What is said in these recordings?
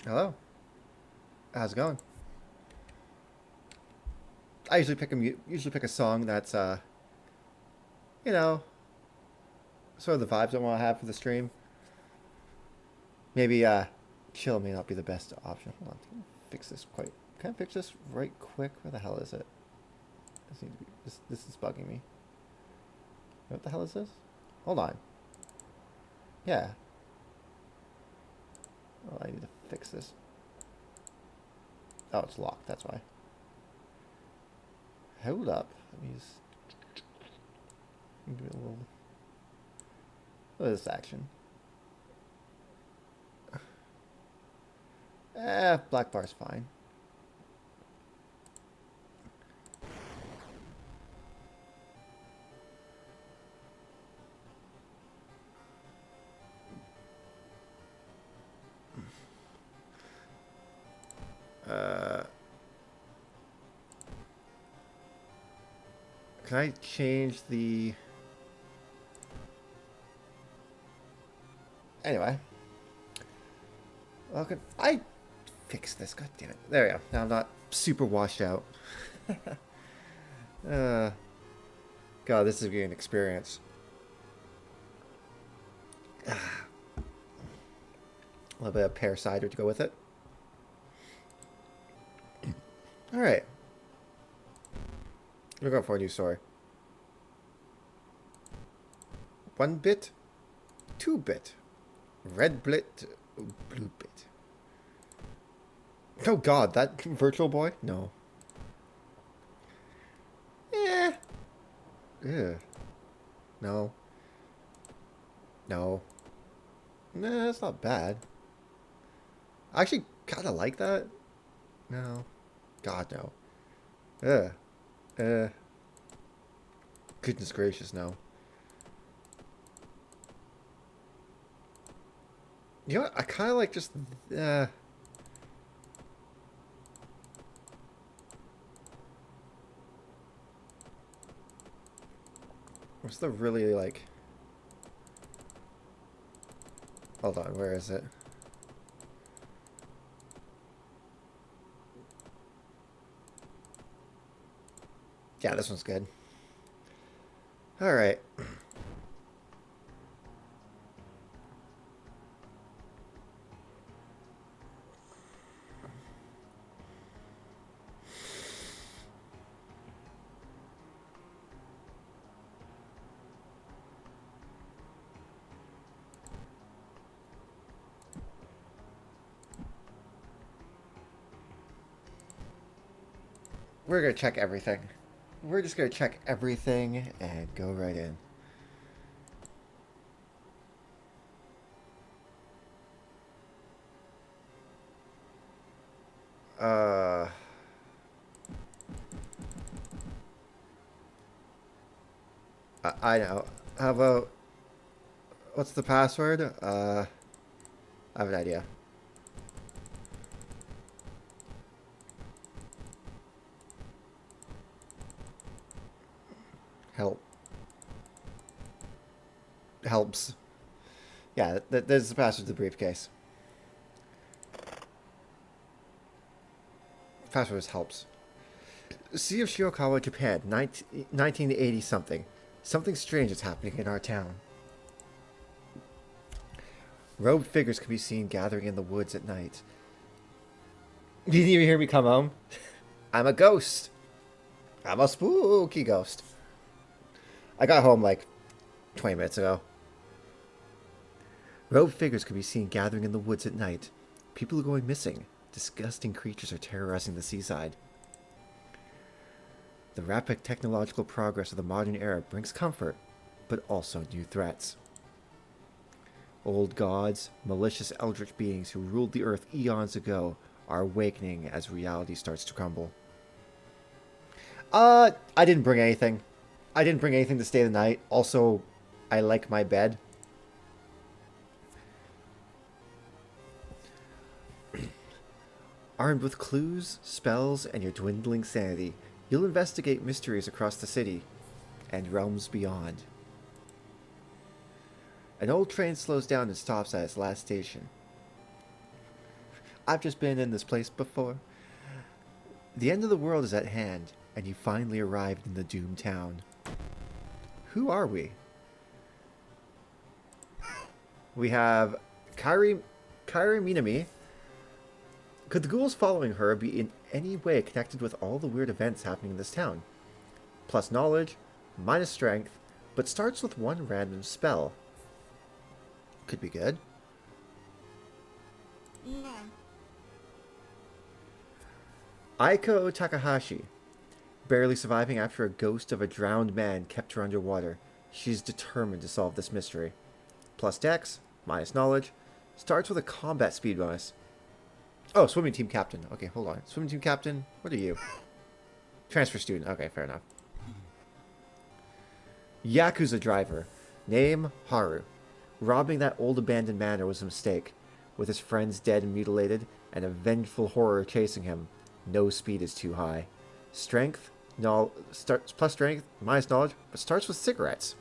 Hello. How's it going? I usually pick a song that's you know, sort of the vibes I want to have for the stream. Maybe chill may not be the best option. Hold on, fix this quite. Can I fix this right quick? Where the hell is it? This is bugging me. What the hell is this? Hold on. Yeah. Well, I need to fix this. Oh, it's locked. That's why. Hold up. Let me just give it a little. Look at this action. Black bar's fine. Uh, can I change the? Anyway, well, can I fix this? God damn it! There we go. Now I'm not super washed out. uh, God, this is gonna be an experience. A little bit of pear cider to go with it. All right, we're going for a new story. 1-bit, 2-bit, red bit, blue bit. Oh God, that Virtual Boy? No. Eh. Ew. No. No. Nah, that's not bad. I actually kind of like that. No. God, no. Ugh. Goodness gracious, no. You know what? I kind of like just... what's the really, like... Hold on, where is it? Yeah, this one's good. Alright. We're gonna check everything. We're just gonna check everything and go right in. Uh... I know. How about... What's the password? I have an idea. Help. Helps. Yeah, there's the password to the briefcase. Password helps. Sea of Shirakawa, Japan, 1980 something. Something strange is happening in our town. Robed figures can be seen gathering in the woods at night. You didn't even hear me come home? I'm a ghost. I'm a spooky ghost. I got home like 20 minutes ago. Robed figures can be seen gathering in the woods at night. People are going missing. Disgusting creatures are terrorizing the seaside. The rapid technological progress of the modern era brings comfort, but also new threats. Old gods, malicious eldritch beings who ruled the earth eons ago, are awakening as reality starts to crumble. I didn't bring anything. I didn't bring anything to stay the night. Also, I like my bed. Armed with clues, spells, and your dwindling sanity, you'll investigate mysteries across the city and realms beyond. An old train slows down and stops at its last station. I've just been in this place before. The end of the world is at hand, and you finally arrived in the doomed town. Who are we? We have Kairi Minami. Could the ghouls following her be in any way connected with all the weird events happening in this town? Plus knowledge, minus strength, but starts with one random spell. Could be good. No. Aiko Takahashi. Barely surviving after a ghost of a drowned man kept her underwater. She's determined to solve this mystery. Plus dex, minus knowledge, starts with a combat speed bonus. Oh, swimming team captain. Okay, hold on. Swimming team captain, what are you? Transfer student. Okay, fair enough. Yakuza driver. Name, Haru. Robbing that old abandoned manor was a mistake. With his friends dead and mutilated, and a vengeful horror chasing him, no speed is too high. Strength, starts plus strength, minus knowledge, but starts with cigarettes.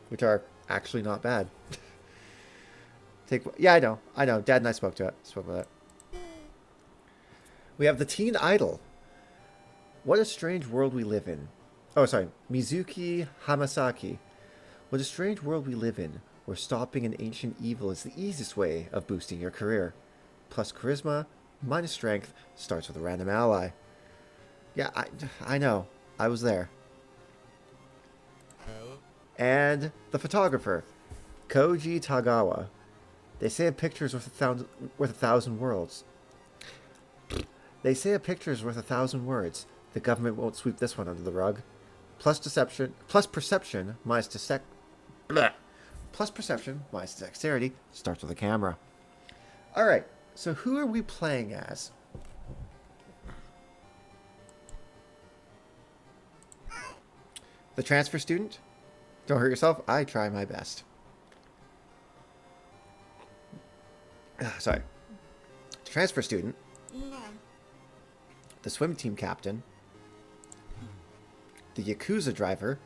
Which are actually not bad. Yeah, I know. Dad and I spoke about it. We have the teen idol. What a strange world we live in. Oh, sorry. Mizuki Hamasaki. What a strange world we live in, where stopping an ancient evil is the easiest way of boosting your career. Plus charisma, minus strength, starts with a random ally. Yeah, I know. I was there. And the photographer, Koji Tagawa. They say a picture's worth a thousand words. They say a picture's worth 1,000 words. The government won't sweep this one under the rug. Plus perception minus dexterity starts with a camera. All right. So who are we playing as? The transfer student? Don't hurt yourself. I try my best. Sorry. Transfer student. No. The swim team captain. The Yakuza driver.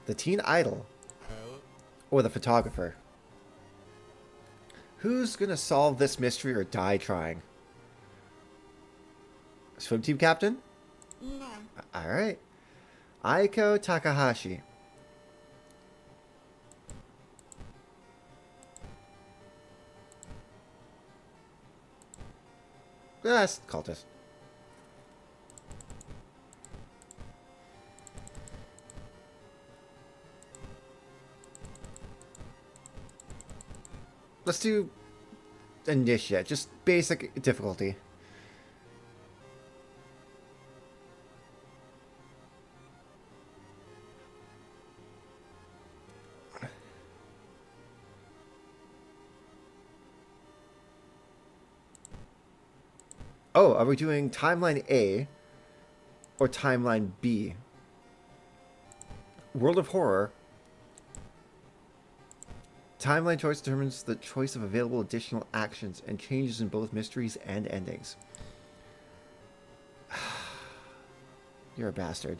The teen idol. Or the photographer. Who's gonna solve this mystery or die trying? Swim team captain? No. Alright. Aiko Takahashi. That's cultist. Let's do initiate, just basic difficulty. Oh, are we doing timeline A or timeline B? World of Horror. Timeline choice determines the choice of available additional actions and changes in both mysteries and endings. You're a bastard.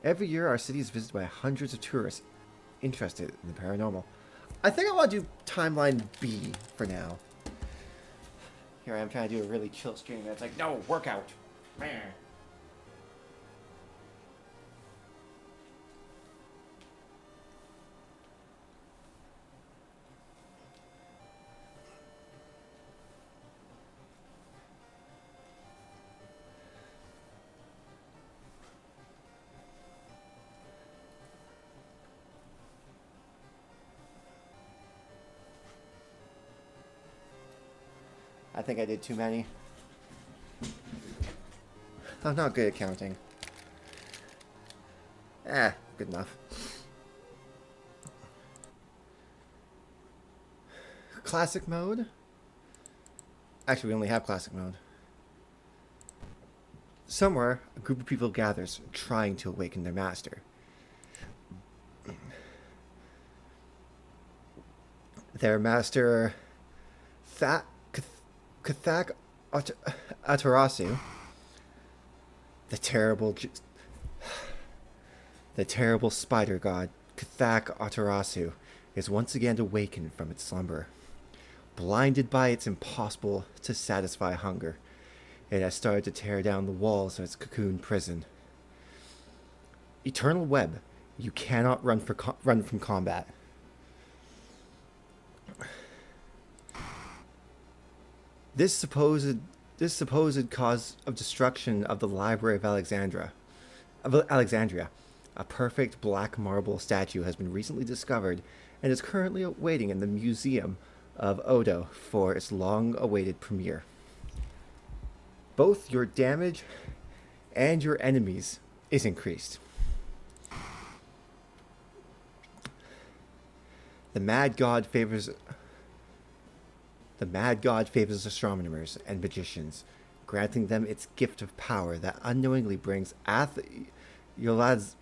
Every year, our city is visited by hundreds of tourists interested in the paranormal. I think I want to do timeline B for now. Here I am trying to do a really chill stream, and it's like, no, workout. Man. I think I did too many. I'm not good at counting. Good enough. Classic mode? Actually, we only have classic mode. Somewhere, a group of people gathers, trying to awaken their master. Their master... Kathak Atarasu, the terrible spider god Kathak Atarasu, is once again awakened from its slumber. Blinded by its impossible to satisfy hunger, it has started to tear down the walls of its cocoon prison. Eternal web, you cannot run from combat. This supposed cause of destruction of the Library of Alexandria, a perfect black marble statue has been recently discovered and is currently waiting in the Museum of Odo for its long-awaited premiere. Both your damage and your enemies is increased. The Mad God favors astronomers and magicians, granting them its gift of power that unknowingly brings Yolaz's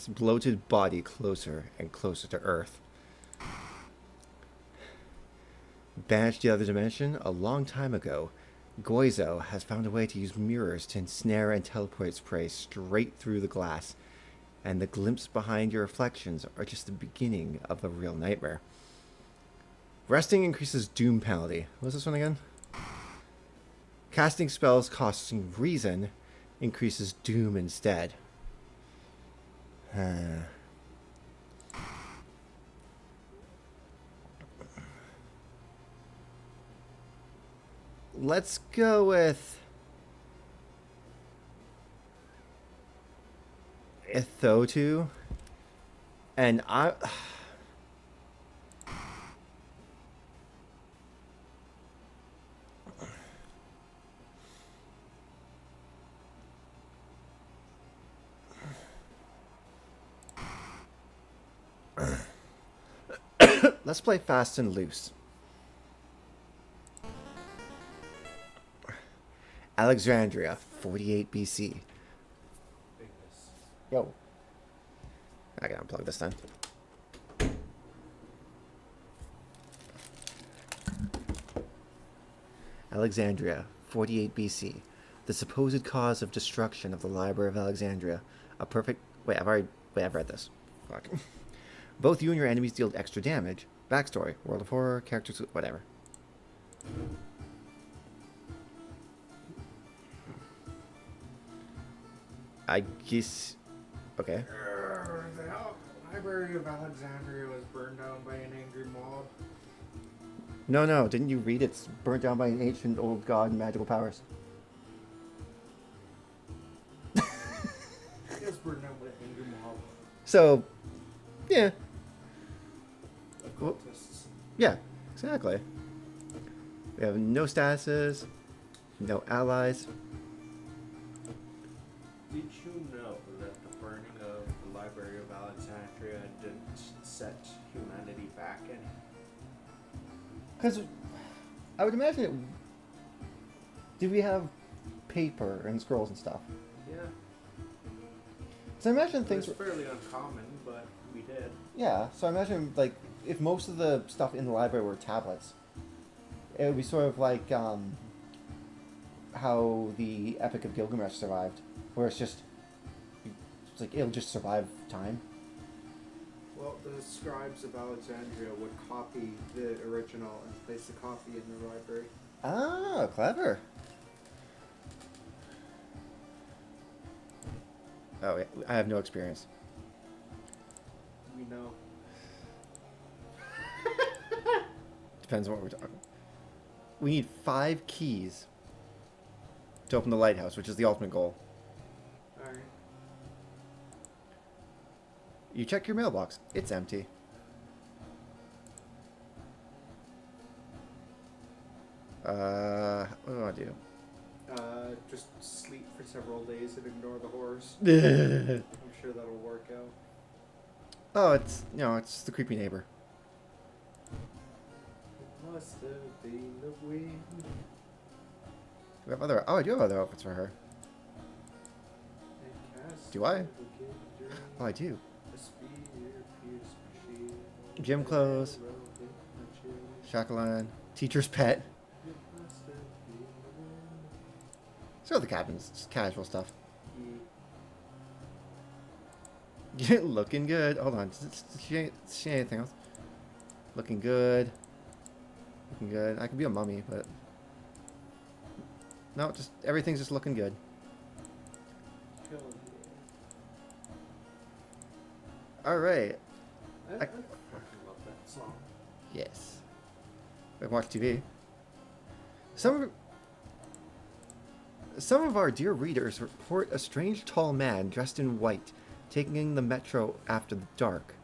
bloated body closer and closer to Earth. Banished to the other dimension a long time ago, Goizo has found a way to use mirrors to ensnare and teleport its prey straight through the glass, and the glimpse behind your reflections are just the beginning of a real nightmare. Resting increases doom penalty. What's this one again? Casting spells costing reason increases doom instead. Let's go with Ethotu. And let's play fast and loose. Alexandria, 48 BC. Yo. I gotta unplug this time. Alexandria, 48 BC. The supposed cause of destruction of the Library of Alexandria. A perfect... I've read this. Fuck. Both you and your enemies deal extra damage. Backstory, World of Horror, characters, whatever. I guess... Okay. The Library of Alexandria was burned down by an angry mob. No. Didn't you read it's burnt down by an ancient old god and magical powers? It was burned down by an angry mob. So, yeah. Occultists. Yeah, exactly. We have no statuses, no allies. Did you know that the burning of the Library of Alexandria didn't set humanity back any? Because I would imagine it... Did we have paper and scrolls and stuff? Yeah. So I imagine things It was fairly uncommon, but we did. Yeah, so I imagine, like, if most of the stuff in the library were tablets, it would be sort of like how the Epic of Gilgamesh survived, where it's like, it'll just survive time. Well, the scribes of Alexandria would copy the original and place the copy in the library. Ah, clever. Oh, yeah, I have no experience. We know. Depends on what we're talking. We need 5 keys to open the lighthouse, which is the ultimate goal. Alright. You check your mailbox. It's empty. What do I do? Just sleep for several days and ignore the horrors. I'm sure that'll work out. Oh, it's the creepy neighbor. It must have been the wind. I do have other outfits for her. Do I? Oh, I do. Gym clothes. Shackleton. Teacher's pet. So the cabins, just casual stuff. You're looking good. Hold on. She ain't anything else. Looking good. Looking good. I could be a mummy, but... No, just everything's just looking good. Hell Alright. yeah. I fucking love that song. Yes. I watch TV. Some of our dear readers report a strange tall man dressed in white taking the metro after the dark,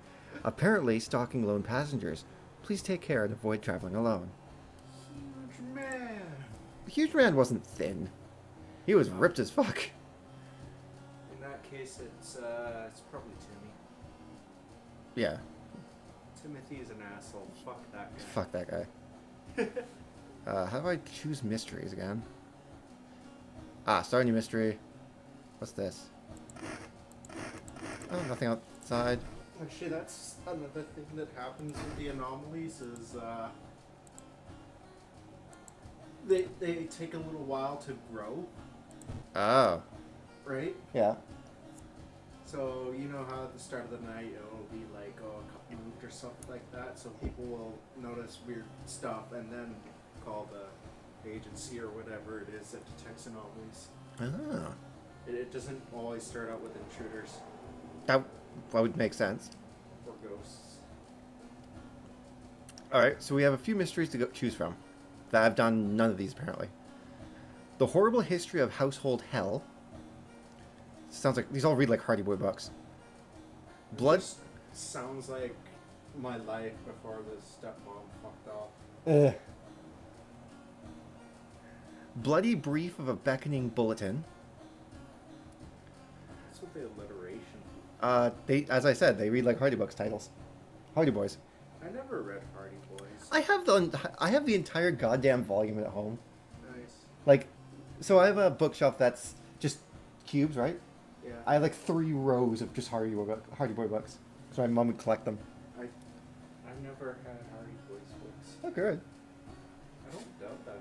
apparently stalking lone passengers. Please take care and avoid traveling alone. Huge man. The huge man wasn't thin. He was ripped as fuck. In that case, it's probably Timmy. Yeah. Timothy is an asshole. Fuck that guy. Fuck that guy. How do I choose mysteries again? Start a new mystery. What's this? Oh, nothing outside. Actually, that's another thing that happens with the anomalies is they take a little while to grow, Oh. right? Yeah. So you know how at the start of the night it'll be like a couple moved or something like that, so people will notice weird stuff and then call the agency or whatever it is that detects anomalies. Oh. It doesn't always start out with intruders That would make sense. or ghosts. Alright, so we have a few mysteries to choose from. That I've done none of these, apparently. The Horrible History of Household Hell. Sounds like... These all read like Hardy Boy books. Blood... Just sounds like my life before the stepmom fucked off. Ugh. Bloody Brief of a Beckoning Bulletin. What's with the alliteration? They, as I said, they read like Hardy Books titles. Hardy Boys. I never read Hardy Boys. I have the entire goddamn volume at home. Nice. Like, so I have a bookshelf that's just cubes, right? Yeah. I have like 3 rows of just Hardy Boy books. So my mom would collect them. I've never had Hardy Boys books. Oh, good. I don't doubt that.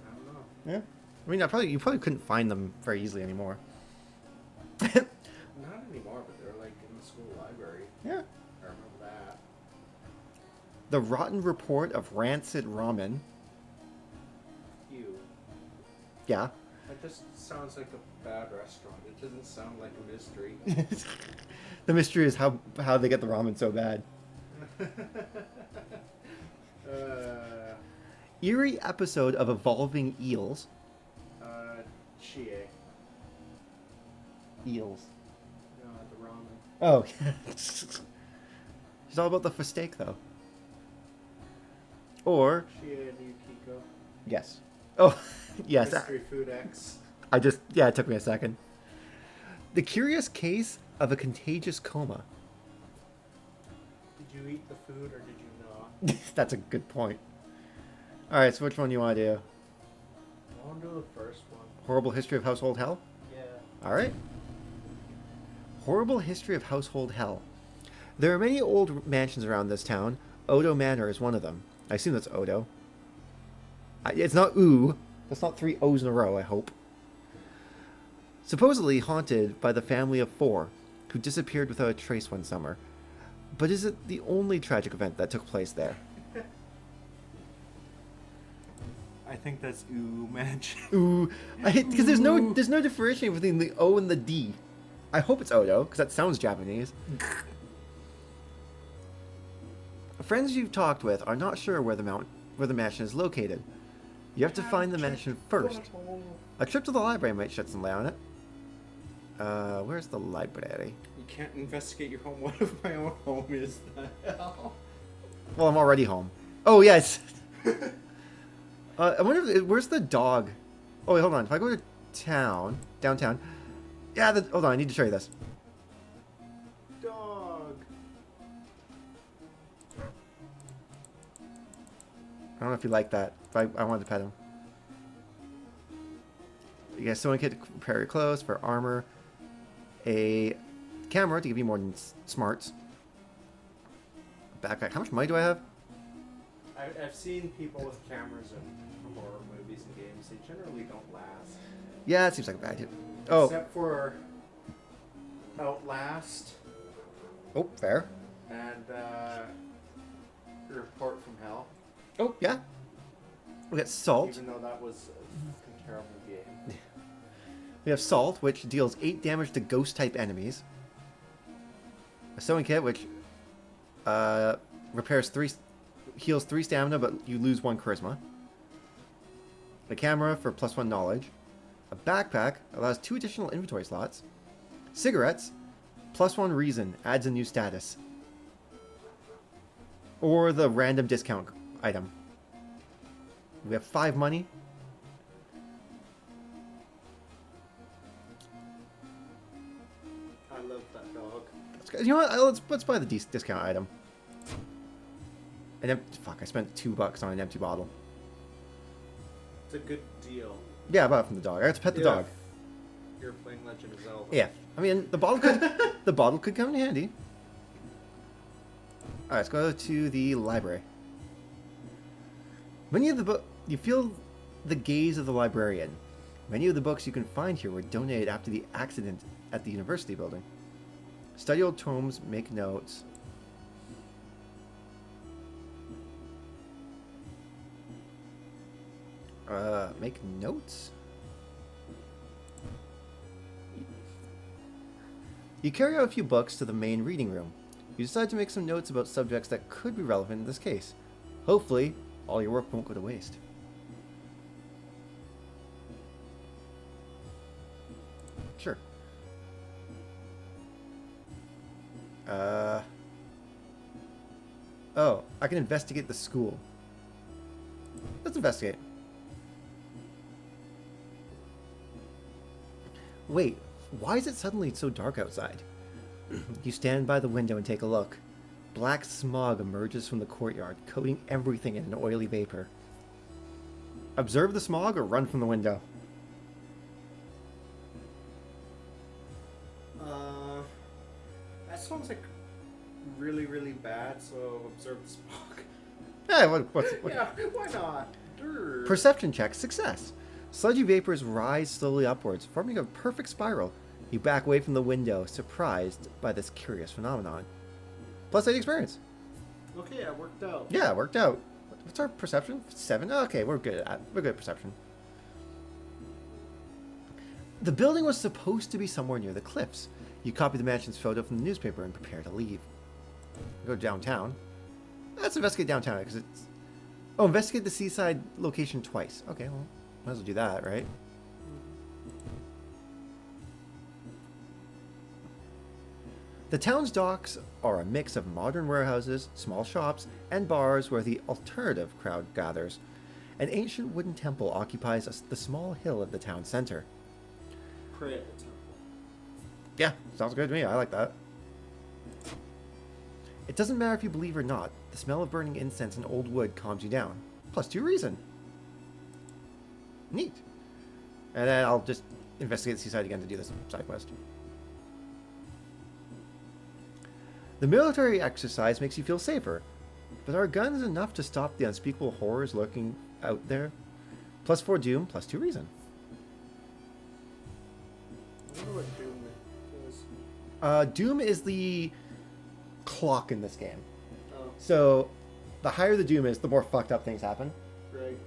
I don't know. Yeah. I mean, you probably couldn't find them very easily anymore. Not anymore, but they're like in the school library. Yeah. I remember that. The Rotten Report of Rancid Ramen. Ew. Yeah. That just sounds like a bad restaurant. It doesn't sound like a mystery. The mystery is how they get the ramen so bad. Eerie episode of Evolving Eels. Chie. Eels. No, the ramen. Oh. It's all about the steak, though. Or... Chie and Yukiko. Yes. Oh, yes. Mystery Food X. Yeah, it took me a second. The Curious Case of a Contagious Coma. Did you eat the food or did you not? That's a good point. Alright, so which one do you want to do? I want to do the first one. Horrible History of Household Hell? Yeah. Alright. Horrible History of Household Hell. There are many old mansions around this town. Odo Manor is one of them. I assume that's Odo. It's not ooh. That's not 3 O's in a row, I hope. Supposedly haunted by the family of 4, who disappeared without a trace one summer. But is it the only tragic event that took place there? I think that's Ooh Mansion. Ooh. Because there's no differentiation between the O and the D. I hope it's Odo, because that sounds Japanese. Friends you've talked with are not sure where the mansion is located. You have to find the mansion first. A trip to the library might shed some light on it. Where's the library? You can't investigate your home. What if my own home is the hell? Well, I'm already home. Oh, yes. I wonder where's the dog? Oh, wait, hold on. If I go to downtown. Yeah, hold on. I need to show you this. Dog. I don't know if you like that. But I wanted to pet him. You guys, sewing kit to prepare your clothes, for armor, a camera to give you more smarts, backpack. How much money do I have? I've seen people with cameras in horror movies and games. They generally don't last. Yeah, it seems like a bad hit. Oh, Except for Outlast oh, fair. and Report from Hell. Oh, yeah. We got Salt. Even though that was a terrible game. We have Salt, which deals 8 damage to ghost-type enemies. A Sewing Kit, which heals 3 stamina, but you lose 1 charisma. A camera for +1 knowledge. A backpack allows 2 additional inventory slots. Cigarettes, +1 reason, adds a new status. Or the random discount item. We have 5 money. I love that dog. You know what? Let's buy the discount item. And fuck, I spent $2 on an empty bottle. It's a good deal. Yeah, I bought it from the dog. I got to pet the dog. You're playing Legend of Zelda. Yeah, I mean the bottle could come in handy. All right, let's go to the library. You feel the gaze of the librarian. Many of the books you can find here were donated after the accident at the university building. Study old tomes, make notes. Make notes? You carry out a few books to the main reading room. You decide to make some notes about subjects that could be relevant in this case. Hopefully, all your work won't go to waste. Sure. Oh, I can investigate the school. Let's investigate. Wait, why is it suddenly so dark outside? You stand by the window and take a look. Black smog emerges from the courtyard, coating everything in an oily vapor. Observe the smog or run from the window? That sounds like really, really bad, so observe the smog. Yeah, what? Yeah, why not? Durr. Perception check, success. Sludgy vapors rise slowly upwards, forming a perfect spiral. You back away from the window, surprised by this curious phenomenon. +8 experience. Okay, it worked out. Yeah, it worked out. What's our perception? 7? Okay, we're good at perception. The building was supposed to be somewhere near the cliffs. You copy the mansion's photo from the newspaper and prepare to leave. Go downtown. Let's investigate downtown because it's... Oh, investigate the seaside location twice. Okay, well, might as well do that, right? The town's docks are a mix of modern warehouses, small shops, and bars where the alternative crowd gathers. An ancient wooden temple occupies the small hill at the town center. Pray at the temple. Yeah, sounds good to me. I like that. It doesn't matter if you believe or not. The smell of burning incense and old wood calms you down. +2 reason. Neat. And then I'll just investigate the seaside again to do this side quest. The military exercise makes you feel safer, but are guns enough to stop the unspeakable horrors lurking out there? +4 doom, +2 reason. I wonder what Doom is. Doom is the clock in this game. Oh, So, the higher the doom is, the more fucked up things happen. right.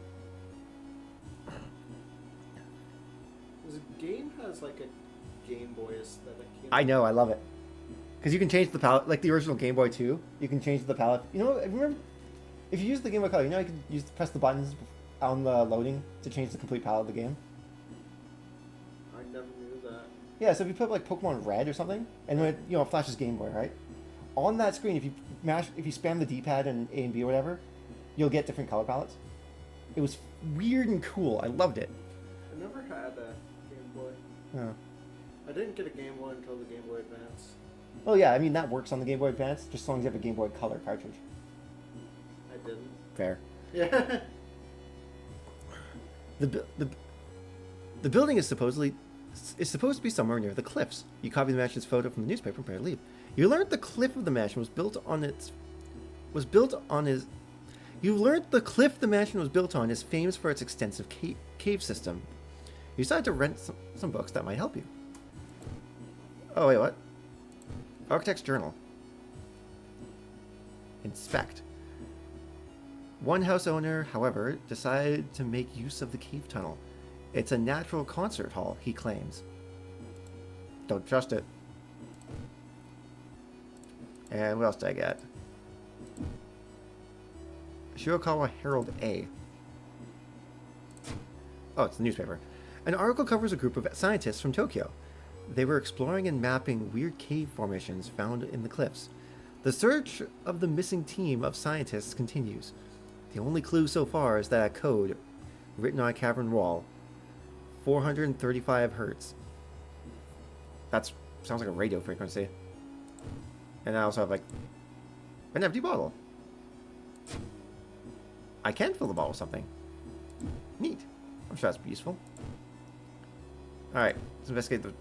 The game has like a Game Boy aesthetic. You I know, I love it. Because you can change the palette, like the original Game Boy 2, you can change the palette. You know, remember, if you use the Game Boy Color, you know you can press the buttons on the loading to change the complete palette of the game? I never knew that. Yeah, so if you put like Pokemon Red or something, and when it flashes Game Boy, right? On that screen, if you spam the D-pad and A and B or whatever, you'll get different color palettes. It was weird and cool. I loved it. I never had a Game Boy. Yeah. I didn't get a Game Boy until the Game Boy Advance. Oh yeah, I mean that works on the Game Boy Advance, just as long as you have a Game Boy Color cartridge. I didn't. Fair. Yeah. The building is supposed to be somewhere near the cliffs. You copy the mansion's photo from the newspaper and prepare to leave. You learned the cliff of the mansion was built on You learned the cliff the mansion was built on is famous for its extensive cave system. You decided to rent some books that might help you. Oh wait, what? Architect's Journal. Inspect. One house owner, however, decided to make use of the cave tunnel. It's a natural concert hall, he claims. Don't trust it. And what else did I get? Shirakawa Herald A. Oh, it's the newspaper. An article covers a group of scientists from Tokyo. They were exploring and mapping weird cave formations found in the cliffs. The search of the missing team of scientists continues. The only clue so far is that a code written on a cavern wall, 435 hertz. That sounds like a radio frequency. And I also have like an empty bottle. I can fill the bottle with something. Neat. I'm sure that's useful. Alright, let's investigate the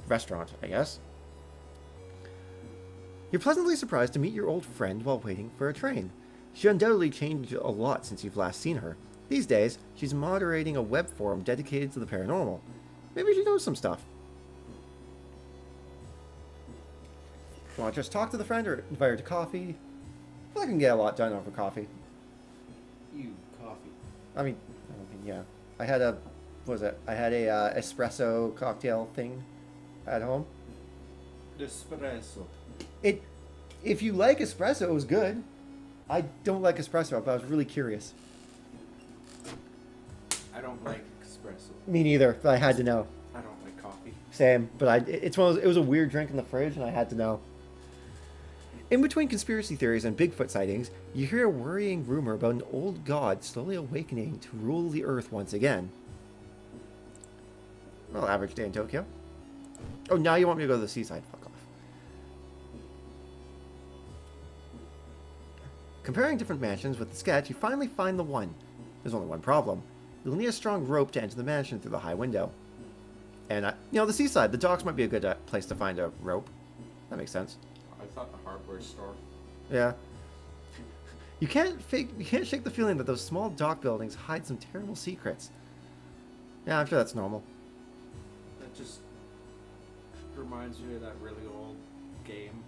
restaurant, I guess. You're pleasantly surprised to meet your old friend while waiting for a train. She undoubtedly changed a lot since you've last seen her. These days, she's moderating a web forum dedicated to the paranormal. Maybe she knows some stuff. You want to just talk to the friend or invite her to coffee? I feel like I can get a lot done over coffee. Coffee. I mean, yeah. I had a, what was it? I had a espresso cocktail thing at home. Espresso. If you like espresso, it was good. I don't like espresso, but I was really curious. I don't like espresso. Me neither, but I had to know. I don't like coffee. Same, but it's one of those, it was a weird drink in the fridge, and I had to know. In between conspiracy theories and Bigfoot sightings, you hear a worrying rumor about an old god slowly awakening to rule the earth once again. Well, average day in Tokyo. Oh, now you want me to go to the seaside? Fuck off. Comparing different mansions with the sketch, you finally find the one. There's only one problem. You'll need a strong rope to enter the mansion through the high window. And, the seaside, the docks might be a good place to find a rope. That makes sense. I thought the hardware store. Yeah. You can't shake the feeling that those small dock buildings hide some terrible secrets. Yeah, I'm sure that's normal. That just reminds me of that really old game.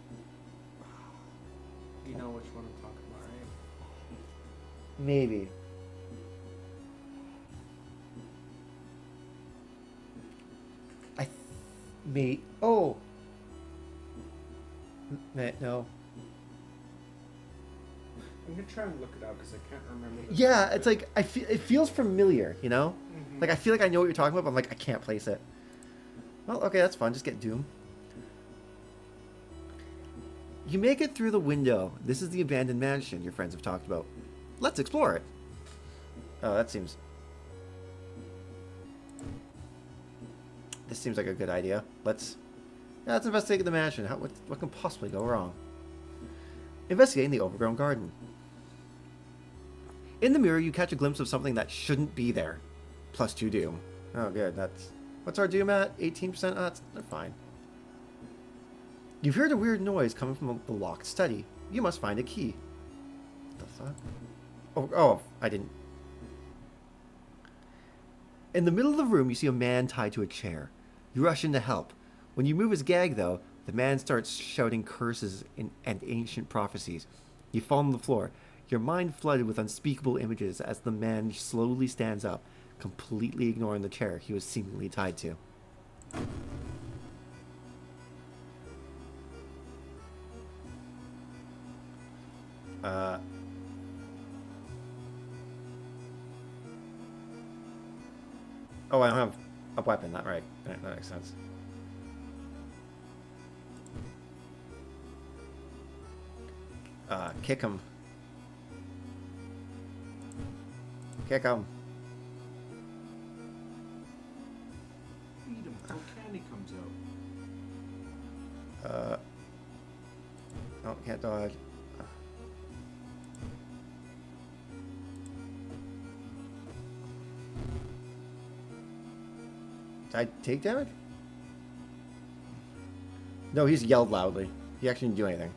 You know which one I'm talking about, right? Maybe. Oh! No. I'm gonna try and look it up because I can't remember. Yeah, it's like, it feels familiar, you know? Mm-hmm. Like, I feel like I know what you're talking about, but I'm like, I can't place it. Well, okay, that's fun. Just get Doom. You make it through the window. This is the abandoned mansion your friends have talked about. Let's explore it. Oh, that seems... This seems like a good idea. Let's investigate the mansion. What can possibly go wrong? Investigating the overgrown garden. In the mirror, you catch a glimpse of something that shouldn't be there. +2 Doom. Oh, good. What's our Doom at? 18%? They're fine. You've heard a weird noise coming from the locked study. You must find a key. What the fuck? Oh, I didn't. In the middle of the room, you see a man tied to a chair. You rush in to help. When you move his gag, though, the man starts shouting curses and ancient prophecies. You fall on the floor, your mind flooded with unspeakable images as the man slowly stands up, completely ignoring the chair he was seemingly tied to. Oh, I don't have a weapon, that right. That makes sense. Kick him. Kick him. Eat him until candy comes out. Oh, can't dodge. Did I take damage? No, he's yelled loudly. He actually didn't do anything.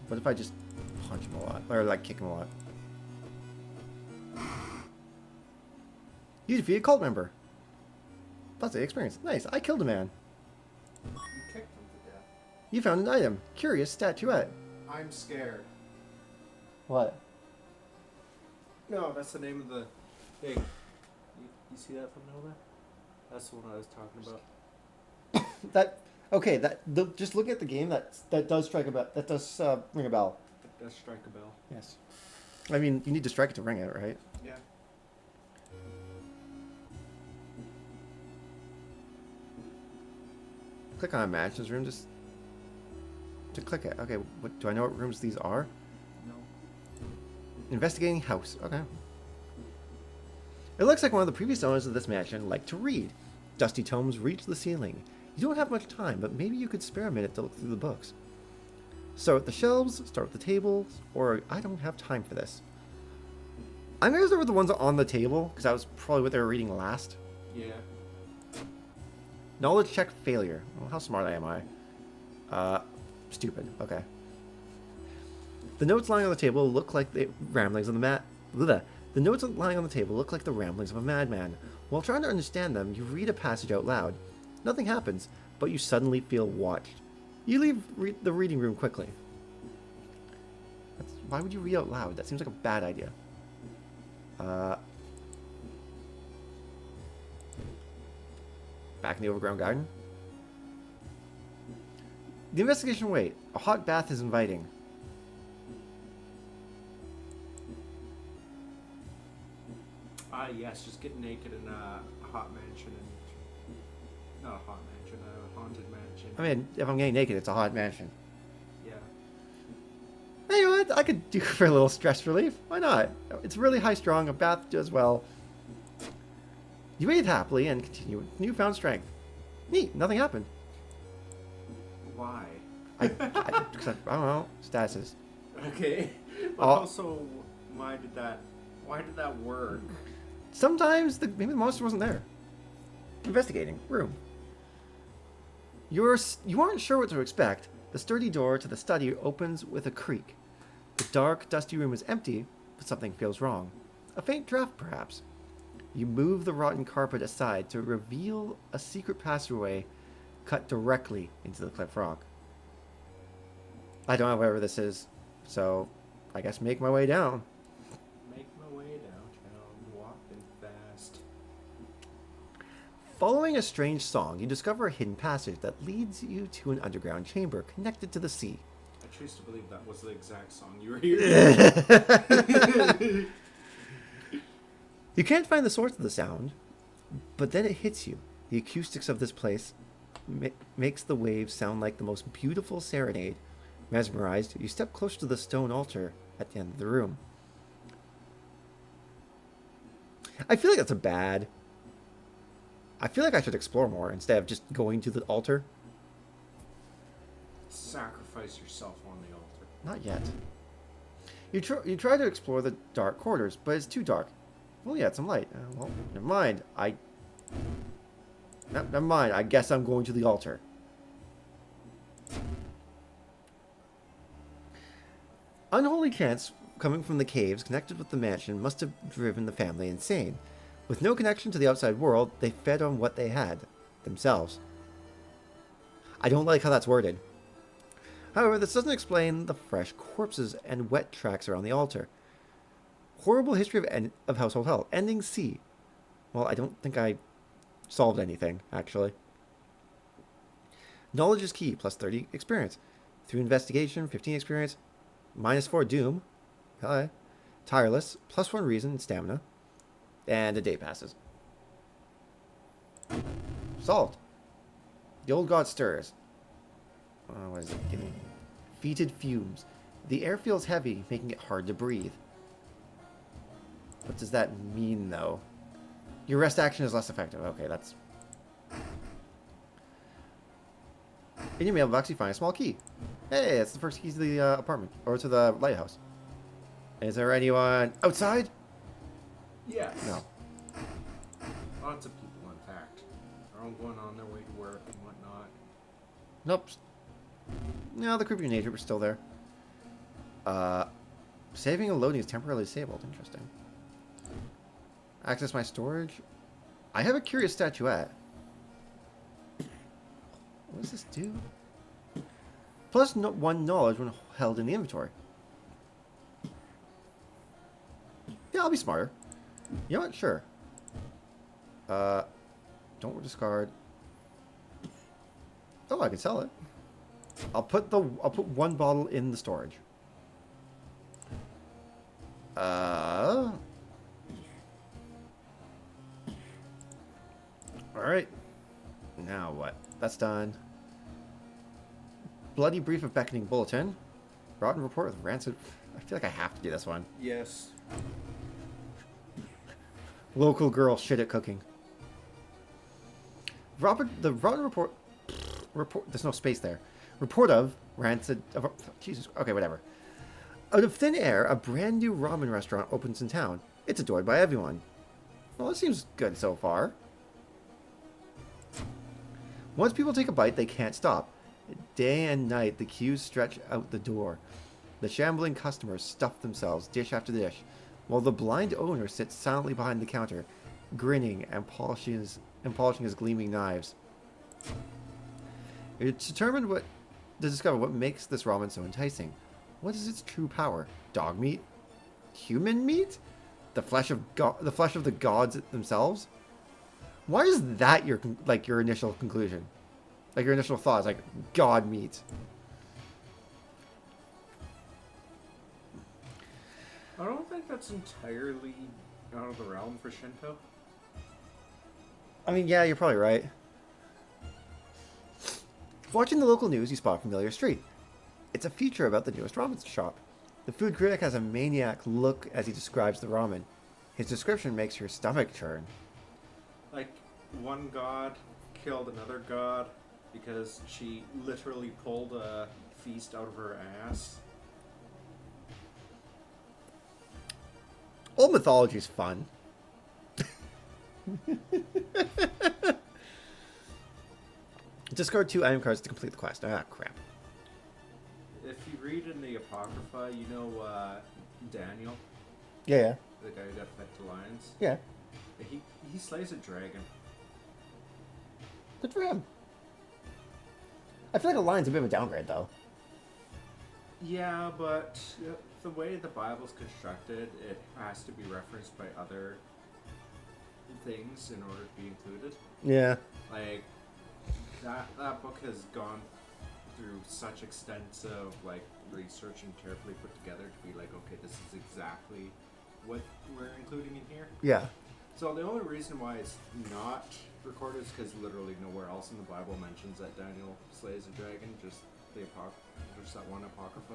What if I just punch him a lot? Or, like, kick him a lot? You defeated a cult member. Plus the experience. Nice. I killed a man. You kicked him to death. You found an item. Curious statuette. I'm scared. What? No, that's the name of the thing. You see that from over there? That's the one I was talking about. Just look at the game. That does strike a bell. That does ring a bell. It does strike a bell. Yes. I mean, you need to strike it to ring it, right? Yeah. Click on Mansion's room just to click it. Okay, what do I know what rooms these are? No. Investigating house. Okay. It looks like one of the previous owners of this mansion liked to read. Dusty tomes reach the ceiling. You don't have much time, but maybe you could spare a minute to look through the books. Start with the shelves, start with the tables, or I don't have time for this. I'm going to start with the ones on the table, because that was probably what they were reading last. Yeah. Knowledge check failure. Well, how smart am I? Stupid. Okay. The notes lying on the table look like the ramblings of the notes lying on the table look like the ramblings of a madman. While trying to understand them, you read a passage out loud. Nothing happens, but you suddenly feel watched. You leave the reading room quickly. Why would you read out loud? That seems like a bad idea. Back in the overground garden. The investigation wait. A hot bath is inviting. Yes, just get naked in a hot mansion and... Not a hot mansion, a haunted mansion. I mean, if I'm getting naked, it's a hot mansion. Yeah. Hey, you know what? I could do for a little stress relief. Why not? It's really high strung. A bath does well. You ate happily and continue with newfound strength. Neat. Nothing happened. Why? I don't know. Statuses. Okay. But Oh. also, why did that work? Sometimes maybe the monster wasn't there. Investigating room. You aren't sure what to expect. The sturdy door to the study opens with a creak. The dark, dusty room is empty, but something feels wrong. A faint draft, perhaps. You move the rotten carpet aside to reveal a secret passageway cut directly into the cliff rock. I don't know wherever this is, so I guess make my way down. Make my way downtown, walking fast. Following a strange song, you discover a hidden passage that leads you to an underground chamber connected to the sea. I choose to believe that was the exact song you were hearing. You can't find the source of the sound, but then it hits you. The acoustics of this place makes the waves sound like the most beautiful serenade. Mesmerized, you step closer to the stone altar at the end of the room. I feel like that's bad. I feel like I should explore more instead of just going to the altar. Sacrifice yourself on the altar. Not yet. You try to explore the dark corridors, but it's too dark. Well, yeah, some light. Well, never mind. Never mind. I guess I'm going to the altar. Unholy chants coming from the caves connected with the mansion must have driven the family insane. With no connection to the outside world, they fed on what they had, themselves. I don't like how that's worded. However, this doesn't explain the fresh corpses and wet tracks around the altar. Horrible history of household hell. Ending C. Well, I don't think I solved anything, actually. Knowledge is key, plus 30 experience. Through investigation, 15 experience. Minus 4 doom. Hi. Tireless, plus 1 reason and stamina. And a day passes. Solved. The old god stirs. What is it? Give me. Fetid fumes. The air feels heavy, making it hard to breathe. What does that mean, though? Your rest action is less effective. Okay, that's... In your mailbox, you find a small key. Hey, it's the first key to the apartment, or to the lighthouse. Is there anyone outside? Yes. No. Lots of people, in fact. They're all going on their way to work and whatnot. Nope. No, the creepy nature was still there. Saving and loading is temporarily disabled. Interesting. Access my storage. I have a curious statuette. What does this do? Plus one knowledge when held in the inventory. Yeah, I'll be smarter. You know what? Sure. Don't discard. Oh, I can sell it. I'll put one bottle in the storage. All right. Now what? That's done. Bloody brief of beckoning bulletin. Rotten report with rancid. I feel like I have to do this one. Yes. Local girl shit at cooking. The rotten report. There's no space there. Report of rancid. Jesus. Okay, whatever. Out of thin air, a brand new ramen restaurant opens in town. It's adored by everyone. Well, it seems good so far. Once people take a bite, they can't stop. Day and night, the queues stretch out the door. The shambling customers stuff themselves, dish after dish, while the blind owner sits silently behind the counter, grinning and polishing his gleaming knives. It's determined to discover what makes this ramen so enticing. What is its true power? Dog meat? Human meat? The flesh of the gods themselves? Why is that your initial conclusion? Like your initial thought is like god meat. I don't think that's entirely out of the realm for Shinto. I mean, yeah, you're probably right. Watching the local news, you spot a familiar street. It's a feature about the newest ramen shop. The food critic has a maniac look as he describes the ramen. His description makes your stomach churn. Like, one god killed another god because she literally pulled a feast out of her ass. Old mythology's fun. Discard 2 item cards to complete the quest. Ah, crap. If you read in the Apocrypha, you know Daniel, Yeah. the guy who got fed to lions? Yeah. He slays a dragon. Good for him. I feel like a lion's a bit of a downgrade, though. Yeah, but the way the Bible's constructed, it has to be referenced by other things in order to be included. Yeah. Like, that book has gone through such extensive research and carefully put together to be like, okay, this is exactly what we're including in here. Yeah. So the only reason why it's not recorded is because literally nowhere else in the Bible mentions that Daniel slays a dragon. Just that one apocrypha.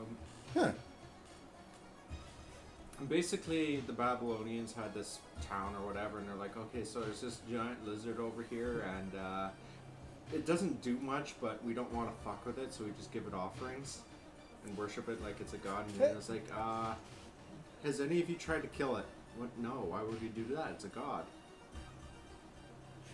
Huh. And basically, the Babylonians had this town or whatever, and they're like, okay, so there's this giant lizard over here, and it doesn't do much, but we don't want to fuck with it, so we just give it offerings and worship it like it's a god. And it's like, has any of you tried to kill it? What? No, why would you do that? It's a god.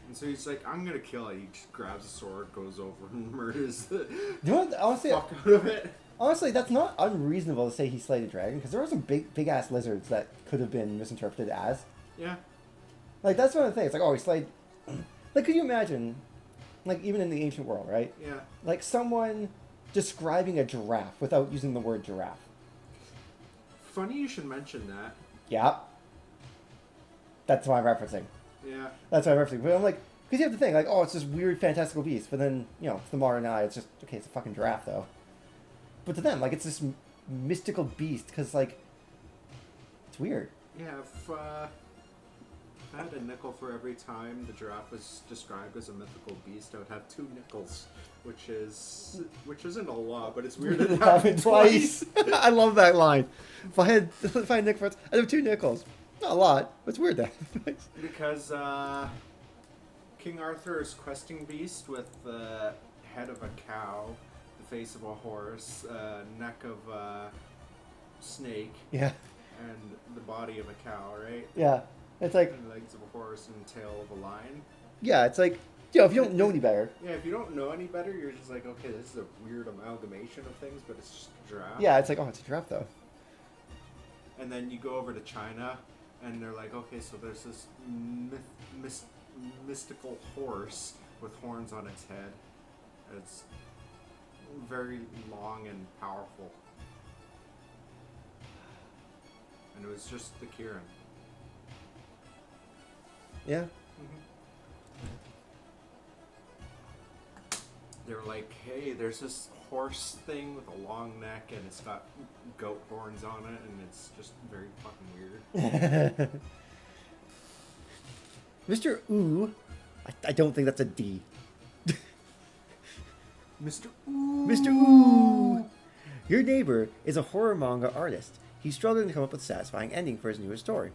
And so he's like, I'm gonna kill it. He just grabs a sword, goes over and murders the You know what? Honestly, fuck out of it. Honestly, that's not unreasonable to say he slayed a dragon, because there were some big ass lizards that could have been misinterpreted as. Yeah. Like, that's one of the things. Like, oh, he slayed. Like, could you imagine, like, even in the ancient world, right? Yeah. Like, someone describing a giraffe without using the word giraffe. Funny you should mention that. Yeah. That's what I'm referencing. Yeah. That's what I'm referencing. But I'm like, because you have to think, like, oh, it's this weird fantastical beast. But then, you know, to the modern eye, it's just, okay, it's a fucking giraffe, though. But to them, like, it's this mystical beast, because, like, it's weird. Yeah, if I had a nickel for every time the giraffe was described as a mythical beast, I would have 2 nickels, which isn't a lot, but it's weird to have it twice. I love that line. If I had nickel, I'd have 2 nickels. Not a lot, but it's weird to have it twice. Because King Arthur is questing beast with the head of a cow, the face of a horse, neck of a snake, Yeah. and the body of a cow, right? Yeah. It's like, And legs of a horse and tail of a lion. yeah, it's like, you know, if you don't know any better. Yeah, if you don't know any better, you're just like, okay, this is a weird amalgamation of things, but it's just a giraffe. Yeah, it's like, oh, it's a giraffe, though. And then you go over to China, and they're like, okay, so there's this mystical horse with horns on its head. It's very long and powerful. And it was just the Kieran. Yeah. They were like, hey, there's this horse thing with a long neck and it's got goat horns on it and it's just very fucking weird. Mr. Ooh. I don't think that's a D. Mr. Ooh. Mr. Ooh. Your neighbor is a horror manga artist. He's struggling to come up with a satisfying ending for his newest story.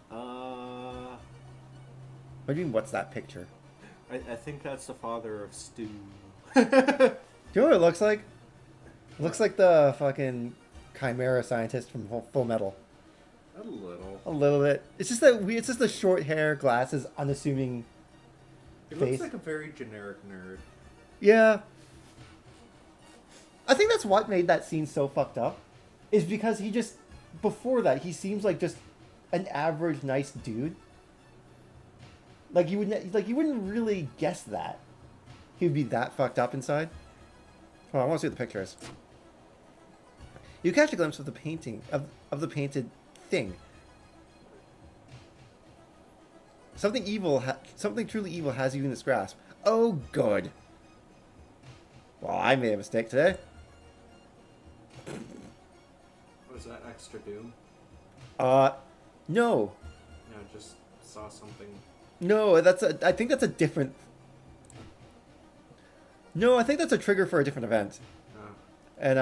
What do you mean, what's that picture? I think that's the father of Stu. Do you know what it looks like? It looks like the fucking Chimera scientist from Full Metal. A little. A little bit. It's just that it's just the short hair, glasses, unassuming It face. looks like a very generic nerd. Yeah. I think that's what made that scene so fucked up. Is because he just before that he seems like just an average nice dude. Like you wouldn't really guess that he would be that fucked up inside. Oh, I want to see what the picture is. You catch a glimpse of the painting of the painted thing. Something truly evil has you in its grasp. Oh, good. Well, I made a mistake today. Was that extra Doom? No. Yeah, I just saw something. No, I think that's a different... No, I think that's a trigger for a different event. And,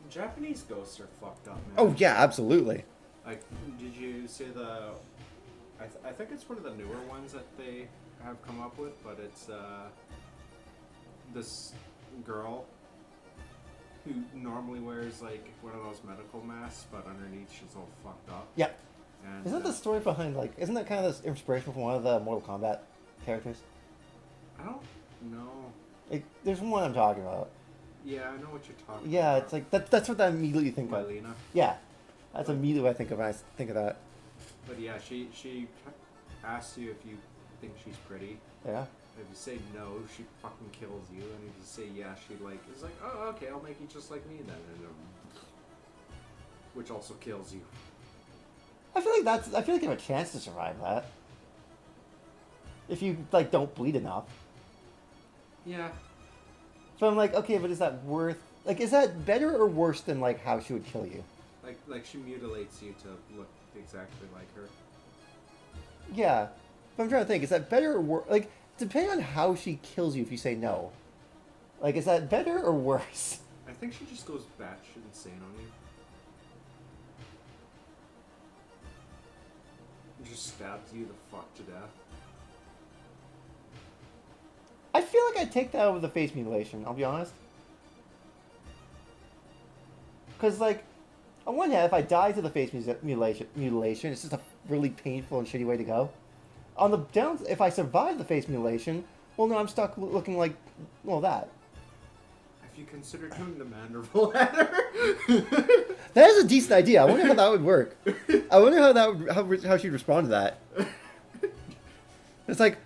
Japanese ghosts are fucked up, man. Oh, yeah, absolutely. Like, did you see the... I think it's one of the newer ones that they have come up with, but it's, this girl who normally wears, like, one of those medical masks, but underneath she's all fucked up. Yep. And, Isn't that the story behind, like... Isn't that kind of the inspiration from one of the Mortal Kombat characters? I don't know. Like, there's one I'm talking about. Yeah, I know what you're talking about. Yeah, it's like... That's what I immediately think of. Mylena. Yeah. That's immediately what I think of when I think of that. But yeah, she asks you if you think she's pretty. Yeah. If you say no, she fucking kills you, and if you say yeah, she like is like, oh, okay, I'll make you just like me then, and which also kills you. I feel like you have a chance to survive that. If you, like, don't bleed enough. Yeah. So I'm like, okay, but is that worth... Like, is that better or worse than, like, how she would kill you? Like she mutilates you to look exactly like her. Yeah. But I'm trying to think, is that better or worse? Like, depending on how she kills you if you say no. Like, is that better or worse? I think she just goes batshit insane on you. Just stabs you the fuck to death. I feel like I'd take that over the face mutilation, I'll be honest. Because, like, on one hand, if I die to the face mutilation, it's just a really painful and shitty way to go. On the down, if I survive the face mutilation, well, no, I'm stuck looking like, well, that. Have you considered doing the Manderville ladder? That is a decent idea. I wonder how that would work. I wonder how she'd respond to that. It's like,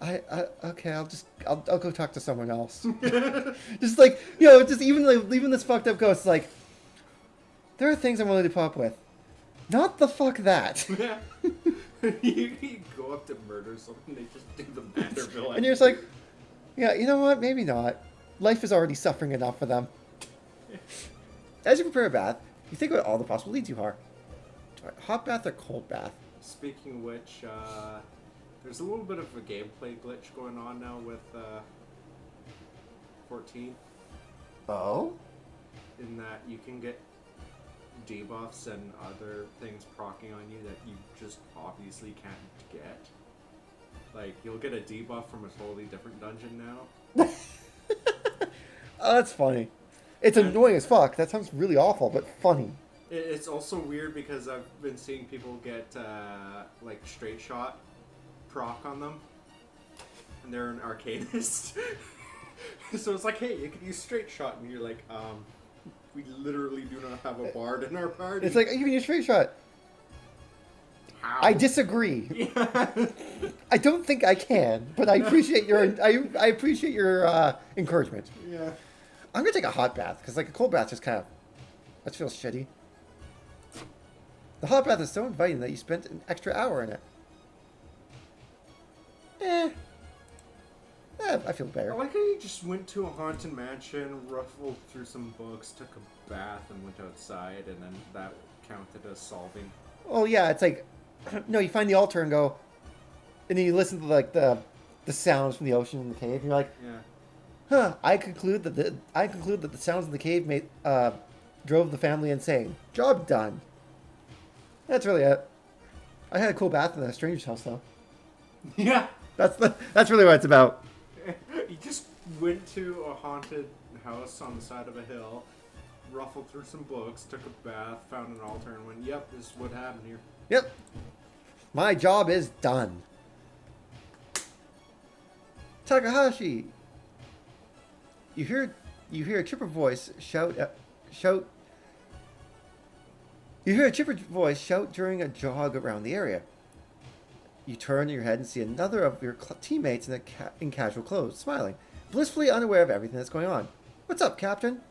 okay, I'll go talk to someone else. Just like, you know, just even like leaving this fucked up ghost, like, there are things I'm willing to put up with. Not the fuck that. you go up to murder someone, they just do the Manderville. And you're just like, yeah, you know what? Maybe not. Life is already suffering enough for them. As you prepare a bath, you think about all the possibilities you are. Hot bath or cold bath? Speaking of which, there's a little bit of a gameplay glitch going on now with 14. Oh? In that you can get debuffs and other things proccing on you that you just obviously can't get. Like, you'll get a debuff from a totally different dungeon now. Oh, that's funny. It's annoying as fuck. That sounds really awful, but funny. It's also weird because I've been seeing people get, like, straight shot proc on them. And they're an arcanist. So it's like, hey, you can use straight shot. And you're like, we literally do not have a bard in our party. It's like, you can use straight shot. How? I disagree. Yeah. I don't think I can, but I appreciate your I appreciate your encouragement. Yeah. I'm gonna take a hot bath because like a cold bath just kind of that feels shitty. The hot bath is so inviting that you spent an extra hour in it. I feel better. I like how you just went to a haunted mansion, ruffled through some books, took a bath, and went outside, and then that counted as solving. Oh yeah, it's like no, you find the altar and go, and then you listen to like the sounds from the ocean in the cave, and you're like, Yeah. huh. I conclude that the sounds in the cave made drove the family insane. Job done. That's really it. I had a cool bath in a stranger's house though. Yeah. That's really what it's about. You just went to a haunted house on the side of a hill, ruffled through some books, took a bath, found an altar, and went, "Yep, this is what happened here." Yep. My job is done. Takahashi. You hear a chipper voice shout. You hear a chipper voice shout during a jog around the area. You turn your head and see another of your teammates in casual clothes, smiling, blissfully unaware of everything that's going on. What's up, Captain?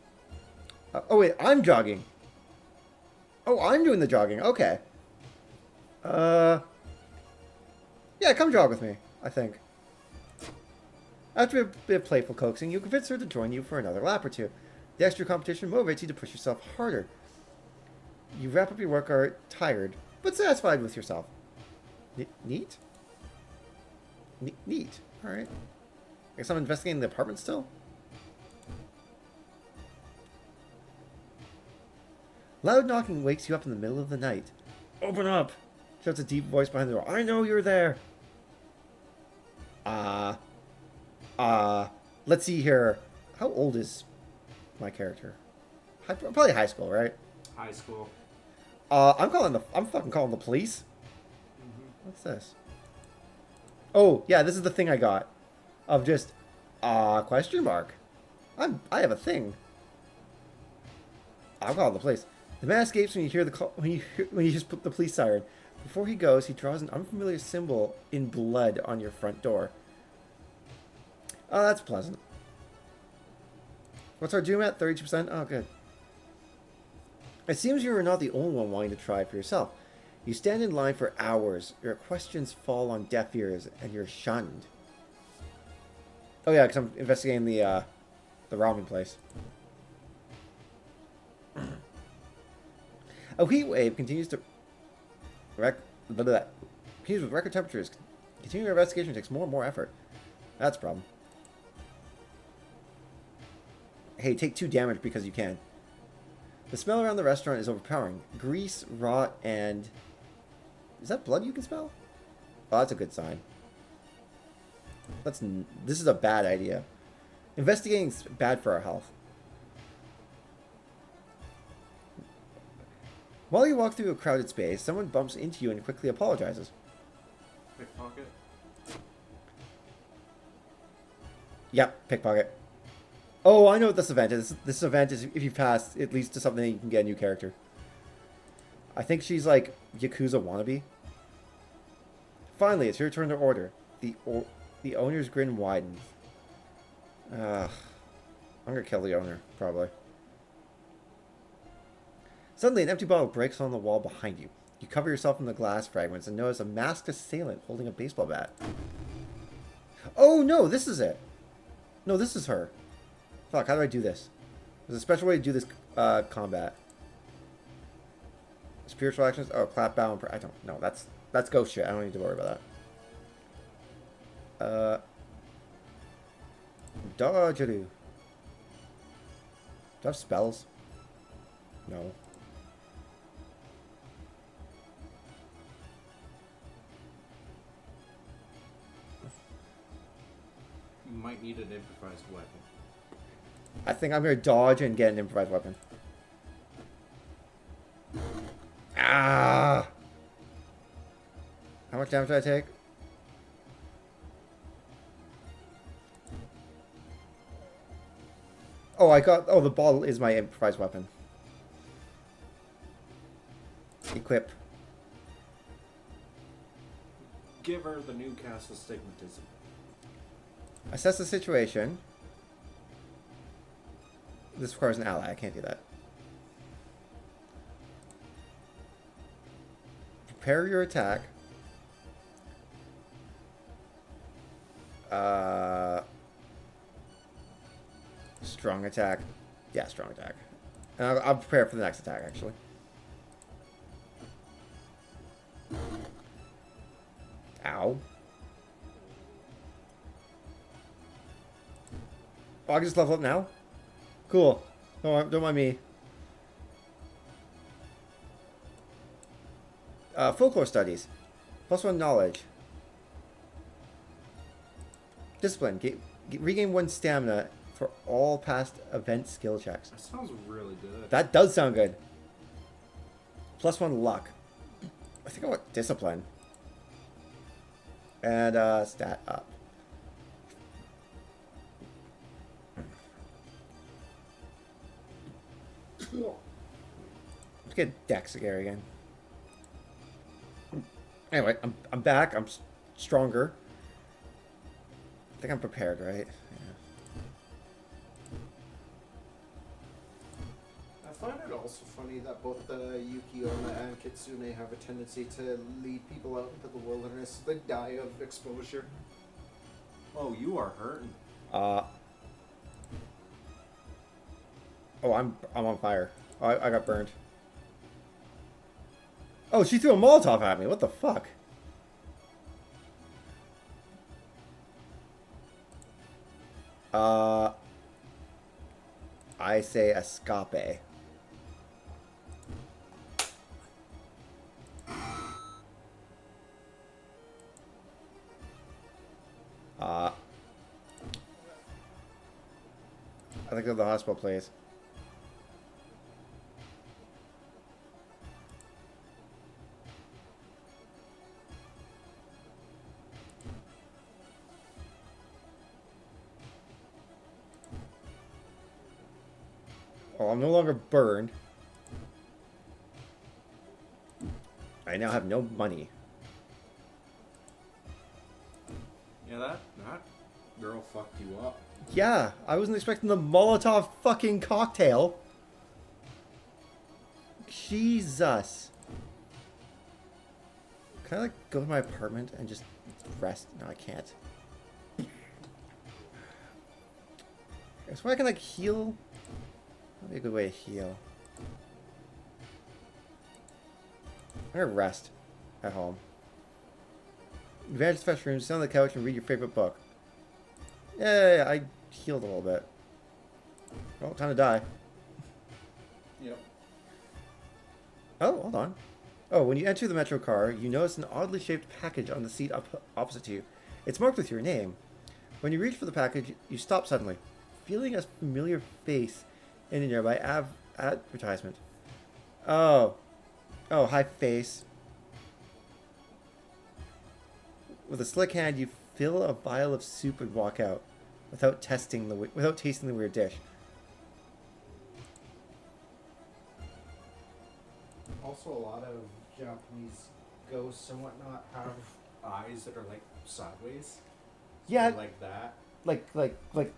Oh wait, I'm jogging. Oh, I'm doing the jogging. Okay. Yeah, come jog with me, I think. After a bit of playful coaxing, you convince her to join you for another lap or two. The extra competition motivates you to push yourself harder. You wrap up your workout tired, but satisfied with yourself. Neat? Neat. Alright. I guess I'm investigating the apartment still? Loud knocking wakes you up in the middle of the night. Open up! Shouts a deep voice behind the door. I know you're there! Let's see here. How old is my character? Probably high school, right? High school. I'm fucking calling the police. What's this? Oh, yeah, this is the thing I got. Of just, question mark. I have a thing. I'm calling the police. The man escapes when you hear the call, when you just put the police siren. Before he goes, he draws an unfamiliar symbol in blood on your front door. Oh, that's pleasant. What's our doom at? 32%? Oh, good. It seems you are not the only one wanting to try for yourself. You stand in line for hours, your questions fall on deaf ears, and you're shunned. Oh yeah, because I'm investigating the ramen place. A heat wave continues with record temperatures. Continuing your investigation takes more and more effort. That's a problem. Hey, take 2 damage because you can. The smell around the restaurant is overpowering. Grease, rot, and... Is that blood you can smell? Oh, that's a good sign. This is a bad idea. Investigating is bad for our health. While you walk through a crowded space, someone bumps into you and quickly apologizes. Pickpocket. Yep, pickpocket. Oh, I know what this event is. This event is if you pass, it leads to something that you can get a new character. I think she's like Yakuza wannabe. Finally, it's your turn to order. The owner's grin widens. I'm gonna kill the owner, probably. Suddenly, an empty bottle breaks on the wall behind you. You cover yourself in the glass fragments and notice a masked assailant holding a baseball bat. Oh no, this is it. No, this is her. Fuck, how do I do this? There's a special way to do this combat. Spiritual actions? Oh, clap, bow, and I don't know. That's ghost shit. I don't need to worry about that. Dodgeroo. Do I have spells? No. You might need an improvised weapon. I think I'm gonna dodge and get an improvised weapon. Ah! How much damage did I take? Oh, oh, the bottle is my improvised weapon. Equip. Give her the Newcastle stigmatism. Assess the situation. This requires an ally. I can't do that. Prepare your attack. Strong attack. Yeah, strong attack. And I'll prepare for the next attack, actually. Ow. Oh, I can just level up now? Cool. Don't mind me. Folklore studies. +1 knowledge. Discipline. Regain 1 stamina for all past event skill checks. That sounds really good. That does sound good. +1 luck. I think I want discipline. And stat up. Let's get Dex again. Anyway, I'm back. I'm stronger. I think I'm prepared, right? Yeah. I find it also funny that both Yukiona and Kitsune have a tendency to lead people out into the wilderness. They die of exposure. Oh, you are hurting. Oh, I'm on fire. Oh, I got burned. Oh, she threw a Molotov at me. What the fuck? I say escape. I think of the hospital, please. Oh, I'm no longer burned. I now have no money. Yeah, that girl fucked you up. Yeah, I wasn't expecting the Molotov fucking cocktail. Jesus. Can I, like, go to my apartment and just rest? No, I can't. So I can, like, heal. That'd be a good way to heal. I'm gonna rest at home. Advantage to fetch rooms, sit on the couch, and read your favorite book. Yeah, I healed a little bit. Well, time to die. Yep. Oh, hold on. Oh, when you enter the metro car, you notice an oddly shaped package on the seat opposite to you. It's marked with your name. When you reach for the package, you stop suddenly, feeling a familiar face in a nearby advertisement. Oh. Oh, hi, face. With a slick hand, you fill a vial of soup and walk out, without tasting the weird dish. Also, a lot of Japanese ghosts and whatnot have eyes that are like sideways. Yeah, Like that. like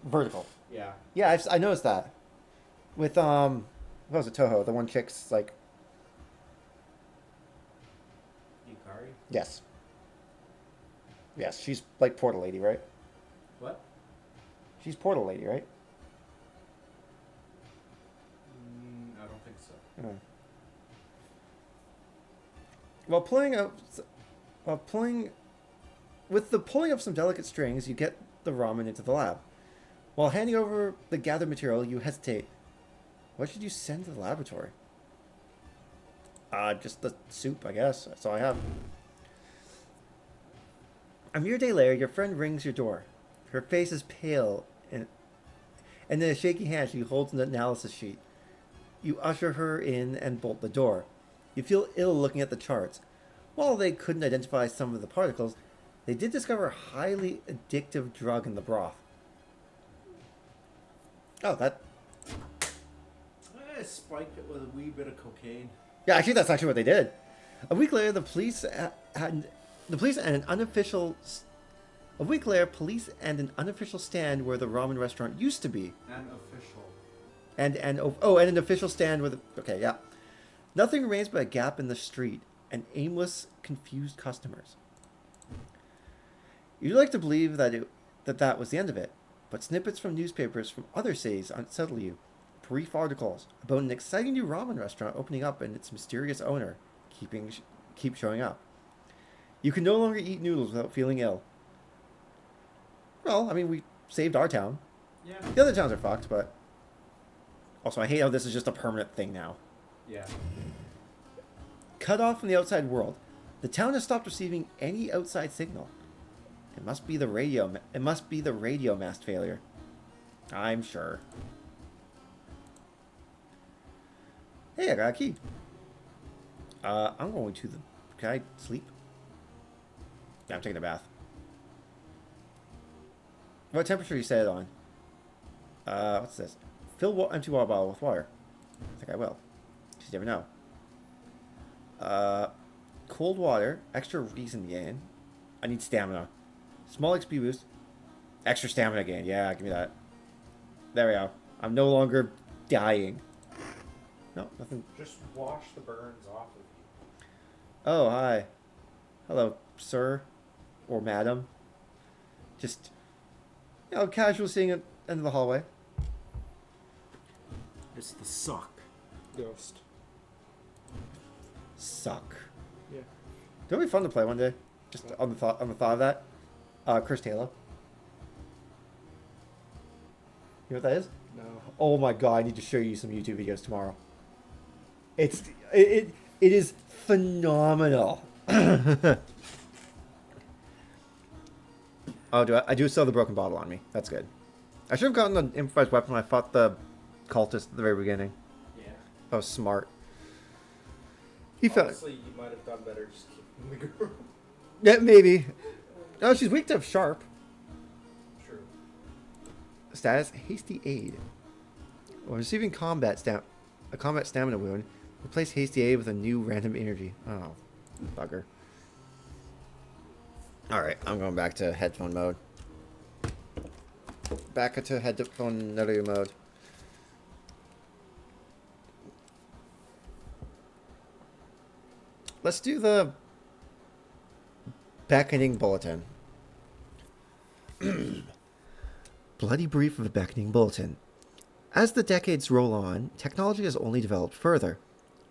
vertical. Yeah. Yeah, I noticed that. With what was it, Toho? The one chick's like, Yukari? yes. Yes, she's like Portal Lady, right? What? She's Portal Lady, right? I don't think so. Oh. With the pulling of some delicate strings, you get the ramen into the lab. While handing over the gathered material, you hesitate. What should you send to the laboratory? Just the soup, I guess. That's all I have. A mere day later, your friend rings your door. Her face is pale, and in a shaky hand, she holds an analysis sheet. You usher her in and bolt the door. You feel ill looking at the charts. While they couldn't identify some of the particles, they did discover a highly addictive drug in the broth. Oh, that... I spiked it with a wee bit of cocaine. Yeah, actually, that's actually what they did. A week later, the police had The police and an unofficial. A week later, police and an unofficial stand where the ramen restaurant used to be. And official. And an official stand where the. Okay, yeah. Nothing remains but a gap in the street and aimless, confused customers. You'd like to believe that was the end of it, but snippets from newspapers from other cities unsettle you. Brief articles about an exciting new ramen restaurant opening up and its mysterious owner keep showing up. You can no longer eat noodles without feeling ill. Well, I mean, we saved our town. Yeah. The other towns are fucked, but... Also, I hate how this is just a permanent thing now. Yeah. Cut off from the outside world, the town has stopped receiving any outside signal. It must be the radio mast failure. I'm sure. Hey, I got a key. I'm going to the... Can I sleep? Yeah, I'm taking a bath. What temperature you set it on? What's this? Fill empty water bottle with water. I think I will. Because you never know. Cold water. Extra reason gain. I need stamina. Small XP boost. Extra stamina gain. Yeah, give me that. There we go. I'm no longer dying. No, nothing. Just wash the burns off of you. Oh, hi. Hello, sir. Or madam. Just, casual seeing at the end of the hallway. It's the suck ghost. Suck. Yeah. It'll be fun to play one day. Just on the thought of that. Cursed Halo. You know what that is? No. Oh my god, I need to show you some YouTube videos tomorrow. It is phenomenal. Oh, I do still have the broken bottle on me. That's good. I should have gotten an improvised weapon when I fought the cultist at the very beginning. Yeah. That was smart. Honestly, you might have done better just keeping the girl. Yeah, maybe. No, she's weak to sharp. True. Status: Hasty Aid. When receiving a combat stamina wound, replace Hasty Aid with a new random energy. Oh, bugger. Alright, I'm going back to headphone mode. Back to headphone audio mode. Let's do the beckoning bulletin. Bloody brief of a beckoning bulletin. As the decades roll on, technology has only developed further.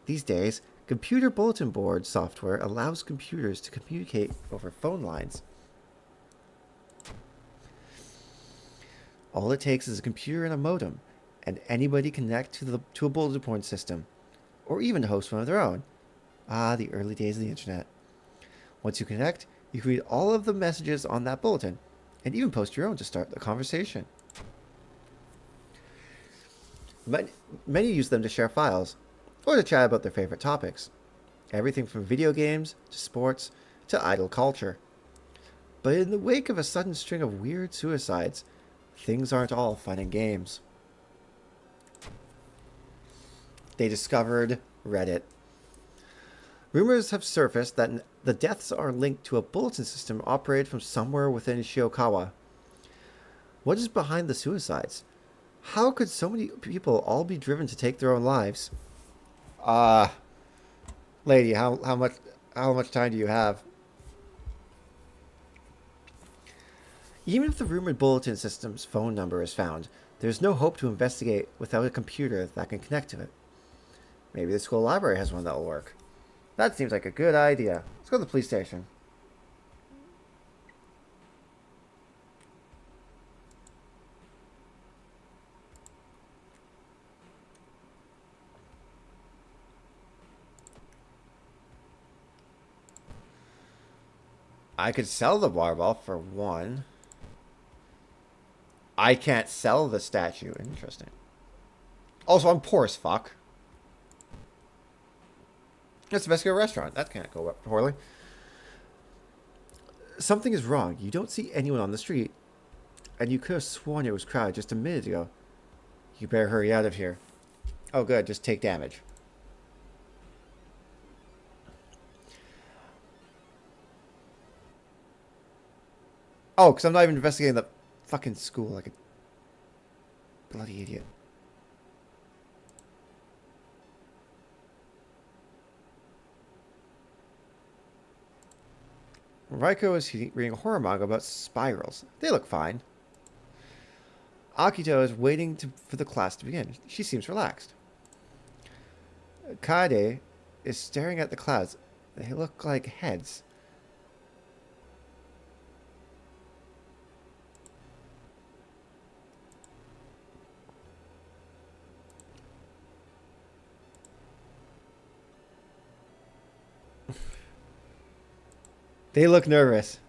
These days, computer bulletin board software allows computers to communicate over phone lines. All it takes is a computer and a modem, and anybody can connect to a bulletin board system, or even host one of their own. Ah, the early days of the internet. Once you connect, you can read all of the messages on that bulletin, and even post your own to start the conversation. Many use them to share files, or to chat about their favorite topics. Everything from video games, to sports, to idle culture. But in the wake of a sudden string of weird suicides, things aren't all fun and games. They discovered Reddit. Rumors have surfaced that the deaths are linked to a bulletin system operated from somewhere within Shiokawa. What is behind the suicides? How could so many people all be driven to take their own lives? Lady, how much time do you have? Even if the rumored bulletin system's phone number is found, there's no hope to investigate without a computer that can connect to it. Maybe the school library has one that'll work. That seems like a good idea. Let's go to the police station. I could sell the water ball for one. I can't sell the statue. Interesting. Also, I'm poor as fuck. It's a Mexican restaurant. That can't go up poorly. Something is wrong. You don't see anyone on the street. And you could have sworn it was crowded just a minute ago. You better hurry out of here. Oh, good. Just take damage. Oh, because I'm not even investigating the fucking school like a bloody idiot. Raiko is reading a horror manga about spirals. They look fine. Akito is waiting for the class to begin. She seems relaxed. Kaede is staring at the clouds. They look like heads. They look nervous.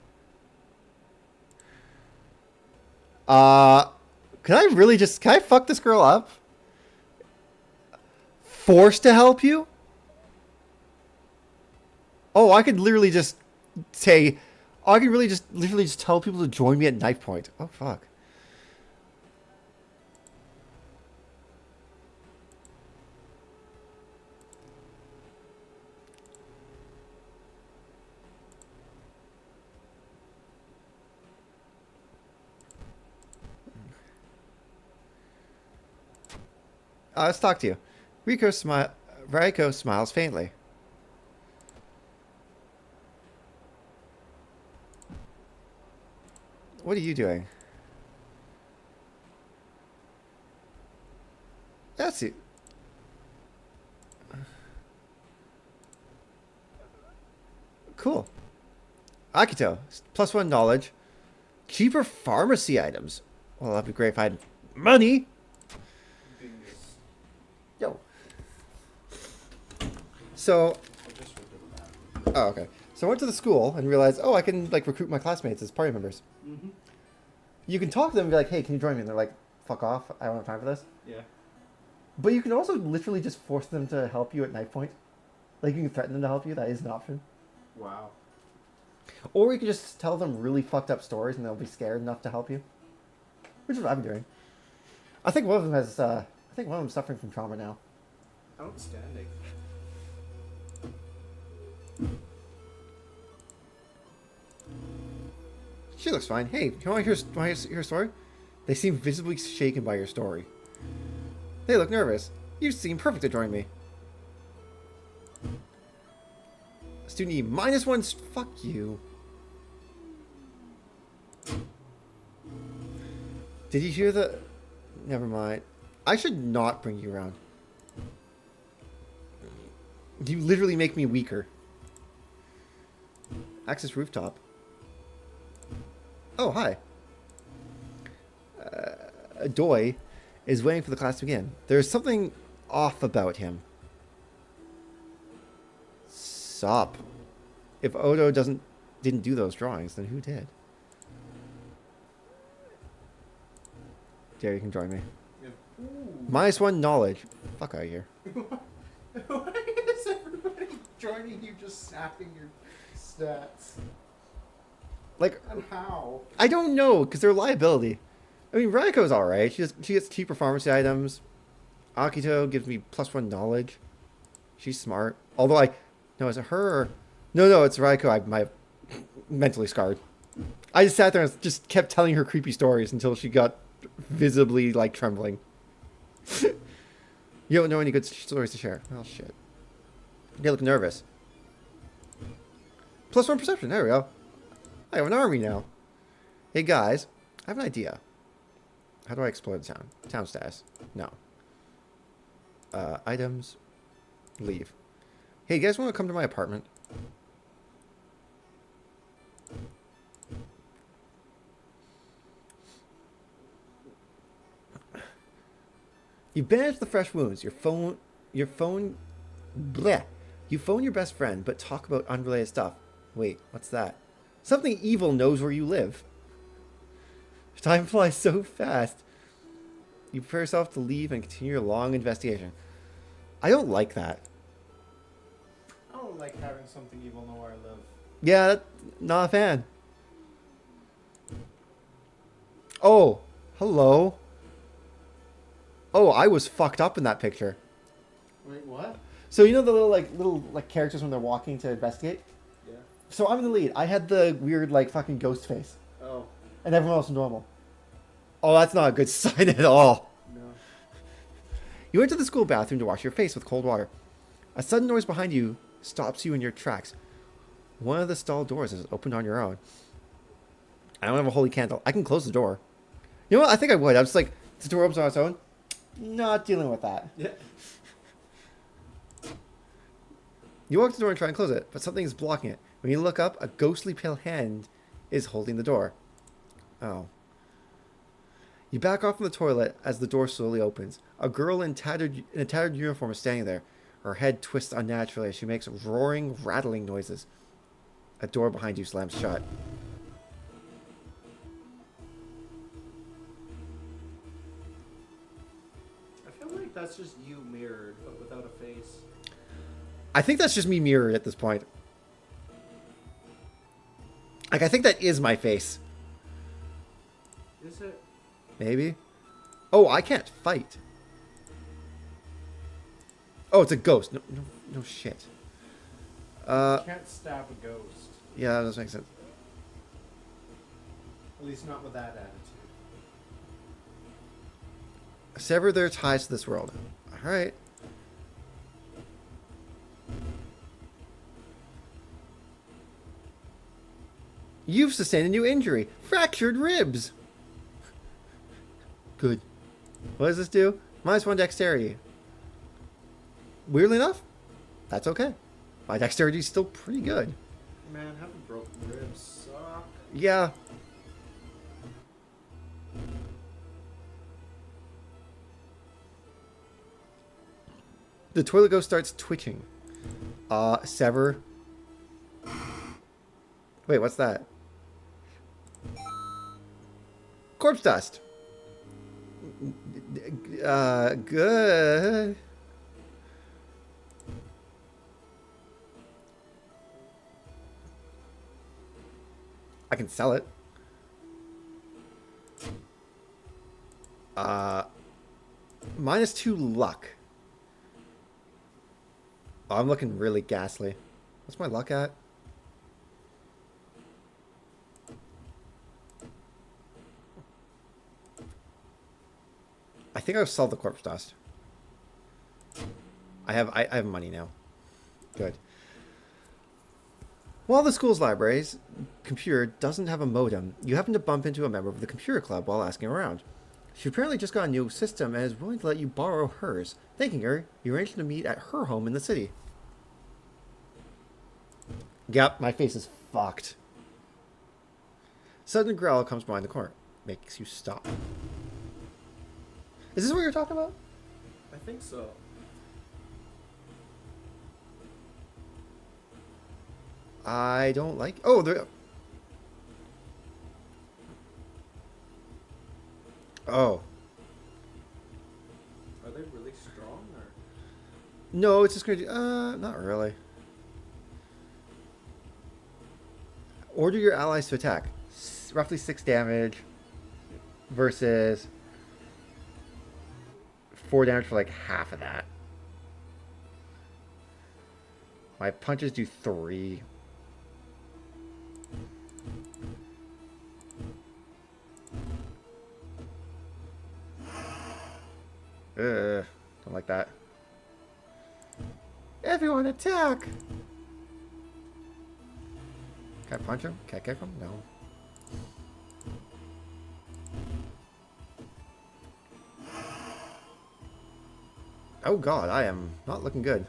Can I fuck this girl up? Forced to help you? Oh, I could literally just say, I could really just literally just tell people to join me at knife point. Oh, fuck. Let's talk to you. Raiko smiles faintly. What are you doing? That's it. Cool. Akito, +1 knowledge. Cheaper pharmacy items. Well, that'd be great if I had money. Yo. So, oh, okay. So I went to the school and realized, oh, I can like recruit my classmates as party members. Mm-hmm. You can talk to them and be like, hey, can you join me? And they're like, fuck off, I don't have time for this. Yeah. But you can also literally just force them to help you at knife point. Like you can threaten them to help you. That is an option. Wow. Or you can just tell them really fucked up stories and they'll be scared enough to help you. Which is what I'm doing. I think one of them has. I think one of them's suffering from trauma now. Outstanding. She looks fine. Hey, you want to hear a story? They seem visibly shaken by your story. They look nervous. You seem perfect to join me. Student E, -1. Fuck you. Did you hear the... Never mind. I should not bring you around. You literally make me weaker. Access rooftop. Oh, hi. Doi is waiting for the class to begin. There's something off about him. Sup. If Odo didn't do those drawings, then who did? There, you can join me. Yeah. -1 knowledge. Fuck out of here. Why is everybody joining you just snapping your stats? Like, And how? I don't know, because they're a liability. I mean, Raiko's alright. She gets cheaper pharmacy items. Akito gives me +1 knowledge. She's smart. Although no, is it her or... No, it's Raiko. I'm mentally scarred. I just sat there and just kept telling her creepy stories until she got visibly, like, trembling. You don't know any good stories to share. Oh, shit. They look nervous. +1 perception. There we go. I have an army now. Hey, guys. I have an idea. How do I explore the town? Town status. No. Items. Leave. Hey, you guys want to come to my apartment? You bandage the fresh wounds. Your phone, bleh. You phone your best friend, but talk about unrelated stuff. Wait, what's that? Something evil knows where you live. Time flies so fast. You prepare yourself to leave and continue your long investigation. I don't like that. I don't like having something evil know where I live. Yeah, not a fan. Oh, hello. Oh, I was fucked up in that picture. Wait, what? So you know the little characters when they're walking to investigate? Yeah. So I'm in the lead. I had the weird like fucking ghost face. Oh. and everyone else is normal. Oh, that's not a good sign at all. No. You enter the school bathroom to wash your face with cold water. A sudden noise behind you stops you in your tracks. One of the stall doors is opened on your own. I don't have a holy candle. I can close the door. You know what? I think I would. I was like, the door opens on its own. Not dealing with that. Yeah. You walk to the door and try and close it, but something is blocking it. When you look up, a ghostly pale hand is holding the door. Oh. You back off from the toilet as the door slowly opens. A girl in a tattered uniform is standing there. Her head twists unnaturally as she makes roaring, rattling noises. A door behind you slams shut. I feel like that's just you mirrored, but without a face. I think that's just me mirrored at this point. Like, I think that is my face. Is it? Maybe. Oh, I can't fight. Oh, it's a ghost. No shit. You can't stab a ghost. Yeah, that does make sense. At least not with that attitude. Sever their ties to this world. Alright. You've sustained a new injury. Fractured ribs. Good. What does this do? -1 dexterity. Weirdly enough, that's okay. My dexterity is still pretty good. Man, having broken ribs suck. Yeah. The toilet ghost starts twitching. Sever. Wait, what's that? Corpse dust. Good. I can sell it. -2 luck. Oh, I'm looking really ghastly. What's my luck at? I think I've solved the corpse dust. I have money now. Good. While the school's library's computer doesn't have a modem, you happen to bump into a member of the computer club while asking around. She apparently just got a new system and is willing to let you borrow hers. Thanking her, you arrange to meet at her home in the city. Yep, my face is fucked. Sudden growl comes behind the corner. Makes you stop. Is this what you're talking about? I think so. I don't like... Oh, there... Oh. Are they really strong or? No, it's just going to do... not really. Order your allies to attack. Roughly 6 damage versus 4 damage for like half of that. My punches do 3. Don't like that. Everyone attack! Can I punch him? Can I kick him? No. Oh god, I am not looking good.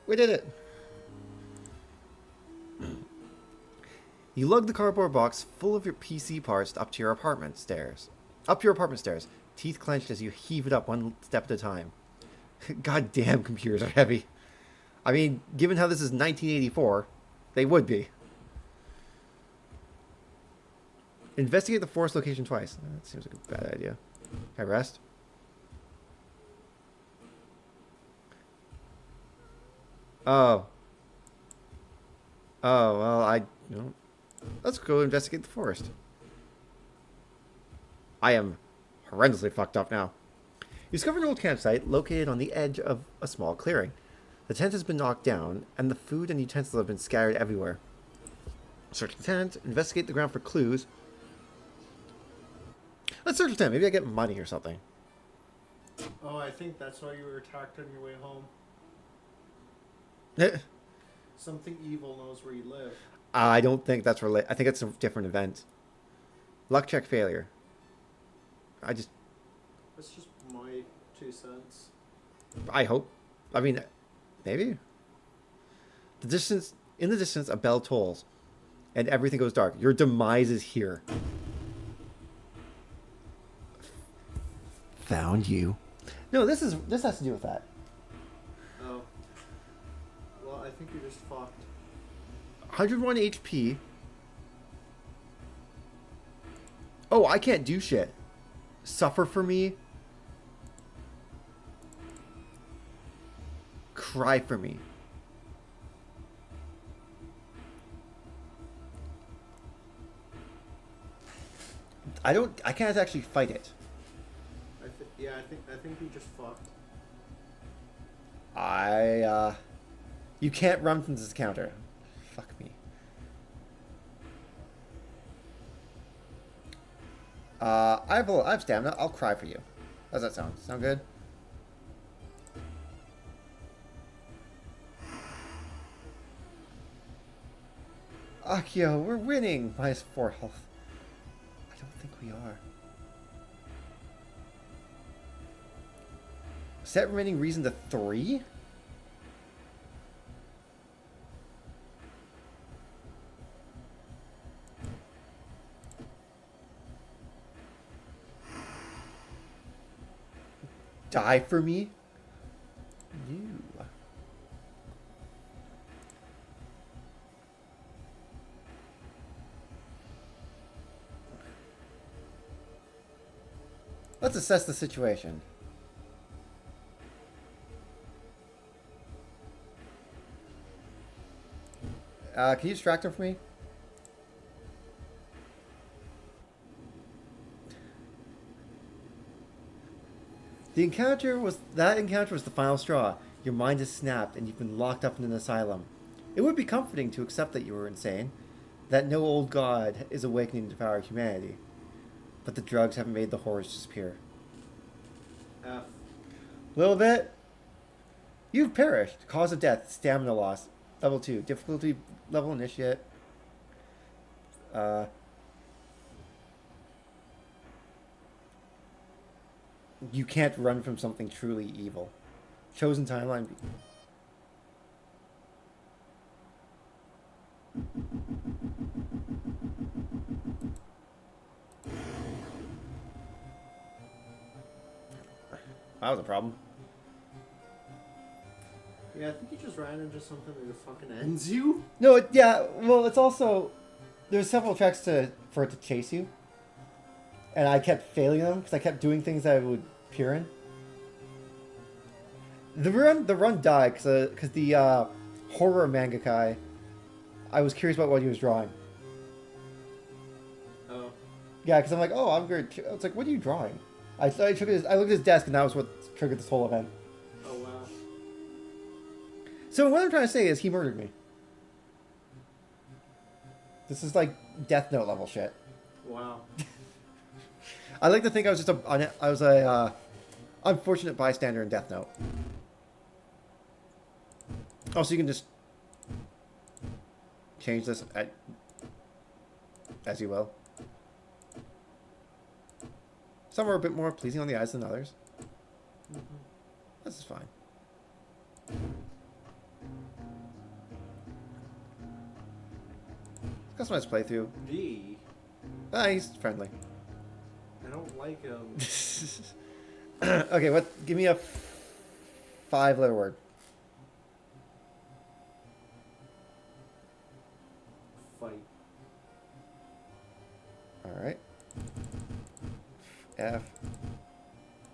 We did it! You lug the cardboard box full of your PC parts up to your apartment stairs. Up your apartment stairs, teeth clenched as you heave it up one step at a time. God damn, computers are heavy. I mean, given how this is 1984, they would be. Investigate the forest location twice. That seems like a bad idea. Can I rest? Oh. Oh, well, let's go investigate the forest. I am horrendously fucked up now. You discover an old campsite located on the edge of a small clearing. The tent has been knocked down, and the food and utensils have been scattered everywhere. Search the tent, investigate the ground for clues. Let's search the tent. Maybe I get money or something. Oh, I think that's why you were attacked on your way home. Eh, Something evil knows where you live. I don't think that's related. I think it's a different event. Luck check failure. That's just my 2 cents. I hope. I mean, maybe. In the distance, a bell tolls, and everything goes dark. Your demise is here. Found you. No, this has to do with that. Oh. Well, I think you're just fucked. 101 HP. Oh, I can't do shit. Suffer for me. Cry for me. I can't actually fight it. I think you just fucked. You can't run from this counter. Fuck me. I have stamina. I'll cry for you. How's that sound? Sound good? Akio, we're winning. -4 health. I don't think we are. Set remaining reason to 3? Die for me? You. Let's assess the situation. Can you distract him for me? That encounter was the final straw. Your mind is snapped and you've been locked up in an asylum. It would be comforting to accept that you were insane, that no old god is awakening to devour humanity. But the drugs haven't made the horrors disappear. F. Little bit. You've perished. Cause of death, stamina loss. Level 2. Difficulty level initiate. You can't run from something truly evil. Chosen timeline. That was a problem. Yeah, I think you just ran into something that fucking ends you. No, yeah, well, it's also... There's several tracks for it to chase you. And I kept failing them, because I kept doing things that I would peer in. The run died, because the horror mangaka, I was curious about what he was drawing. Oh. Yeah, because I'm like, oh, I'm good. It's like, what are you drawing? I looked at his desk, and that was what triggered this whole event. Oh, wow. So what I'm trying to say is he murdered me. This is like Death Note level shit. Wow. I like to think I was just a unfortunate bystander in Death Note. Also, you can just change this as you will. Some are a bit more pleasing on the eyes than others. Mm-hmm. This is fine. Customized playthrough. V. He's friendly. I don't like him. Okay, give me a 5-letter word. Fight. Alright. F.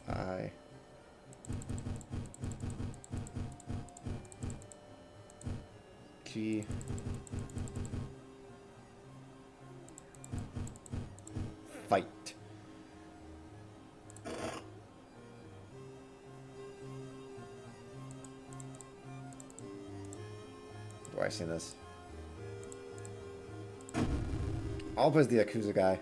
I. G. Fight. seen this. I'll play as the Yakuza guy.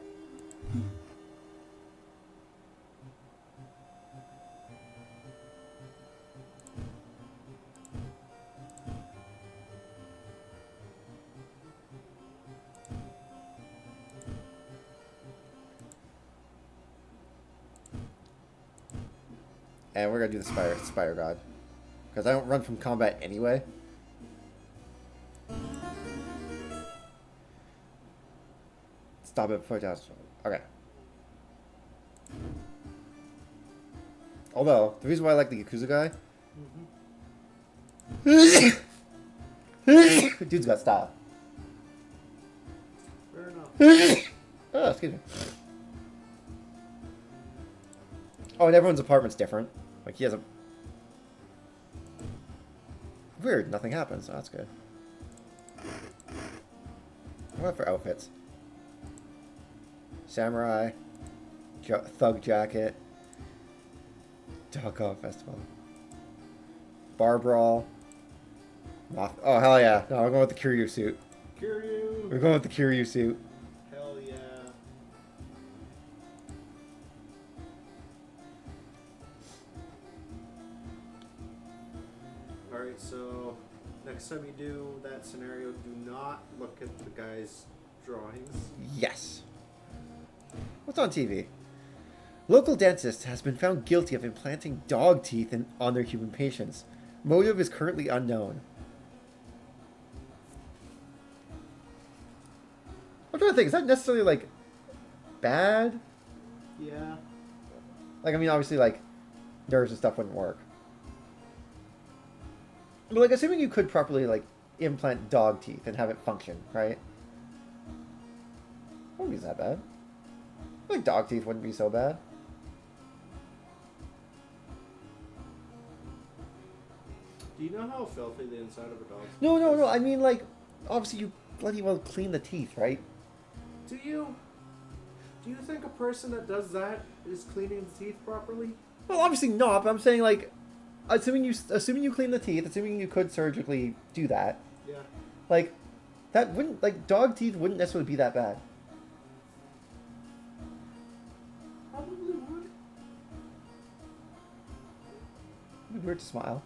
And we're gonna do the Spire God. Because I don't run from combat anyway. Stop it before it does. Okay. Although, the reason why I like the Yakuza guy... Dude's got style. Fair enough. Oh, excuse me. Oh, and everyone's apartment's different. Like, he has a... Weird, nothing happens. Oh, that's good. What for outfits? Samurai. Thug jacket. Dog festival. Bar brawl. Oh, hell yeah. No, we're going with the Kiryu suit. Kiryu. We're going with the Kiryu suit. Hell yeah. Alright, so next time you do that scenario, do not look at the guy's drawings. Yes. What's on TV? Local dentist has been found guilty of implanting dog teeth on their human patients. Motive is currently unknown. I'm trying to think, is that necessarily, like, bad? Yeah. Like, I mean, obviously, like, nerves and stuff wouldn't work. But, like, assuming you could properly, like, implant dog teeth and have it function, right? Wouldn't be that bad. I think dog teeth wouldn't be so bad. Do you know how filthy the inside of a dog's No, mouth no, is? no. I mean, like, obviously you bloody well clean the teeth, right? Do you? Do you think a person that does that is cleaning the teeth properly? Well, obviously not. But I'm saying, like, assuming you clean the teeth, assuming you could surgically do that, Yeah. like, that wouldn't, like, dog teeth wouldn't necessarily be that bad. Probably would. It'd be weird to smile.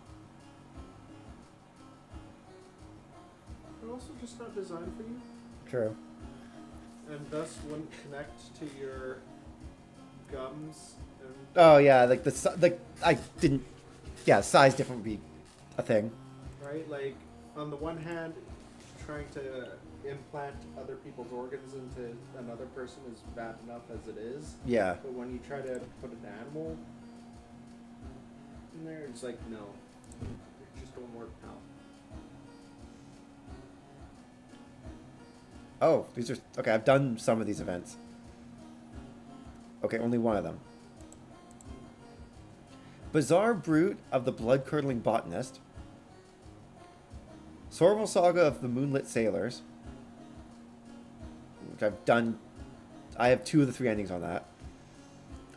They're also just not designed for you, True. and thus wouldn't connect to your gums. And Oh yeah, like I didn't. Yeah, size different would be a thing. right, like on the one hand, trying to implant other people's organs into another person is bad enough as it is. Yeah. But when you try to put an animal in there, it's like no, it just don't work now. Oh, these are okay. I've done some of these events. Okay, only one of them. Bizarre Brute of the Blood-Curdling Botanist. Sorrel Saga of the Moonlit Sailors. Which I've done. I have 2 of the 3 endings on that.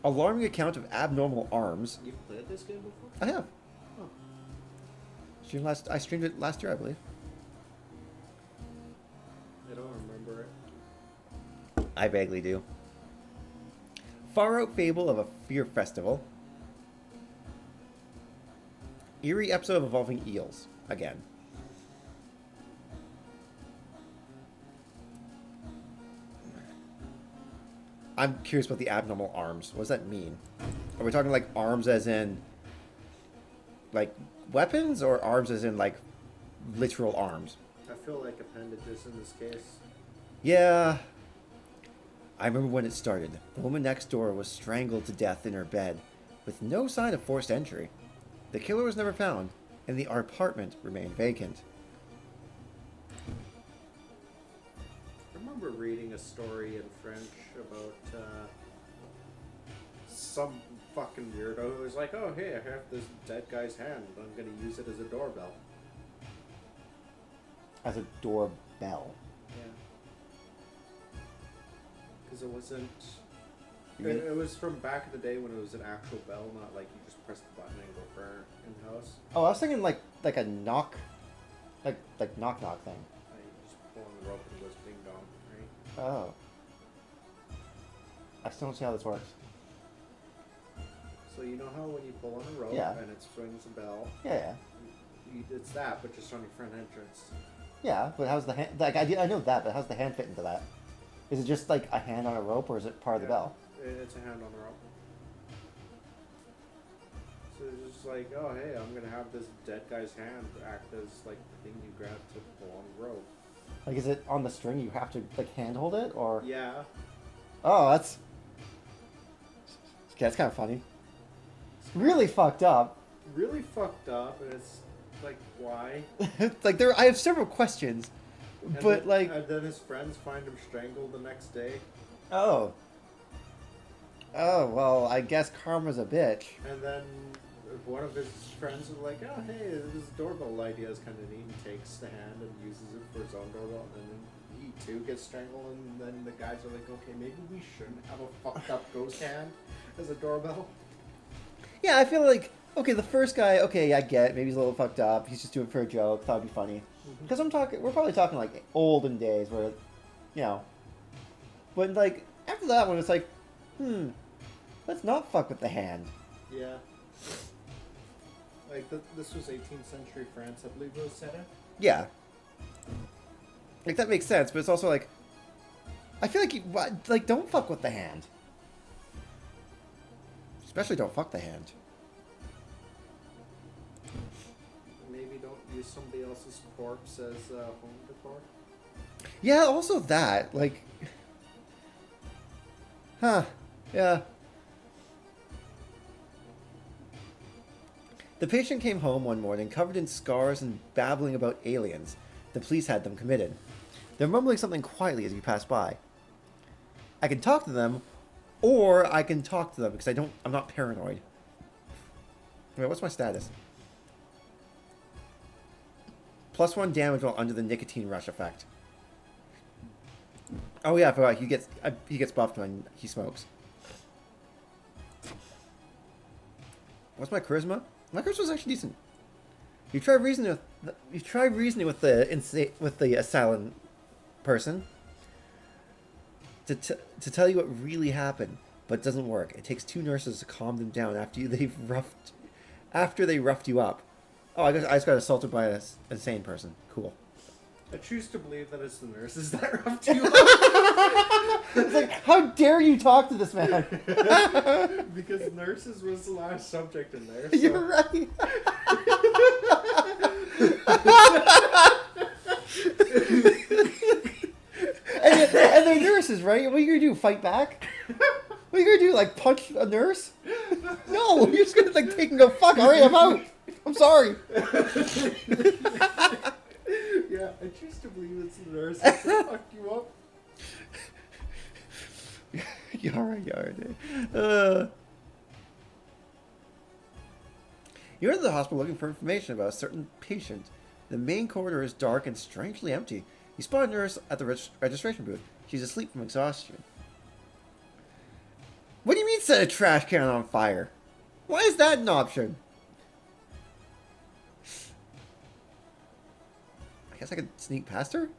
Alarming Account of Abnormal Arms. You've played this game before? I have. Oh. I streamed it last year, I believe. I don't remember it. I vaguely do. Far Out Fable of a Fear Festival. Eerie episode of Evolving Eels. Again. I'm curious about the abnormal arms. What does that mean? Are we talking like arms as in like weapons or arms as in like literal arms? I feel like appendages in this case. Yeah. I remember when it started. The woman next door was strangled to death in her bed, with no sign of forced entry. The killer was never found, and the apartment remained vacant. I remember reading a story in French about some fucking weirdo who was like, oh, hey, I have this dead guy's hand. I'm going to use it as a doorbell. As a doorbell. Yeah. Because it wasn't... You mean- It was from back in the day when it was an actual bell, not like you just press the button and go burr in the house. Oh, I was thinking like a knock Like knock knock thing. You just pull on the rope and it goes ding dong, right? Oh. I still don't see how this works. So you know how when you pull on a rope Yeah. and it swings a bell, Yeah. it's that, but just on your front entrance. Yeah, but how's the hand? Like I know that, but how's the hand fit into that? Is it just like a hand on a rope, or is it part of the bell? It's a hand on the rope. So it's just like, oh hey, I'm gonna have this dead guy's hand act as like the thing you grab to pull on the rope. Like, is it on the string? You have to like handhold it, or? Yeah. Oh, that's. Okay, that's kind of funny. Really fucked up. Really fucked up, and it's like, why? Like I have several questions, And but then, like, and then his friends find him strangled the next day, oh, well, I guess karma's a bitch. and then one of his friends is like, oh hey, this doorbell idea is kind of neat, and takes the hand and uses it for his own doorbell, and then he too gets strangled, and then the guys are like, okay, maybe we shouldn't have a fucked up ghost hand as a doorbell. Yeah, I feel like okay, the first guy, okay, I get maybe he's a little fucked up. He's just doing it for a joke. Thought it'd be funny. Because we're probably talking like olden days where, you know. But like after that one, it's like, let's not fuck with the hand. Yeah. Like this was 18th century France, I believe it was set in. Yeah. Like that makes sense, but it's also like, I feel like like don't fuck with the hand. Especially don't fuck the hand. Maybe don't use somebody else's corpse as home decor. Yeah, also that like, yeah. The patient came home one morning covered in scars and babbling about aliens. The police had them committed. They're mumbling something quietly as we pass by. I can talk to them, or I can talk to them because I'm not paranoid. Wait, what's my status? +1 damage while under the nicotine rush effect. Oh yeah, I forgot. He gets buffed when he smokes. What's my charisma? My charisma's actually decent. You try reasoning with the assailant person to tell you what really happened, but it doesn't work. It takes 2 nurses to calm them down after they roughed you up. Oh, I just got assaulted by an insane person. Cool. I choose to believe that it's the nurses that roughed you up. It's like, how dare you talk to this man? Because nurses was the last subject in there. So. You're right. and they're nurses, right? What are you gonna do? Fight back? What are you gonna do? Like punch a nurse? No, you're just gonna like take and go. Fuck. All right, I'm out. I'm sorry. Yeah, I choose to believe it's the nurses that fucked you up. You're alright, dude. You enter the hospital looking for information about a certain patient. The main corridor is dark and strangely empty. You spot a nurse at the registration booth. She's asleep from exhaustion. What do you mean set a trash can on fire? Why is that an option? I guess I could sneak past her?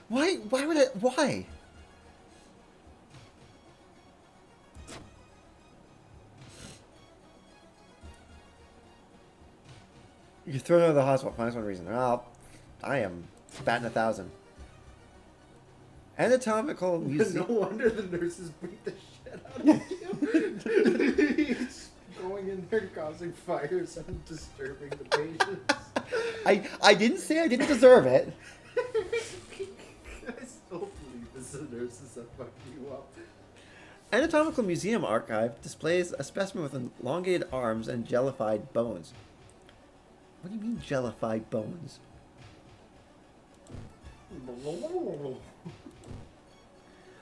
Why would I? Why? You're thrown out of the hospital. Find one reason. Well, I am batting 1,000. Anatomical No museum. wonder the nurses beat the shit out of you. He's going in there causing fires and disturbing the patients. I didn't say I didn't deserve it. I still believe it's the nurses that fucked you up. Anatomical Museum Archive displays a specimen with elongated arms and jellified bones. What do you mean jellified bones?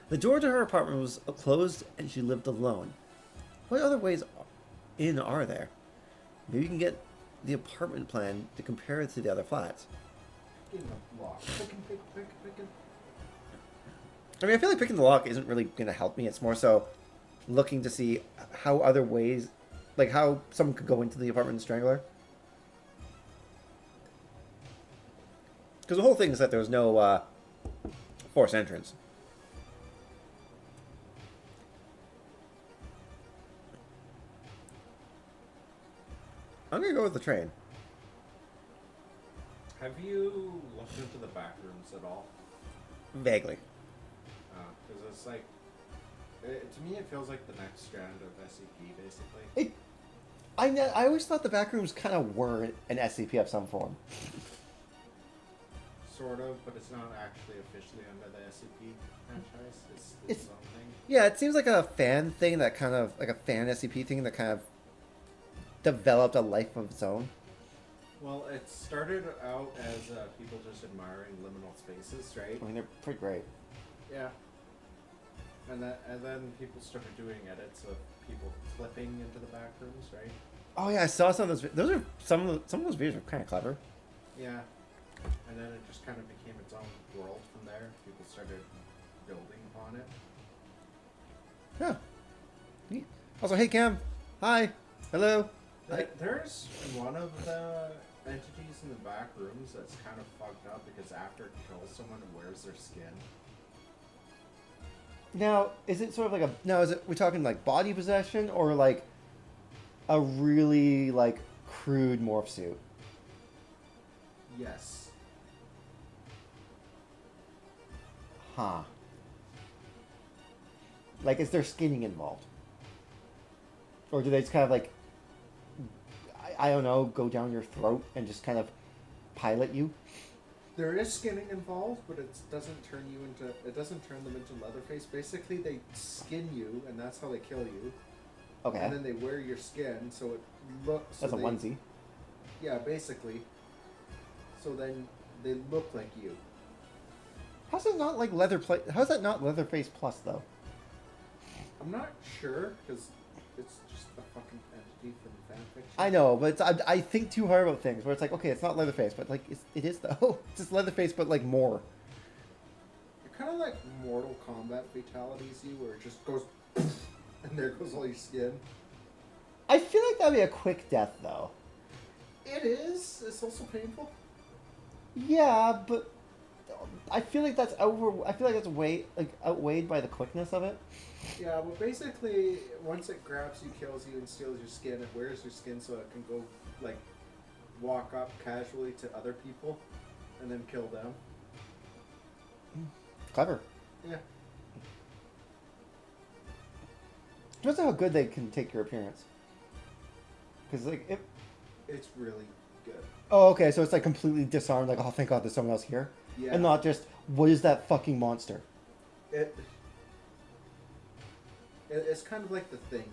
The door to her apartment was closed and she lived alone. What other ways in are there? Maybe you can get the apartment plan to compare it to the other flats. In the block. Picking. I mean, I feel like picking the lock isn't really going to help me. It's more so looking to see how other ways, like how someone could go into the apartment and strangle her. Because the whole thing is that there's no forced entrance. I'm gonna go with the train. Have you looked into the back rooms at all? Vaguely. Because it's like, to me, it feels like the next strand of SCP, basically. I always thought the back rooms kind of were an SCP of some form. Sort of, but it's not actually officially under the SCP franchise. It's It's- its own thing. Yeah, it seems like a fan thing that kind of like a fan SCP thing that kind of developed a life of its own. Well, it started out as people just admiring liminal spaces, right? I mean, they're pretty great. Yeah. And then people started doing edits of people clipping into the back rooms, right? Oh yeah, I saw some of those. Those are some of those videos are kind of clever. Yeah. And then it just kind of became its own world from there. People started building upon it. Yeah. Neat. Also, hey Cam, hi, hello. Hi. There's one of the entities in the back rooms that's kind of fucked up because after it kills someone, it wears their skin. Now, is it sort of like a now? Is it we're talking like body possession or like a really like crude morph suit? Yes. Huh. Like, is there skinning involved? Or do they just kind of like, I don't know, go down your throat and just kind of pilot you? There is skinning involved, but it doesn't turn them into Leatherface. Basically, they skin you, and that's how they kill you. Okay. And then they wear your skin, so it looks. That's a onesie. Yeah, basically. So then they look like you. How's it not like how's that not Leatherface Plus though? I'm not sure because it's just a fucking entity from fanfiction. I know, but I think too hard about things where it's like, okay, it's not Leatherface, but like it is though. It's just Leatherface, but like more. You're kind of like Mortal Kombat fatalities, where it just goes, and there goes all your skin. I feel like that'd be a quick death though. It is. It's also painful. Yeah, but I feel like that's outweighed by the quickness of it. Yeah, but basically, once it grabs you, kills you, and steals your skin, it wears your skin so it can go, like, walk up casually to other people, and then kill them. Clever. Yeah. Depends on how good they can take your appearance. Because like if It's really good. oh okay, so it's like completely disarmed. Like oh thank God there's someone else here, Yeah. and not just what is that fucking monster? It's kind of like the Thing,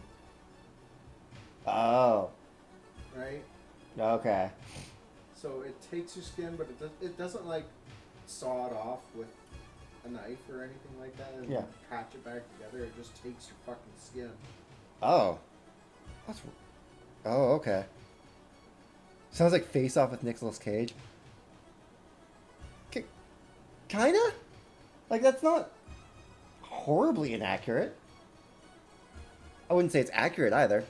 Oh. right? Okay. So it takes your skin, but it doesn't like saw it off with a knife or anything like that and Yeah. patch it back together. It just takes your fucking skin. Oh. That's. Oh okay. Sounds like Face Off with Nicolas Cage. Kinda. Like that's not horribly inaccurate. I wouldn't say it's accurate either.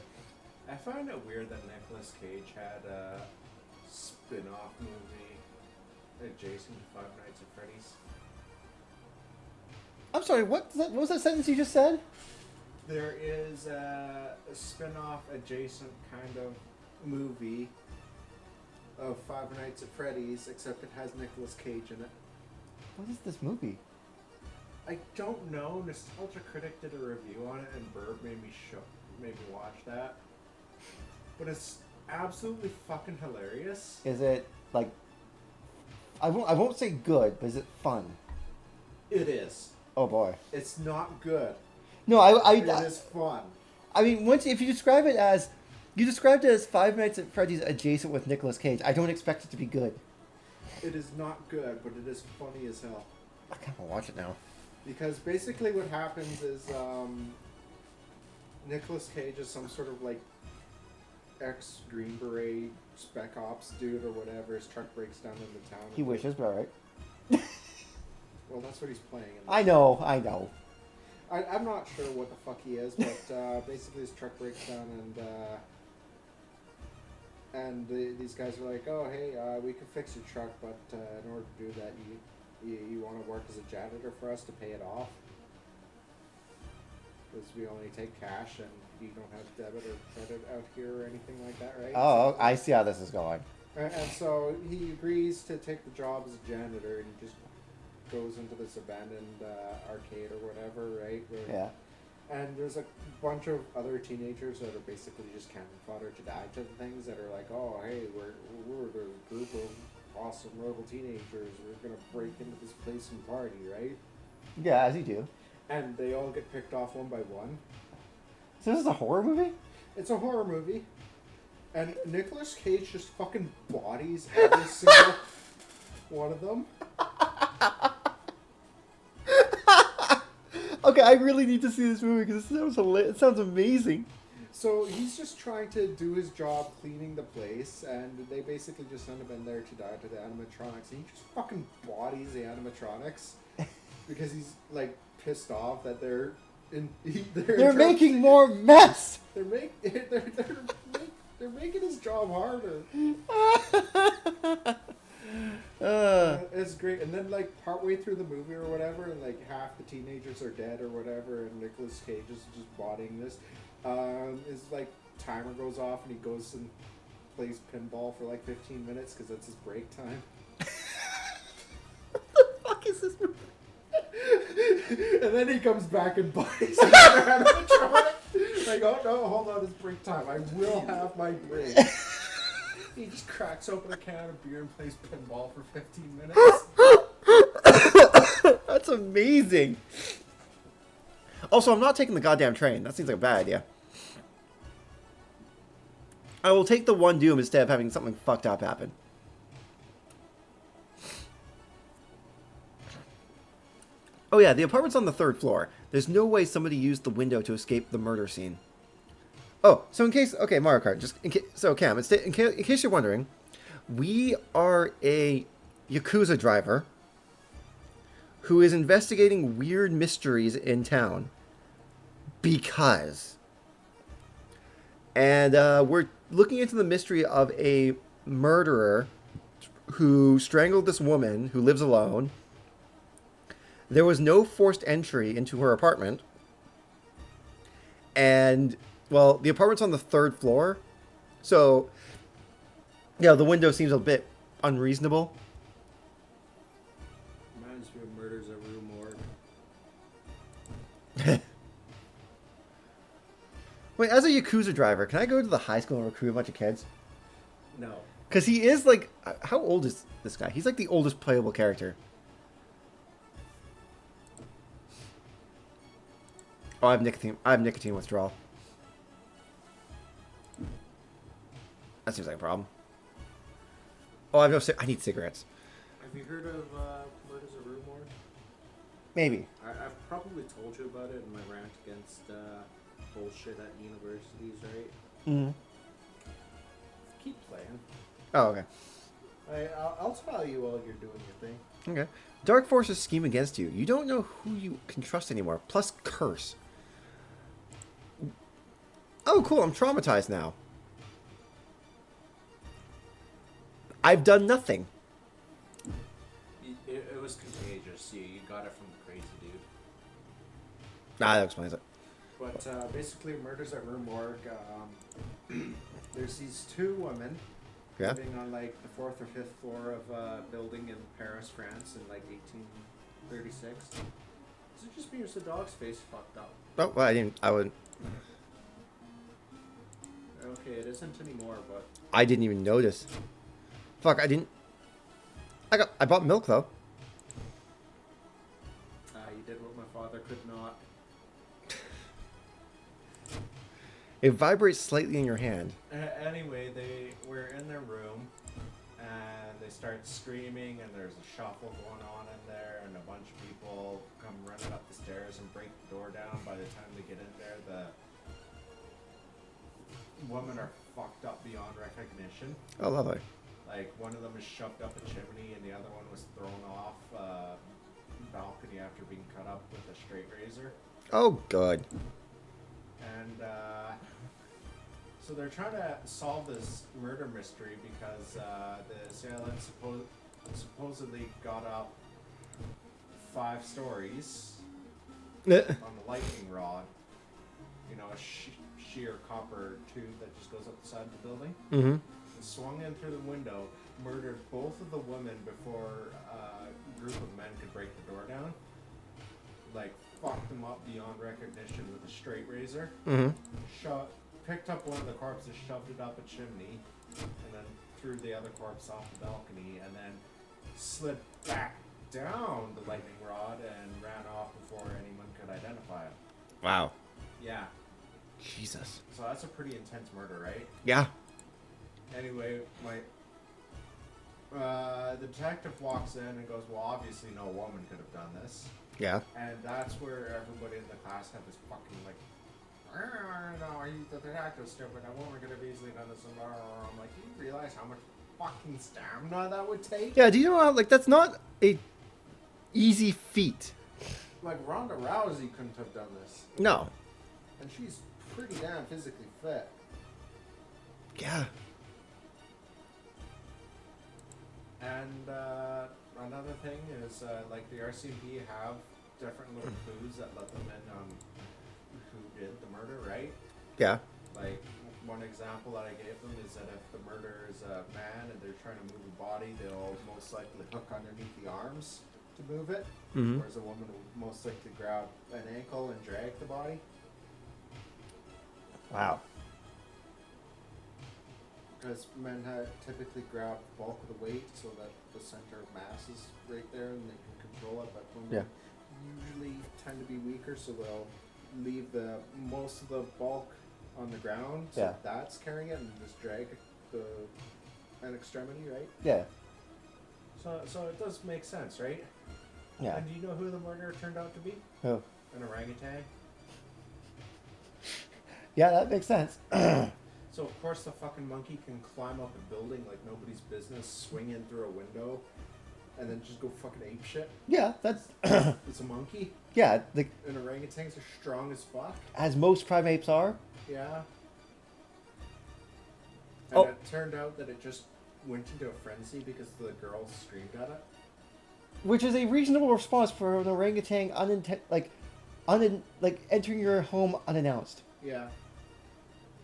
I find it weird that Nicolas Cage had a spin-off movie adjacent to Five Nights at Freddy's. I'm sorry. What was that sentence you just said? There is a spin-off adjacent kind of movie Of Five Nights at Freddy's, except it has Nicolas Cage in it. What is this movie? I don't know. Nostalgia Critic did a review on it, and Burb made me watch that. But it's absolutely fucking hilarious. Is it like? I won't say good, but is it fun? It is. Oh boy. It's not good. No, It is fun. I mean, if you described it as Five Nights at Freddy's adjacent with Nicolas Cage, I don't expect it to be good. It is not good, but it is funny as hell. I kind of want to watch it now. Because basically what happens is Nicolas Cage is some sort of like ex-Green Beret spec ops dude or whatever. His truck breaks down in the town. He wishes, but alright. Well, that's what he's playing. I know. I'm not sure what the fuck he is, but basically his truck breaks down and these guys are like, oh hey, we can fix your truck, but in order to do that, you want to work as a janitor for us to pay it off, because we only take cash and you don't have debit or credit out here or anything like that, right? Oh, So- I see how this is going. and so he agrees to take the job as a janitor, and he just goes into this abandoned arcade or whatever, right? Where, Yeah. And there's a bunch of other teenagers that are basically just cannon fodder to die to the things that are like, oh, hey, we're the group of awesome rebel teenagers. We're gonna break into this place and party, right? Yeah, as you do. And they all get picked off one by one. So this is a horror movie? It's a horror movie, and Nicolas Cage just fucking bodies every single one of them. Okay, I really need to see this movie because it sounds amazing. So he's just trying to do his job cleaning the place, and they basically just send him in there to die to the animatronics. And he just fucking bodies the animatronics because he's like pissed off that they're making more mess. they're making his job harder. It's great. And then like partway through the movie or whatever, and like half the teenagers are dead or whatever, and Nicolas Cage is just bodying this. His like timer goes off and he goes and plays pinball for like 15 minutes because that's his break time. What the fuck is this movie? And then he comes back and bodies another animatronic. Like, oh no, hold on, it's break time. I will have my break. He just cracks open a can of beer and plays pinball for 15 minutes. That's amazing. Also, I'm not taking the goddamn train. That seems like a bad idea. I will take the one Doom instead of having something fucked up happen. Oh yeah, the apartment's on the 3rd floor. There's no way somebody used the window to escape the murder scene. Oh, so in case... Okay, Mario Kart. So, Cam, in case you're wondering, we are a Yakuza driver who is investigating weird mysteries in town. Because. And we're looking into the mystery of a murderer who strangled this woman who lives alone. There was no forced entry into her apartment. And, well, the apartment's on the 3rd floor. So, yeah, the window seems a bit unreasonable. Reminds me of Murders at Rue Morgue. Wait, as a Yakuza driver, can I go to the high school and recruit a bunch of kids? No. Because he is, like... How old is this guy? He's, like, the oldest playable character. Oh, I have nicotine withdrawal. That seems like a problem. Oh, I need cigarettes. Have you heard of Murders at Rue Morgue? Maybe. I've probably told you about it in my rant against bullshit at universities, right? Mm-hmm. Keep playing. Oh, okay. I'll tell you while you're doing your thing. Okay. Dark forces scheme against you. You don't know who you can trust anymore. Plus, curse. Oh, cool. I'm traumatized now. I've done nothing. It was contagious. You got it from the crazy dude. Ah, that explains it. But basically, Murders at Rue Morgue, there's these two women Yeah? living on like the 4th or 5th floor of a building in Paris, France in like 1836. Is it just me or is the dog's face fucked up? Oh, well, I wouldn't. Okay, it isn't anymore, but I didn't even notice. Fuck, I didn't. I bought milk, though. you did what my father could not. It vibrates slightly in your hand. Anyway, they were in their room, and they start screaming, and there's a shuffle going on in there, and a bunch of people come running up the stairs and break the door down. By the time they get in there, the women are fucked up beyond recognition. Oh, lovely. Like, one of them is shoved up a chimney, and the other one was thrown off a balcony after being cut up with a straight razor. Oh, good. And So they're trying to solve this murder mystery because the assailant supposedly got up 5 stories on a lightning rod. You know, a sheer copper tube that just goes up the side of the building. Mm-hmm. And swung in through the window, murdered both of the women before a group of men could break the door down. Like, fucked them up beyond recognition with a straight razor. Mm-hmm. Picked up one of the corpses, shoved it up a chimney, and then threw the other corpse off the balcony, and then slid back down the lightning rod and ran off before anyone could identify him. Wow. Yeah. Jesus. So that's a pretty intense murder, right? Yeah. Anyway, the detective walks in and goes, well, obviously no woman could have done this. Yeah. And that's where everybody in the class had this fucking, like, no, the detective's stupid. A woman could have easily done this. And I'm like, do you realize how much fucking stamina that would take? Yeah, do you know how, like, that's not a easy feat. Like, Ronda Rousey couldn't have done this. No. And she's pretty damn physically fit. Yeah. And another thing is, like, the RCMP have different little clues that let them in on who did the murder, right? Yeah. Like, one example that I gave them is that if the murderer is a man and they're trying to move a body, they'll most likely hook underneath the arms to move it, Mm-hmm. whereas a woman will most likely grab an ankle and drag the body. Wow. Because men typically grab the bulk of the weight so that the center of mass is right there and they can control it, but women usually tend to be weaker, so they'll leave the most of the bulk on the ground, so that's carrying it, and just drag an extremity, right? Yeah. So it does make sense, right? Yeah. And do you know who the murderer turned out to be? Oh. An orangutan. Yeah, that makes sense. So of course the fucking monkey can climb up a building like nobody's business, swing in through a window, and then just go fucking ape shit. Yeah, that's It's a monkey. yeah. The And orangutans are strong as fuck. as most primates are. Yeah. And Oh. it turned out that it just went into a frenzy because the girls screamed at it. Which is a reasonable response for an orangutan entering your home unannounced. Yeah.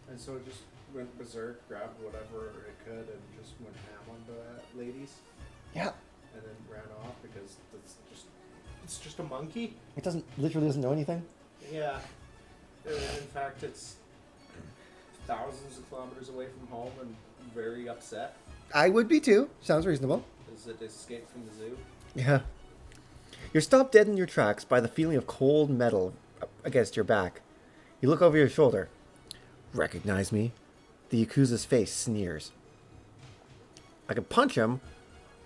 And so it just went berserk, grabbed whatever it could, and just went ham on the ladies, Yeah. and then ran off because it's just a monkey. It literally doesn't know anything. Yeah. In fact, it's thousands of kilometers away from home and very upset I would be too. Sounds reasonable. as it escaped from the zoo. Yeah. You're stopped dead in your tracks by the feeling of cold metal against your back. You look over your shoulder. Recognize me? The Yakuza's face sneers. I could punch him,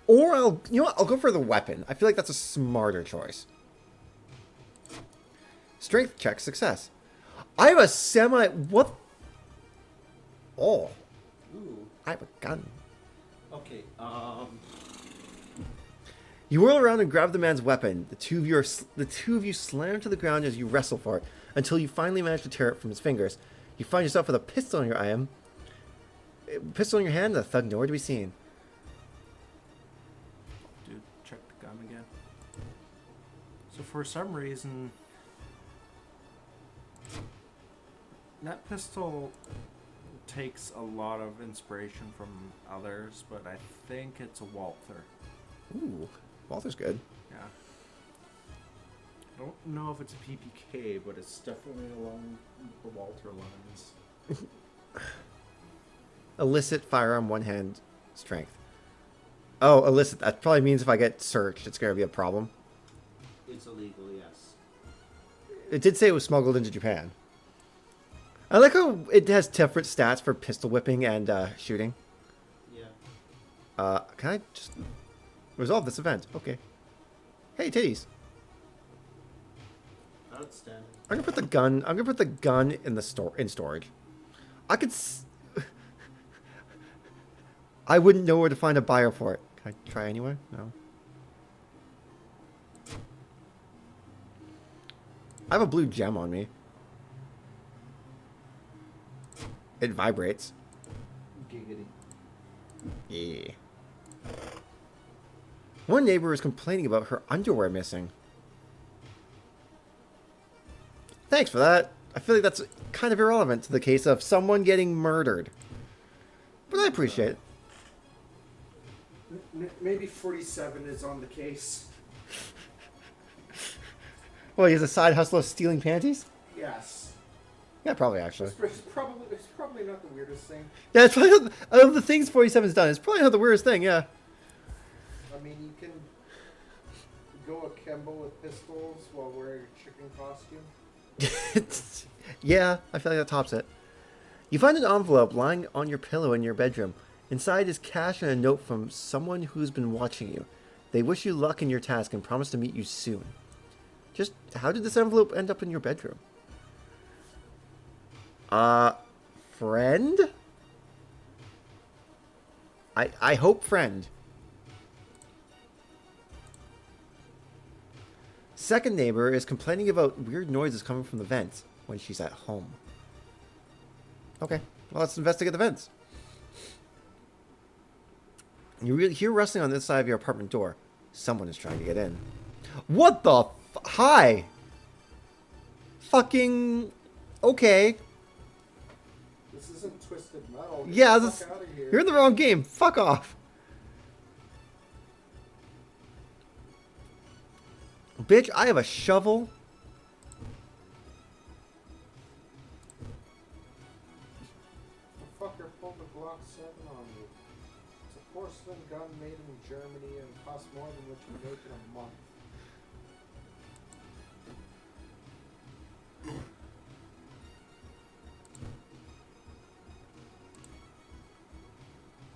or I'll go for the weapon. I feel like that's a smarter choice. Strength check success. I have a what? Oh, Ooh. I have a gun. Okay. You whirl around and grab the man's weapon. The two of you slam to the ground as you wrestle for it, until you finally manage to tear it from his fingers. You find yourself with a pistol in your hand, and the thug nowhere to be seen. Dude, check the gun again. So for some reason, that pistol takes a lot of inspiration from others, but I think it's a Walther. Ooh, Walter's good. Yeah. I don't know if it's a PPK, but it's definitely along the Walter lines. Illicit firearm, one hand strength. Oh, illicit. That probably means if I get searched, it's going to be a problem. It's illegal, yes. It did say it was smuggled into Japan. I like how it has different stats for pistol whipping and shooting. Yeah. Can I just resolve this event? Okay. Hey, titties. Outstanding. I'm gonna put the gun in the in storage. I wouldn't know where to find a buyer for it. Can I try anyway? No. I have a blue gem on me. It vibrates. Giggity. Yeah. One neighbor is complaining about her underwear missing. Thanks for that. I feel like that's kind of irrelevant to the case of someone getting murdered. But I appreciate it. Maybe 47 is on the case. Well, he has a side hustle of stealing panties? Yes. Yeah, probably actually. It's probably not the weirdest thing. Yeah, it's probably not, of the things 47's done, it's probably not the weirdest thing, yeah. I mean, you can go akimbo with pistols while wearing a chicken costume. Yeah, I feel like that tops it. You find an envelope lying on your pillow in your bedroom. Inside is cash and a note from someone who's been watching you. They wish you luck in your task and promise to meet you soon. Just how did this envelope end up in your bedroom? Friend? I hope friend. Second neighbor is complaining about weird noises coming from the vents when she's at home. Okay, well, let's investigate the vents. You hear rustling on this side of your apartment door. Someone is trying to get in. What the hi! Fucking... Okay. This isn't Twisted Metal. Get Yeah, the fuck out of here. you're in the wrong game. Fuck off. Bitch, I have a shovel. The fucker pulled the Glock 7 on you. It's a porcelain gun made in Germany and costs more than what you make in a month.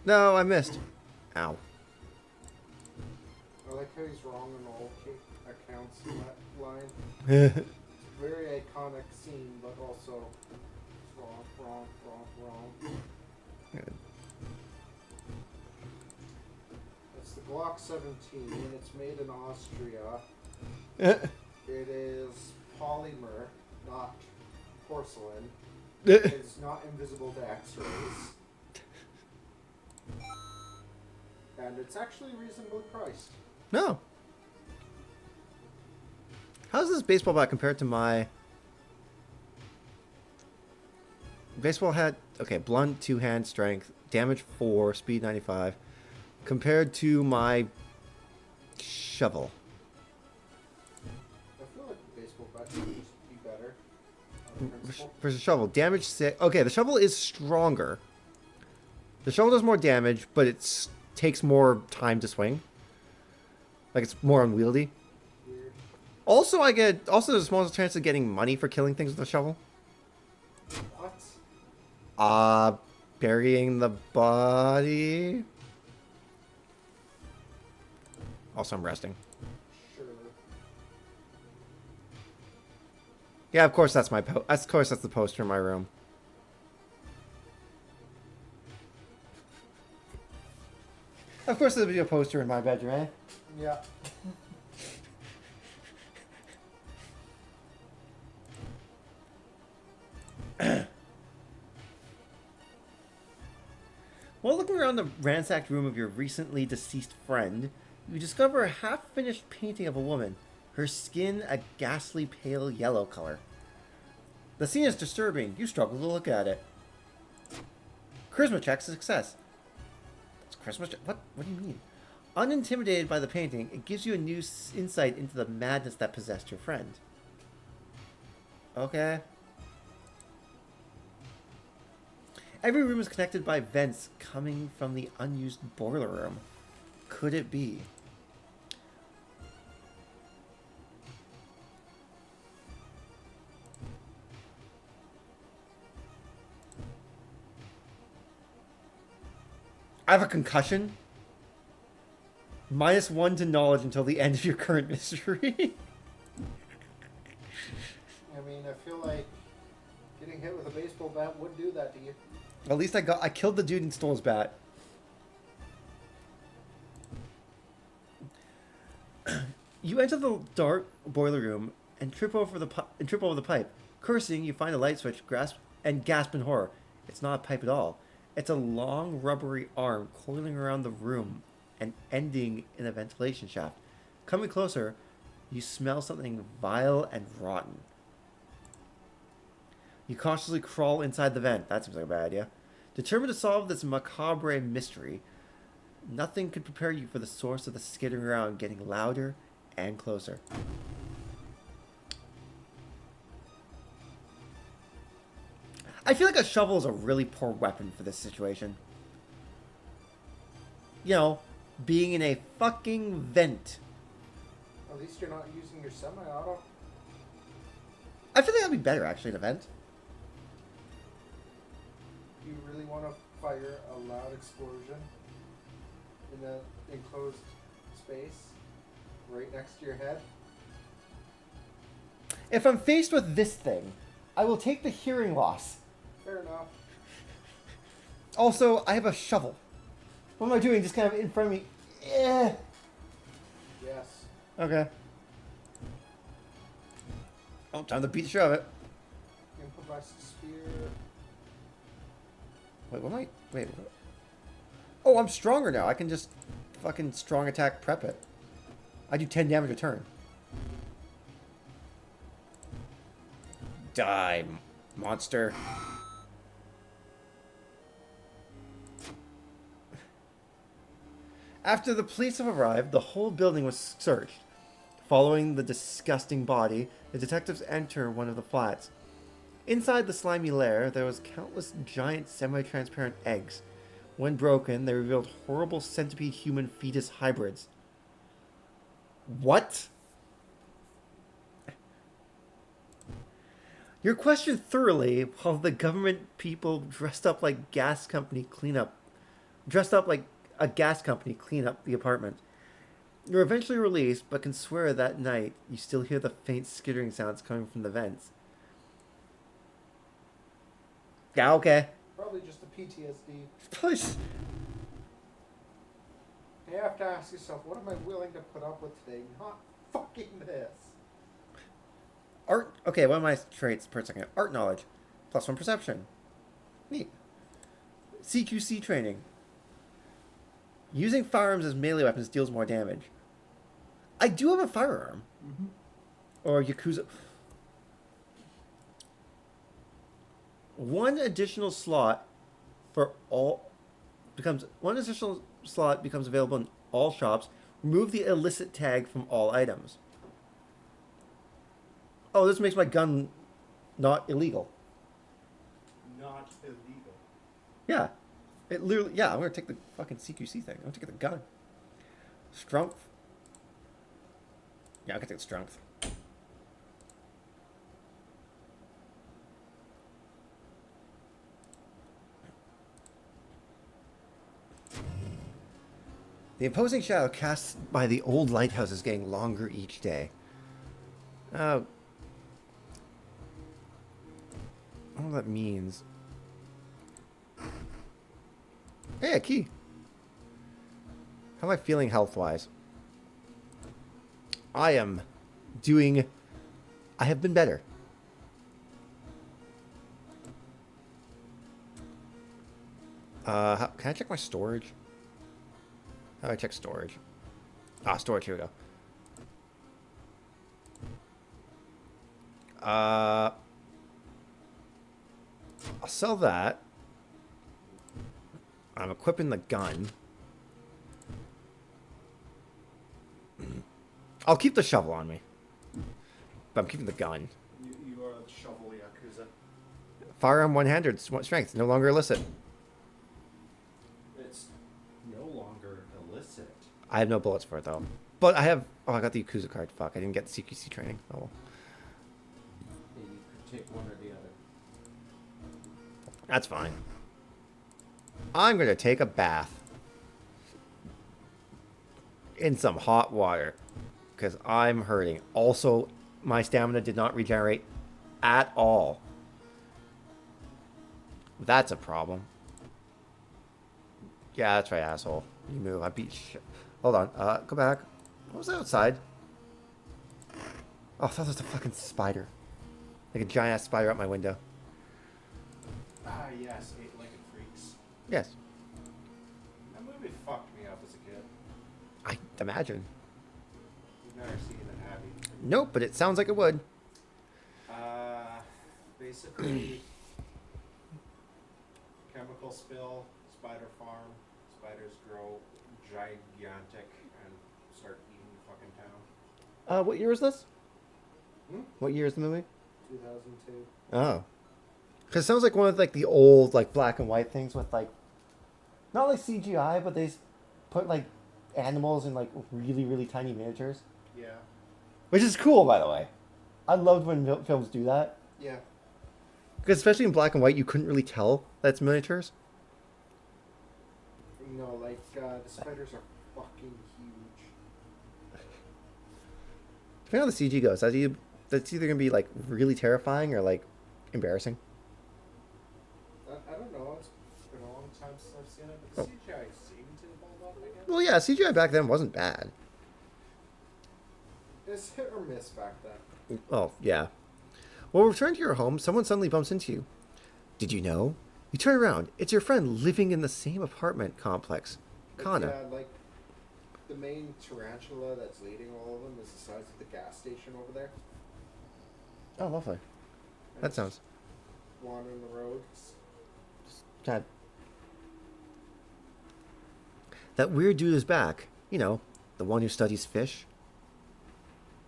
No, I missed. Ow. I like how he's wrong on all accounts in that line. It's a very iconic scene, but also wrong. It's the Glock 17. It's made in Austria. It is polymer, not porcelain. It's not invisible to X-rays. And it's actually reasonably priced. No. How's this baseball bat compared to my... Baseball hat, okay, blunt, 2-hand strength, damage 4, speed 95. Compared to my shovel. I feel like the baseball bat should just be better. On principle. Versus shovel, damage 6. Okay, the shovel is stronger. The shovel does more damage, but it takes more time to swing. Like, it's more unwieldy. Weird. Also, there's a small chance of getting money for killing things with a shovel. What? Burying the body. Also, I'm resting. Sure. Yeah, of course that's my of course that's the poster in my room. Of course there'll be a poster in my bedroom, eh? Yeah. While looking around the ransacked room of your recently deceased friend, you discover a half-finished painting of a woman, her skin a ghastly pale yellow color. The scene is disturbing. You struggle to look at it. Charisma check success. That's charisma check? What do you mean? Unintimidated by the painting, it gives you a new insight into the madness that possessed your friend. Okay. Every room is connected by vents coming from the unused boiler room. Could it be? I have a concussion. -1 to knowledge until the end of your current mystery. I mean, I feel like getting hit with a baseball bat would do that to you. At least I killed the dude and stole his bat. You enter the dark boiler room and trip over the pipe. Cursing, you find a light switch, gasp in horror. It's not a pipe at all. It's a long rubbery arm coiling around the room and ending in a ventilation shaft. Coming closer, you smell something vile and rotten. You cautiously crawl inside the vent. That seems like a bad idea. Determined to solve this macabre mystery, nothing could prepare you for the source of the skittering around getting louder and closer. I feel like a shovel is a really poor weapon for this situation. You know, being in a fucking vent. At least you're not using your semi-auto. I feel like that'd be better, actually, in a vent. You really want to fire a loud explosion in an enclosed space right next to your head? If I'm faced with this thing, I will take the hearing loss. Fair enough. Also, I have a shovel. What am I doing? Just kind of in front of me. Eh. Yes. Okay. Oh, time to beat the shit out of it. Improvised spear. Wait, what am I? Wait. What? Oh, I'm stronger now. I can just fucking strong attack prep it. I do 10 damage a turn. Die, monster. After the police have arrived, the whole building was searched. Following the disgusting body, the detectives enter one of the flats. Inside the slimy lair, there was countless giant semi-transparent eggs. When broken, they revealed horrible centipede-human fetus hybrids. What? You're questioned thoroughly while the government people dressed up like a gas company clean up the apartment. You're eventually released, but can swear that night you still hear the faint skittering sounds coming from the vents. Yeah, okay. Probably just a PTSD. Plus, You have to ask yourself, what am I willing to put up with today? Not fucking this. art. Okay, what are my traits per second? Art knowledge. +1 perception. Neat. CQC training. Using firearms as melee weapons deals more damage. I do have a firearm. Mm-hmm. Or Yakuza. One additional slot becomes available in all shops. Remove the illicit tag from all items. Oh, this makes my gun not illegal. Not illegal. Yeah. It literally, yeah, I'm going to take the fucking CQC thing. I'm going to take the gun. Strength. Yeah, I can take the strength. The imposing shadow cast by the old lighthouse is getting longer each day. I don't know what that means. Hey, a key. How am I feeling health-wise? I have been better. Can I check my storage? How do I check storage? Storage, here we go. I'll sell that. I'm equipping the gun. I'll keep the shovel on me. But I'm keeping the gun. You are the shovel Yakuza. Firearm one-handed strength, no longer illicit. It's no longer illicit. I have no bullets for it, though. But I have... Oh, I got the Yakuza card. Fuck, I didn't get the CQC training. Oh, well. Yeah, you could take one or the other. That's fine. I'm going to take a bath. In some hot water. Because I'm hurting. Also, my stamina did not regenerate at all. That's a problem. Yeah, that's right, asshole. You move. I beat shit. Hold on. Go back. What was that outside? Oh, I thought there was a fucking spider. Like a giant ass spider out my window. Ah, yes, Eight-Legged Freaks. Yes. That movie fucked me up as a kid. I imagine. You've never seen it, have you? Nope, but it sounds like it would. Basically, chemical spill, spider farm, spiders grow gigantic and start eating the fucking town. What year is this? Hmm? What year is the movie? 2002. Oh. Because it sounds like one of like the old like black and white things with like, not like CGI, but they put like animals in like really, really tiny miniatures. Yeah. Which is cool, by the way. I loved when films do that. Yeah. Because especially in black and white, you couldn't really tell that's miniatures. No, like, the spiders are fucking huge. Depending on how the CG goes, that's either going to be like really terrifying or like embarrassing. I don't know, it's been a long time since I've seen it, but the CGI seemed to hold up, I guess. Well, yeah, CGI back then wasn't bad. It's hit or miss back then. Oh, yeah. While returning to your home, someone suddenly bumps into you. Did you know? You turn around. It's your friend living in the same apartment complex. Kana. Yeah, like, the main tarantula that's leading all of them is the size of the gas station over there. Oh, lovely. And That it's sounds... wandering the road. God. That weird dude is back. You know, the one who studies fish.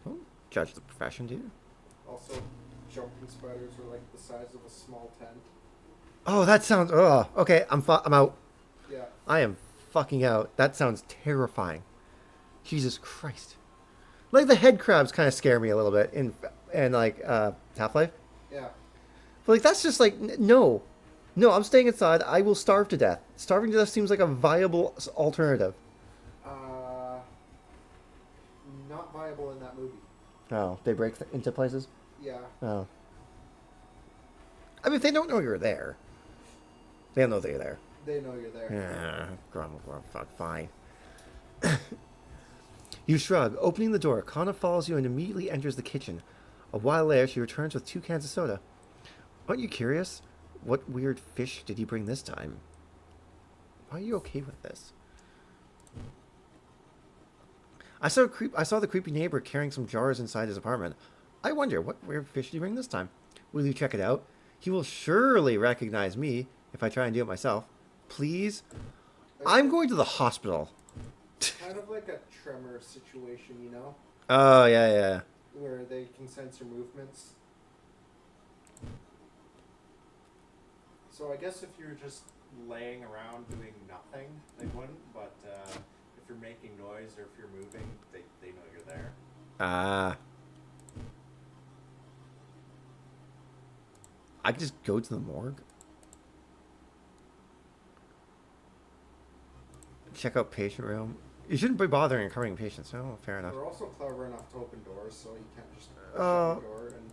Don't judge the profession, dude. Also, jumping spiders are like the size of a small tent. Oh, that sounds... Oh, okay, I'm out. Yeah. I am fucking out. That sounds terrifying. Jesus Christ. Like, the head crabs kind of scare me a little bit in like, Half-Life. Yeah. But, like, that's just, like, no. No, I'm staying inside. I will starve to death. Starving to death seems like a viable alternative. Not viable in that movie. Oh, they break into places? Yeah. Oh. I mean, if they don't know you're there, they don't know that you're there. They know you're there. Yeah, grumble, fuck, fine. You shrug. Opening the door, Kana follows you and immediately enters the kitchen. A while later, she returns with 2 cans of soda. Aren't you curious? What weird fish did he bring this time? Why are you okay with this? I saw the creepy neighbor carrying some jars inside his apartment. I wonder, what weird fish did he bring this time? Will you check it out? He will surely recognize me if I try and do it myself. Please? I'm going to the hospital. Kind of like a tremor situation, you know? Oh, yeah. Where they can sense your movements. So I guess if you're just laying around doing nothing, they wouldn't. But if you're making noise or if you're moving, they know you're there. Ah. I could just go to the morgue. Check out patient room. You shouldn't be bothering covering patients. Oh, fair enough. They're also clever enough to open doors, so you can't just shut Oh. the door and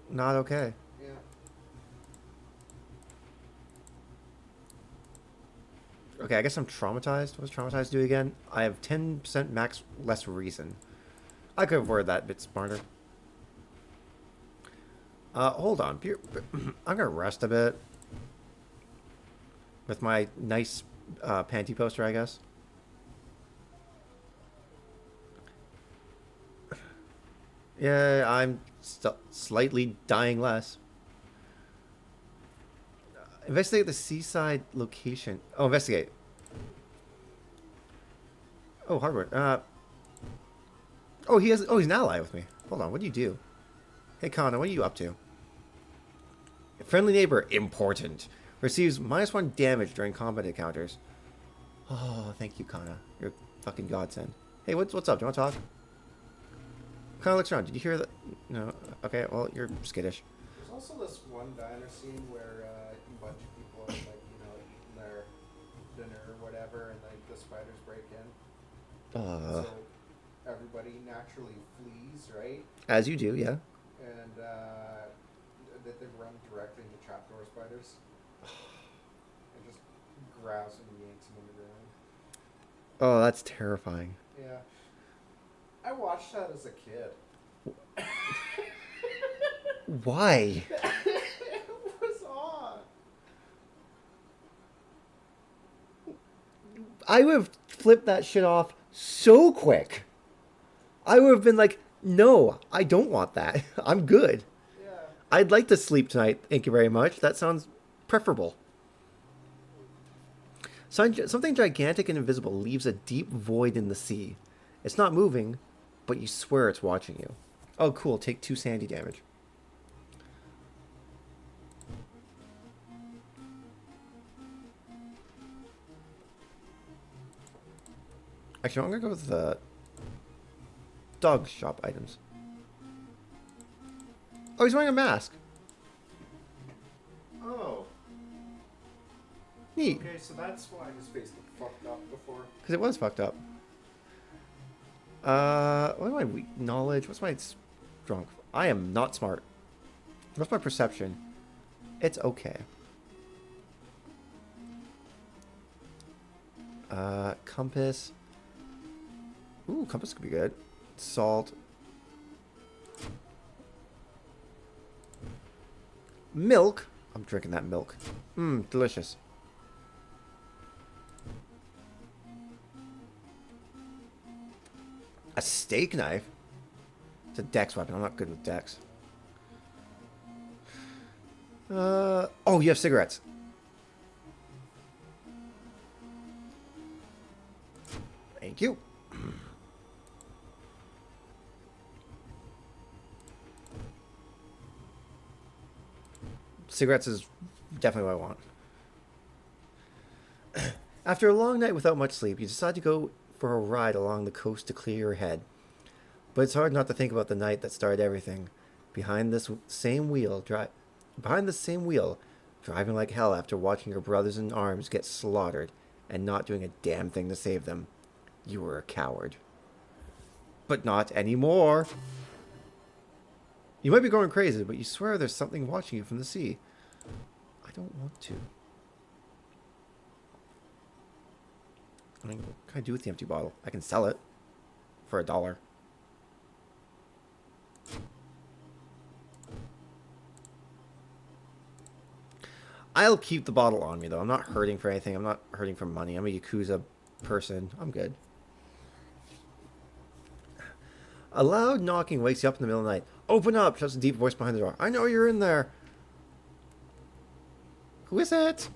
Not okay. yeah. Okay, I guess I'm traumatized. What does traumatized do again? I have 10% max less reason. I could have worded that a bit smarter. Hold on. I'm gonna rest a bit. With my nice panty poster, I guess. Yeah, I'm slightly dying less. Investigate the seaside location. Oh, investigate. Oh, hardware. Oh, he's an ally with me. Hold on, what do you do? Hey, Kana, what are you up to? A friendly neighbor, important. Receives -1 damage during combat encounters. Oh, thank you, Kana. You're a fucking godsend. Hey, what's up? Do you want to talk? Kana looks around. Did you hear that? No. Okay, well, you're skittish. There's also this one diner scene where a bunch of people are like, you know, eating their dinner or whatever, and like the spiders break in. So everybody naturally flees, right? As you do, yeah. And they run directly into trapdoor spiders. And just grabs them and yanks them underground. Oh, that's terrifying. Yeah. I watched that as a kid. Why? It was on. I would have flipped that shit off so quick. I would have been like, no, I don't want that. I'm good. Yeah. I'd like to sleep tonight. Thank you very much. That sounds preferable. Something gigantic and invisible leaves a deep void in the sea. It's not moving, but you swear it's watching you. Oh, cool. Take 2 sandy damage. Actually, I'm going to go with the dog shop items. Oh, he's wearing a mask. Oh. Neat. Okay, so that's why his face looked fucked up before. Because it was fucked up. What am my weak knowledge? What's my strong? I am not smart. What's my perception? It's okay. Compass. Ooh, compass could be good. Salt. Milk. I'm drinking that milk. Mmm, delicious. A steak knife? It's a dex weapon. I'm not good with dex. Oh, you have cigarettes. Thank you. Cigarettes is definitely what I want. After a long night without much sleep, you decide to go for a ride along the coast to clear your head. But it's hard not to think about the night that started everything. Behind this same wheel, driving like hell after watching your brothers in arms get slaughtered and not doing a damn thing to save them. You were a coward. But not anymore. You might be going crazy, but you swear there's something watching you from the sea. I don't want to. I mean, what can I do with the empty bottle? I can sell it for $1. I'll keep the bottle on me, though. I'm not hurting for anything. I'm not hurting for money. I'm a Yakuza person. I'm good. A loud knocking wakes you up in the middle of the night. Open up! Shouts a deep voice behind the door. I know you're in there. Who is it?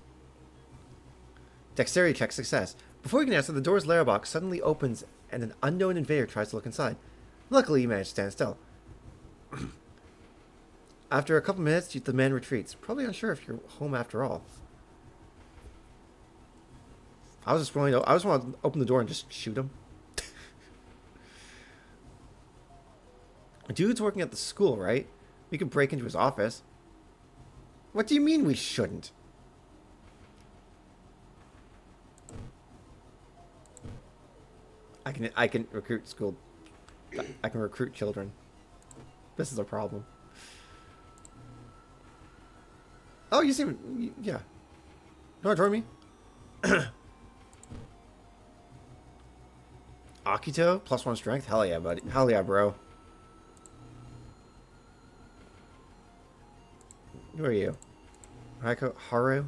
Dexterity check success. Before you can answer, the door's lair box suddenly opens and an unknown invader tries to look inside. Luckily, you manage to stand still. After a couple minutes, the man retreats, probably unsure if you're home after all. I just want to open the door and just shoot him. Dude's working at the school, right? We could break into his office. What do you mean we shouldn't? I can recruit school. I can recruit children. This is a problem. Oh, you seem... Yeah. You want to join me? Akito? +1 strength? Hell yeah, buddy. Hell yeah, bro. Who are you? Raiko? Haru?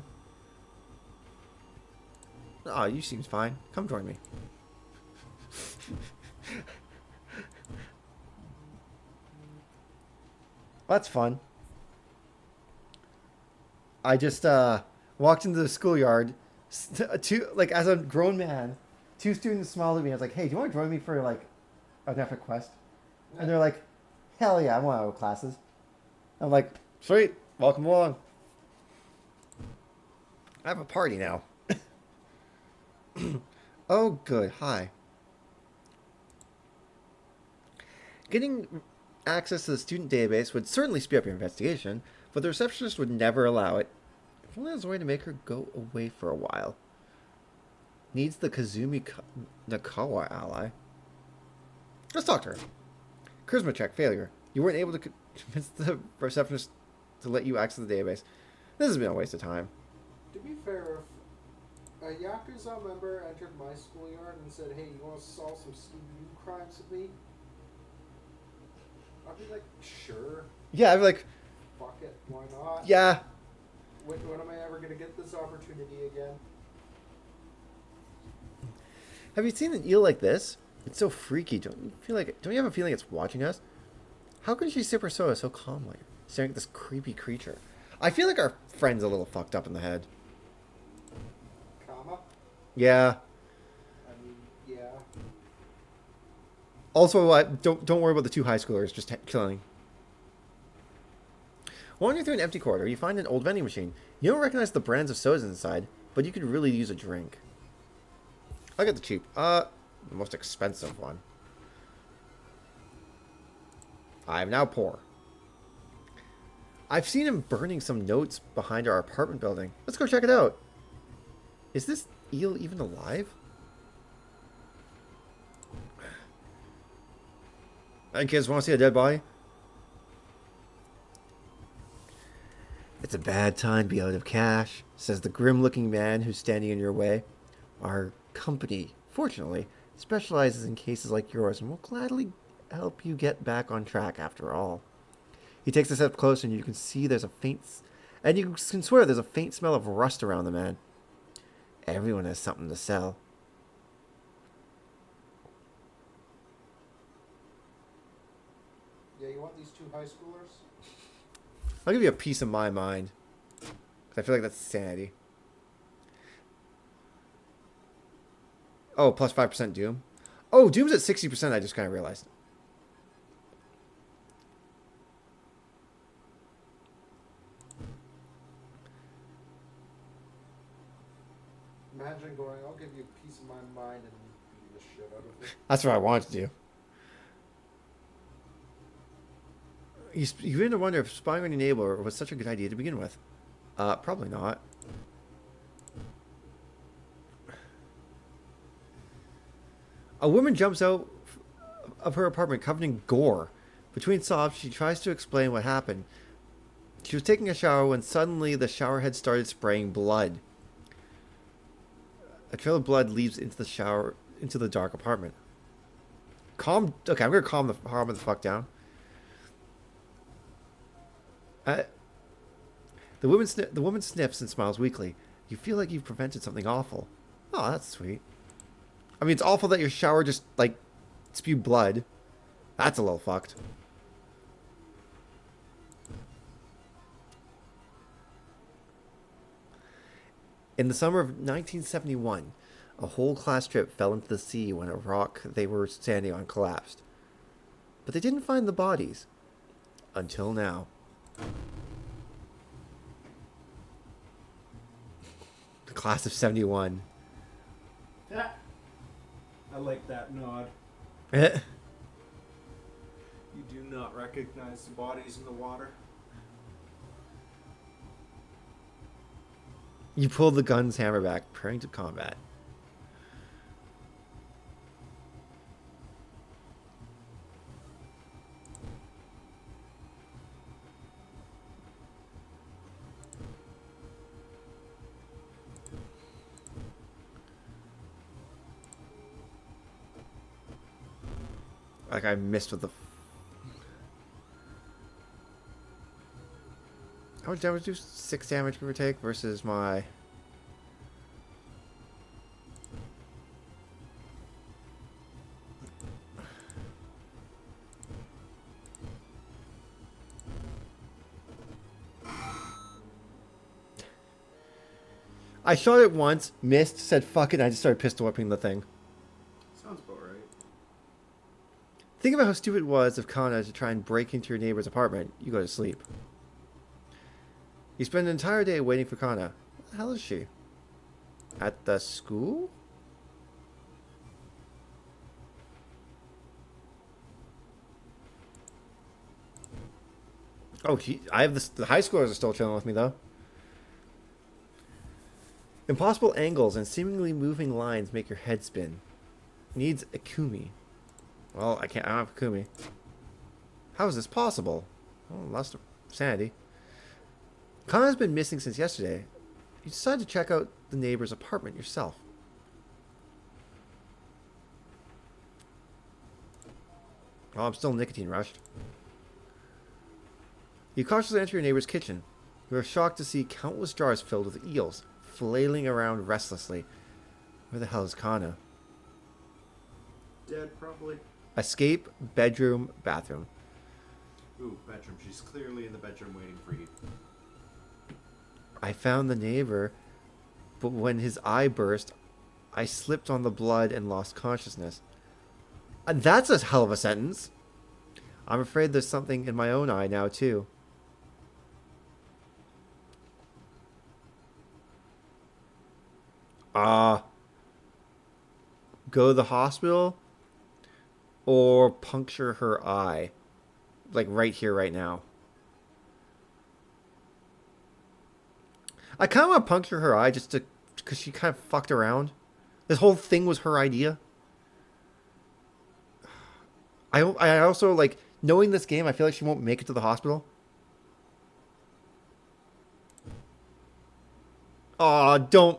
Oh, you seem fine. Come join me. That's fun. I just walked into the schoolyard. As a grown man, 2 students smiled at me. I was like, "Hey, do you want to join me for like an epic quest?" And they're like, "Hell yeah, I want to go to classes." I'm like, "Sweet, welcome along." I have a party now. Oh, good. Hi. Getting access to the student database would certainly speed up your investigation, but the receptionist would never allow it. If only there's a way to make her go away for a while. Needs the Kazumi Nakawa ally. Let's talk to her. Charisma check, failure. You weren't able to convince the receptionist to let you access the database. This has been a waste of time. To be fair, if a Yakuza member entered my schoolyard and said, "Hey, you want to solve some Scooby-Doo crimes with me?" I'd be like, "Sure." Yeah, I'd be like, Fuck it, why not? yeah. When am I ever going to get this opportunity again? Have you seen an eel like this? It's so freaky. Don't you have a feeling it's watching us? How can she sip her soda so calmly, staring at this creepy creature? I feel like our friend's a little fucked up in the head. Comma? Yeah. I mean, yeah. Also, don't worry about the two high schoolers just chilling. Wandering through an empty corridor, you find an old vending machine. You don't recognize the brands of sodas inside, but you could really use a drink. I got the cheap. The most expensive one. I am now poor. I've seen him burning some notes behind our apartment building. Let's go check it out. Is this eel even alive? Hey kids, want to see a dead body? It's a bad time to be out of cash, says the grim-looking man who's standing in your way. Our company, fortunately, specializes in cases like yours and will gladly help you get back on track after all. He takes a step closer and you can see there's a faint... And you can swear there's a faint smell of rust around the man. Everyone has something to sell. Yeah, you want these two high schoolers? I'll give you a piece of my mind. Because I feel like that's sanity. Oh, plus 5% Doom. Oh, Doom's at 60%, I just kind of realized. Imagine going, I'll give you a piece of my mind and beat the shit out of it. That's what I wanted to do. You begin to wonder if spying on your neighbor was such a good idea to begin with. Probably not. A woman jumps out of her apartment covered in gore. Between sobs, she tries to explain what happened. She was taking a shower when suddenly the shower head started spraying blood. A trail of blood leads into the dark apartment. Okay, I'm gonna calm the fuck down. The woman sniffs and smiles weakly. You feel like you've prevented something awful. Oh, that's sweet. I mean, it's awful that your shower just, like, spewed blood. That's a little fucked. In the summer of 1971, a whole class trip fell into the sea when a rock they were standing on collapsed. But they didn't find the bodies. Until now. The class of 71. I like that nod. You You do not recognize the bodies in the water. pull the gun's hammer back, preparing to combat. Like I missed with the... How much damage do 6 damage give or take versus my... I shot it once, missed, said fuck it, and I just started pistol whipping the thing. Sounds about right. Think about how stupid it was of Kana to try and break into your neighbor's apartment. You go to sleep. You spend an entire day waiting for Kana. Where the hell is she? At the school? Oh, I have the high schoolers are still chilling with me though. Impossible angles and seemingly moving lines make your head spin. Needs Akumi. Well, I don't have Akumi. How is this possible? Oh, lost sanity. Kana's been missing since yesterday. You decide to check out the neighbor's apartment yourself. Oh, I'm still nicotine rushed. You cautiously enter your neighbor's kitchen. You are shocked to see countless jars filled with eels, flailing around restlessly. Where the hell is Kana? Dead, probably. Escape, bedroom, bathroom. Ooh, bedroom. She's clearly in the bedroom waiting for you. I found the neighbor, but when his eye burst, I slipped on the blood and lost consciousness. That's a hell of a sentence. I'm afraid there's something in my own eye now, too. Go to the hospital or puncture her eye. Like right here, right now. I kind of want to puncture her eye just to, because she kind of fucked around. This whole thing was her idea. I also, like, knowing this game, I feel like she won't make it to the hospital. Aw, don't.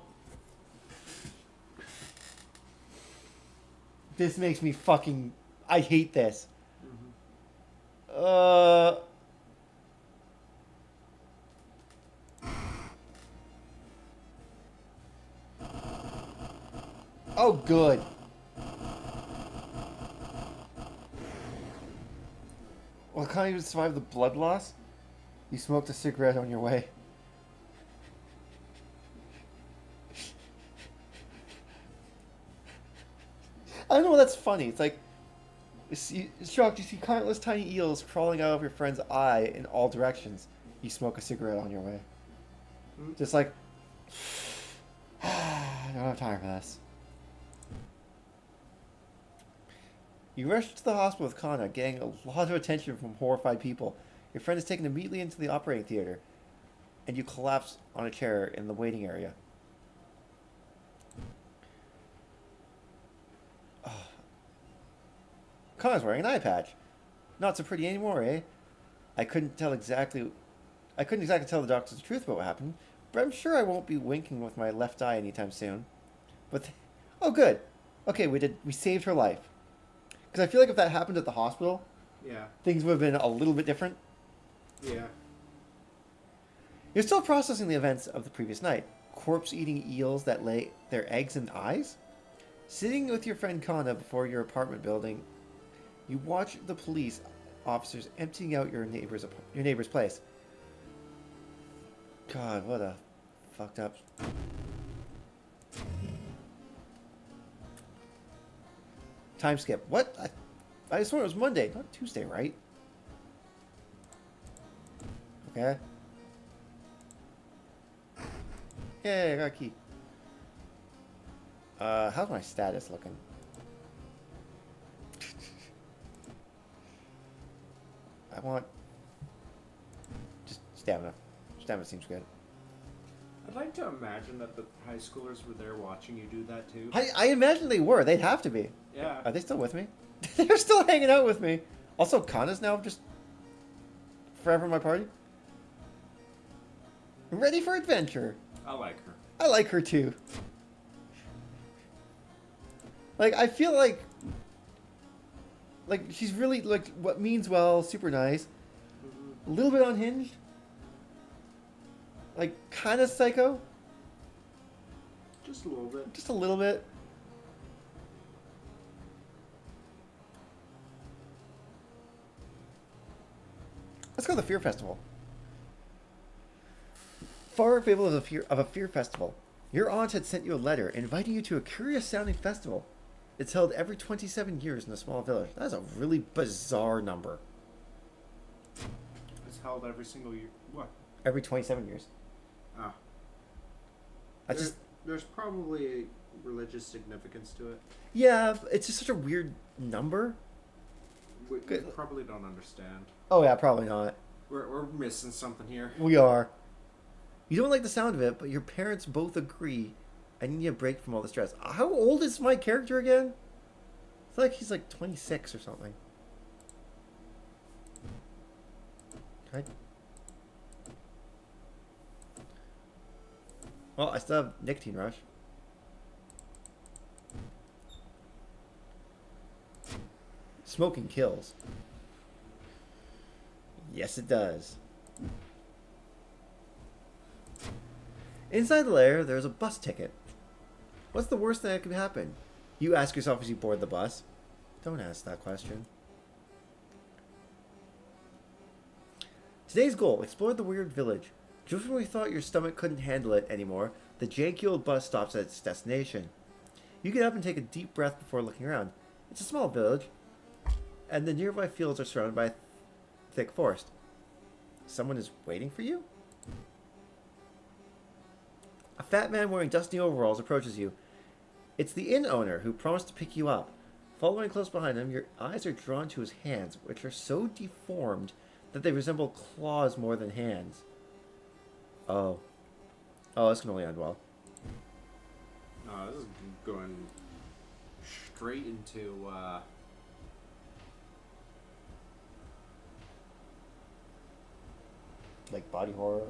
This makes me fucking... I hate this. Oh, good. Well, can't even survive the blood loss? You smoked a cigarette on your way. I know that's funny. It's like, shocked, you see countless tiny eels crawling out of your friend's eye in all directions. You smoke a cigarette on your way. Just like, I don't have time for this. You rush to the hospital with Kana, getting a lot of attention from horrified people. Your friend is taken immediately into the operating theater, and you collapse on a chair in the waiting area. Kana's wearing an eye patch. Not so pretty anymore, eh? I couldn't exactly tell the doctors the truth about what happened, but I'm sure I won't be winking with my left eye anytime soon. But, oh good. Okay, we saved her life. Because I feel like if that happened at the hospital, Yeah. things would have been a little bit different. Yeah. You're still processing the events of the previous night. Corpse-eating eels that lay their eggs in eyes? Sitting with your friend Kana before your apartment building, you watch the police officers emptying out your neighbor's place. God, what a fucked up... Time skip. What? I swear it was Monday, not Tuesday, right? Okay. Yay, I got a key. How's my status looking? I want... just stamina. Stamina seems good. I'd like to imagine that the high schoolers were there watching you do that too. I imagine they were. They'd have to be. Yeah. Are they still with me? They're still hanging out with me. Also, Kana's now just forever in my party. Ready for adventure. I like her. I like her too. Like, I feel like she's really, like, what means well, super nice. A little bit unhinged. Like, kind of psycho. Just a little bit. Just a little bit. Let's go to the Fear Festival. Far fable of a fear festival. Your aunt had sent you a letter inviting you to a curious-sounding festival. It's held every 27 years in a small village. That's a really bizarre number. It's held every single year. What? Every 27 years. Ah. There's probably religious significance to it. Yeah, it's just such a weird number. We Good. probably don't understand. Oh yeah, probably not. We're missing something here. We are. You don't like the sound of it, but your parents both agree. I need a break from all the stress. How old is my character again? I feel like he's like 26 or something. Okay. Well, I still have nicotine rush. Smoking kills. Yes, it does. Inside the lair, there's a bus ticket. What's the worst thing that could happen? You ask yourself as you board the bus. Don't ask that question. Today's goal, explore the weird village. Just when we thought your stomach couldn't handle it anymore, the janky-old bus stops at its destination. You get up and take a deep breath before looking around. It's a small village, and the nearby fields are surrounded by a thick forest. Someone is waiting for you? A fat man wearing dusty overalls approaches you. It's the inn owner who promised to pick you up. Following close behind him, your eyes are drawn to his hands, which are so deformed that they resemble claws more than hands. Oh. Oh, this can only end well. This is going straight into, Like body horror.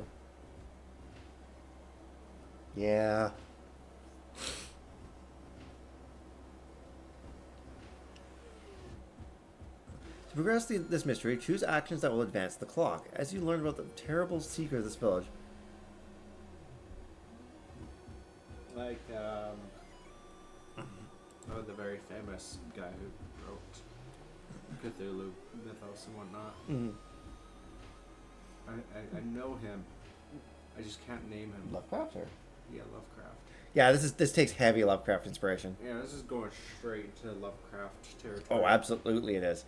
Yeah. To progress this mystery, choose actions that will advance the clock, as you learn about the terrible secret of this village. like, the very famous guy who wrote Cthulhu mythos and whatnot. Mm. I know him. I just can't name him. Lovecraft, or? Yeah, Lovecraft. Yeah, this takes heavy Lovecraft inspiration. Yeah, this is going straight into Lovecraft territory. Oh, absolutely it is.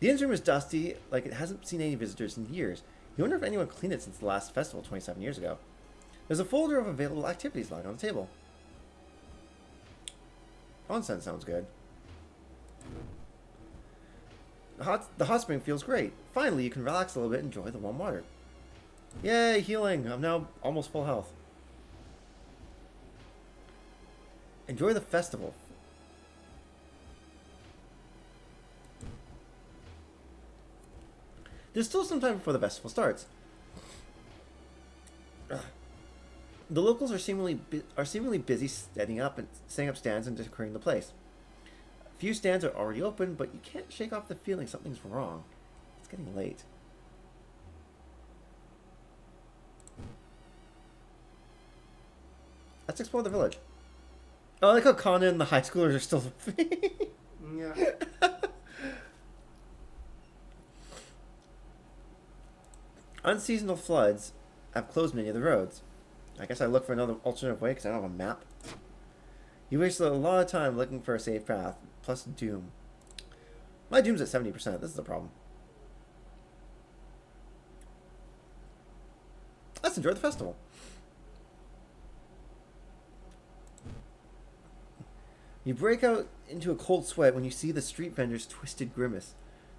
The inn's room is dusty, like it hasn't seen any visitors in years. You wonder if anyone cleaned it since the last festival 27 years ago. There's a folder of available activities lying on the table. Onsen sounds good. The hot spring feels great. Finally, you can relax a little bit and enjoy the warm water. Yay, healing! I'm now almost full health. Enjoy the festival. There's still some time before the festival starts. Ugh. The locals are seemingly busy setting up stands and decorating the place. A few stands are already open, but you can't shake off the feeling something's wrong. It's getting late. Let's explore the village. Oh, I like how Kana and the high schoolers are still. Yeah. Unseasonal floods have closed many of the roads. I guess I look for another alternative way because I don't have a map. You wasted a lot of time looking for a safe path, plus doom. My doom's at 70%. This is a problem. Let's enjoy the festival. You break out into a cold sweat when you see the street vendor's twisted grimace.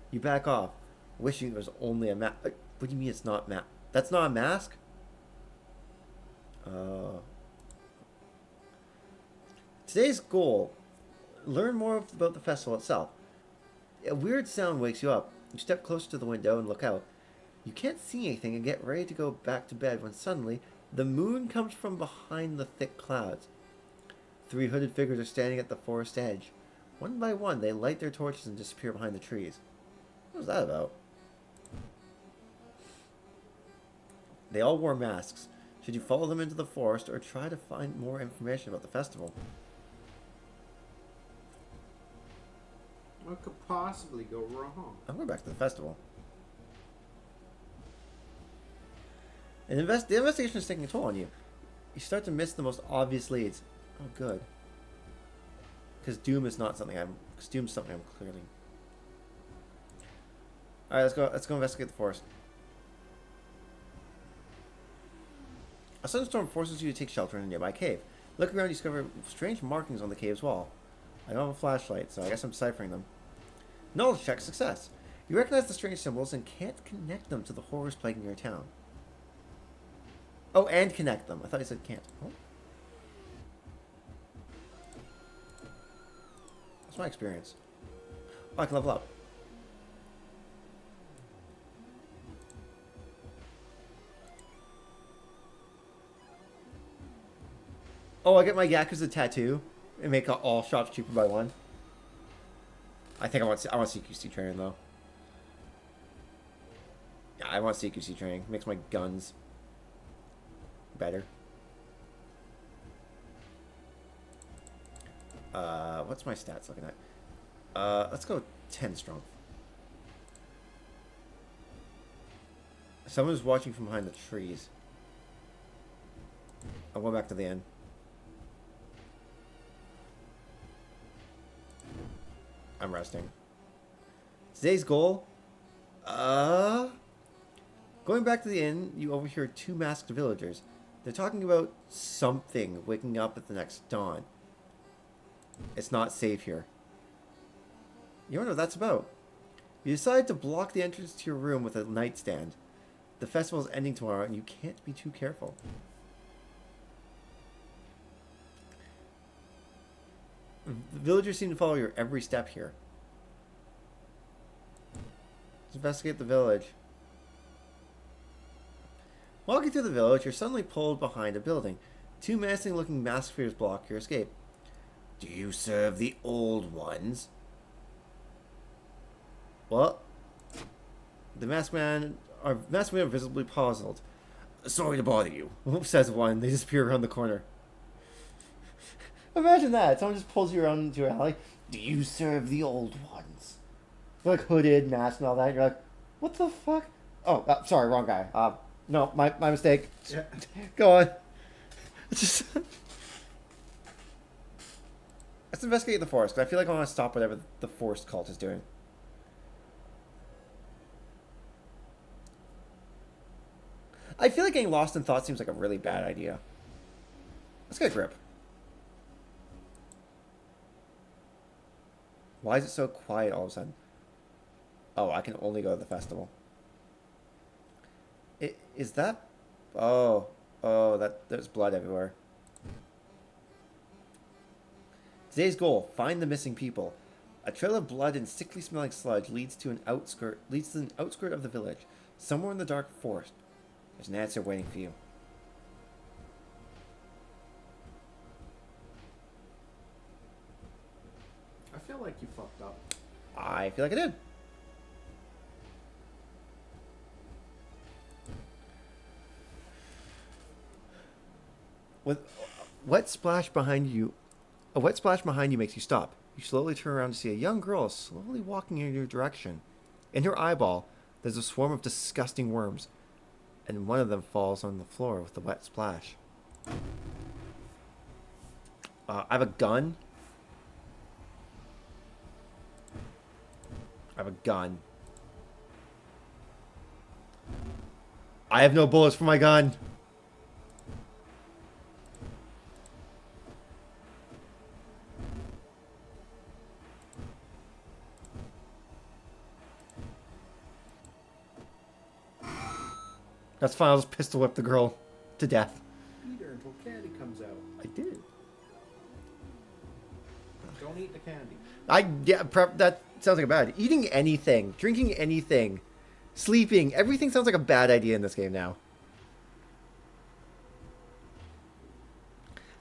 You back off, wishing there was only a mask. What do you mean it's not mask? That's not a mask? Today's goal, learn more about the festival itself. A weird sound wakes you up. You step closer to the window and look out. You can't see anything and get ready to go back to bed when suddenly the moon comes from behind the thick clouds. 3 hooded figures are standing at the forest edge. One by one, they light their torches and disappear behind the trees. What was that about? They all wore masks. Should you follow them into the forest or try to find more information about the festival? What could possibly go wrong? I'm going back to the festival. The investigation is taking a toll on you. You start to miss the most obvious leads. Oh, good. Because Doom is not something I'm. Because Doom's something I'm clearly. All right, let's go. Let's go investigate the forest. A thunderstorm forces you to take shelter in a nearby cave. Look around, you discover strange markings on the cave's wall. I don't have a flashlight, so I guess I'm deciphering them. Knowledge check success. You recognize the strange symbols and can't connect them to the horrors plaguing your town. Oh, and connect them. I thought you said can't. Oh. That's my experience. Oh, I can level up. Oh, I get my Yakuza tattoo and make all shops cheaper by 1. I think I want CQC training though. Yeah, I want CQC training. Makes my guns better. What's my stats looking at? Let's go 10 strong. Someone's watching from behind the trees. I'll go back to the inn. I'm resting. Today's goal? Going back to the inn, you overhear two masked villagers. They're talking about something waking up at the next dawn. It's not safe here. You wonder what that's about. You decide to block the entrance to your room with a nightstand. The festival is ending tomorrow and you can't be too careful. The villagers seem to follow your every step here. Let's investigate the village. Walking through the village, you're suddenly pulled behind a building. Two menacing-looking masked figures block your escape. Do you serve the old ones? Well, the masked men are visibly puzzled. Sorry to bother you, says one. They disappear around the corner. Imagine that. Someone just pulls you around into an alley. Do you serve the old ones? They're like hooded, masked, and all that. You're like, what the fuck? Oh, sorry, wrong guy. No, my mistake. Yeah. Go on. Just let's investigate the forest. 'Cause I feel like I want to stop whatever the forest cult is doing. I feel like getting lost in thought seems like a really bad idea. Let's get a grip. Why is it so quiet all of a sudden? Oh, I can only go to the festival. Is that... Oh, there's blood everywhere. Today's goal, find the missing people. A trail of blood and sickly smelling sludge leads to an outskirt of the village. Somewhere in the dark forest. There's an answer waiting for you. I feel like you fucked up. I feel like I did. With a wet splash behind you makes you stop. You slowly turn around to see a young girl slowly walking in your direction. In her eyeball, there's a swarm of disgusting worms, and one of them falls on the floor with a wet splash. I have a gun. I have no bullets for my gun. That's fine, I'll just pistol whip the girl to death. Eat her until candy comes out. I did. Don't eat the candy. That sounds like a bad idea. Eating anything, drinking anything, sleeping, everything sounds like a bad idea in this game now.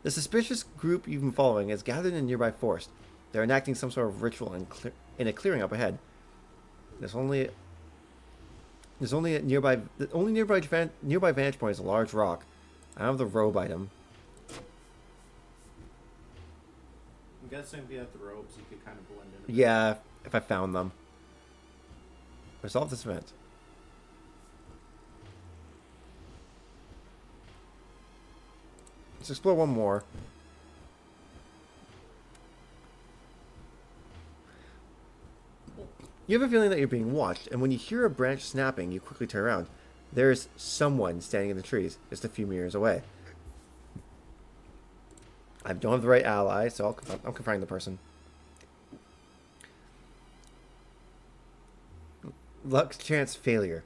The suspicious group you've been following is gathered in a nearby forest. They're enacting some sort of ritual in a clearing up ahead. The only nearby vantage point is a large rock. I have the robe item. I'm guessing if you have the robes, you could kind of blend in. Yeah, if I found them. Resolve this event. Let's explore one more. You have a feeling that you're being watched, and when you hear a branch snapping, you quickly turn around. There's someone standing in the trees, just a few meters away. I don't have the right ally, so I'm confronting the person. Luck, chance, failure.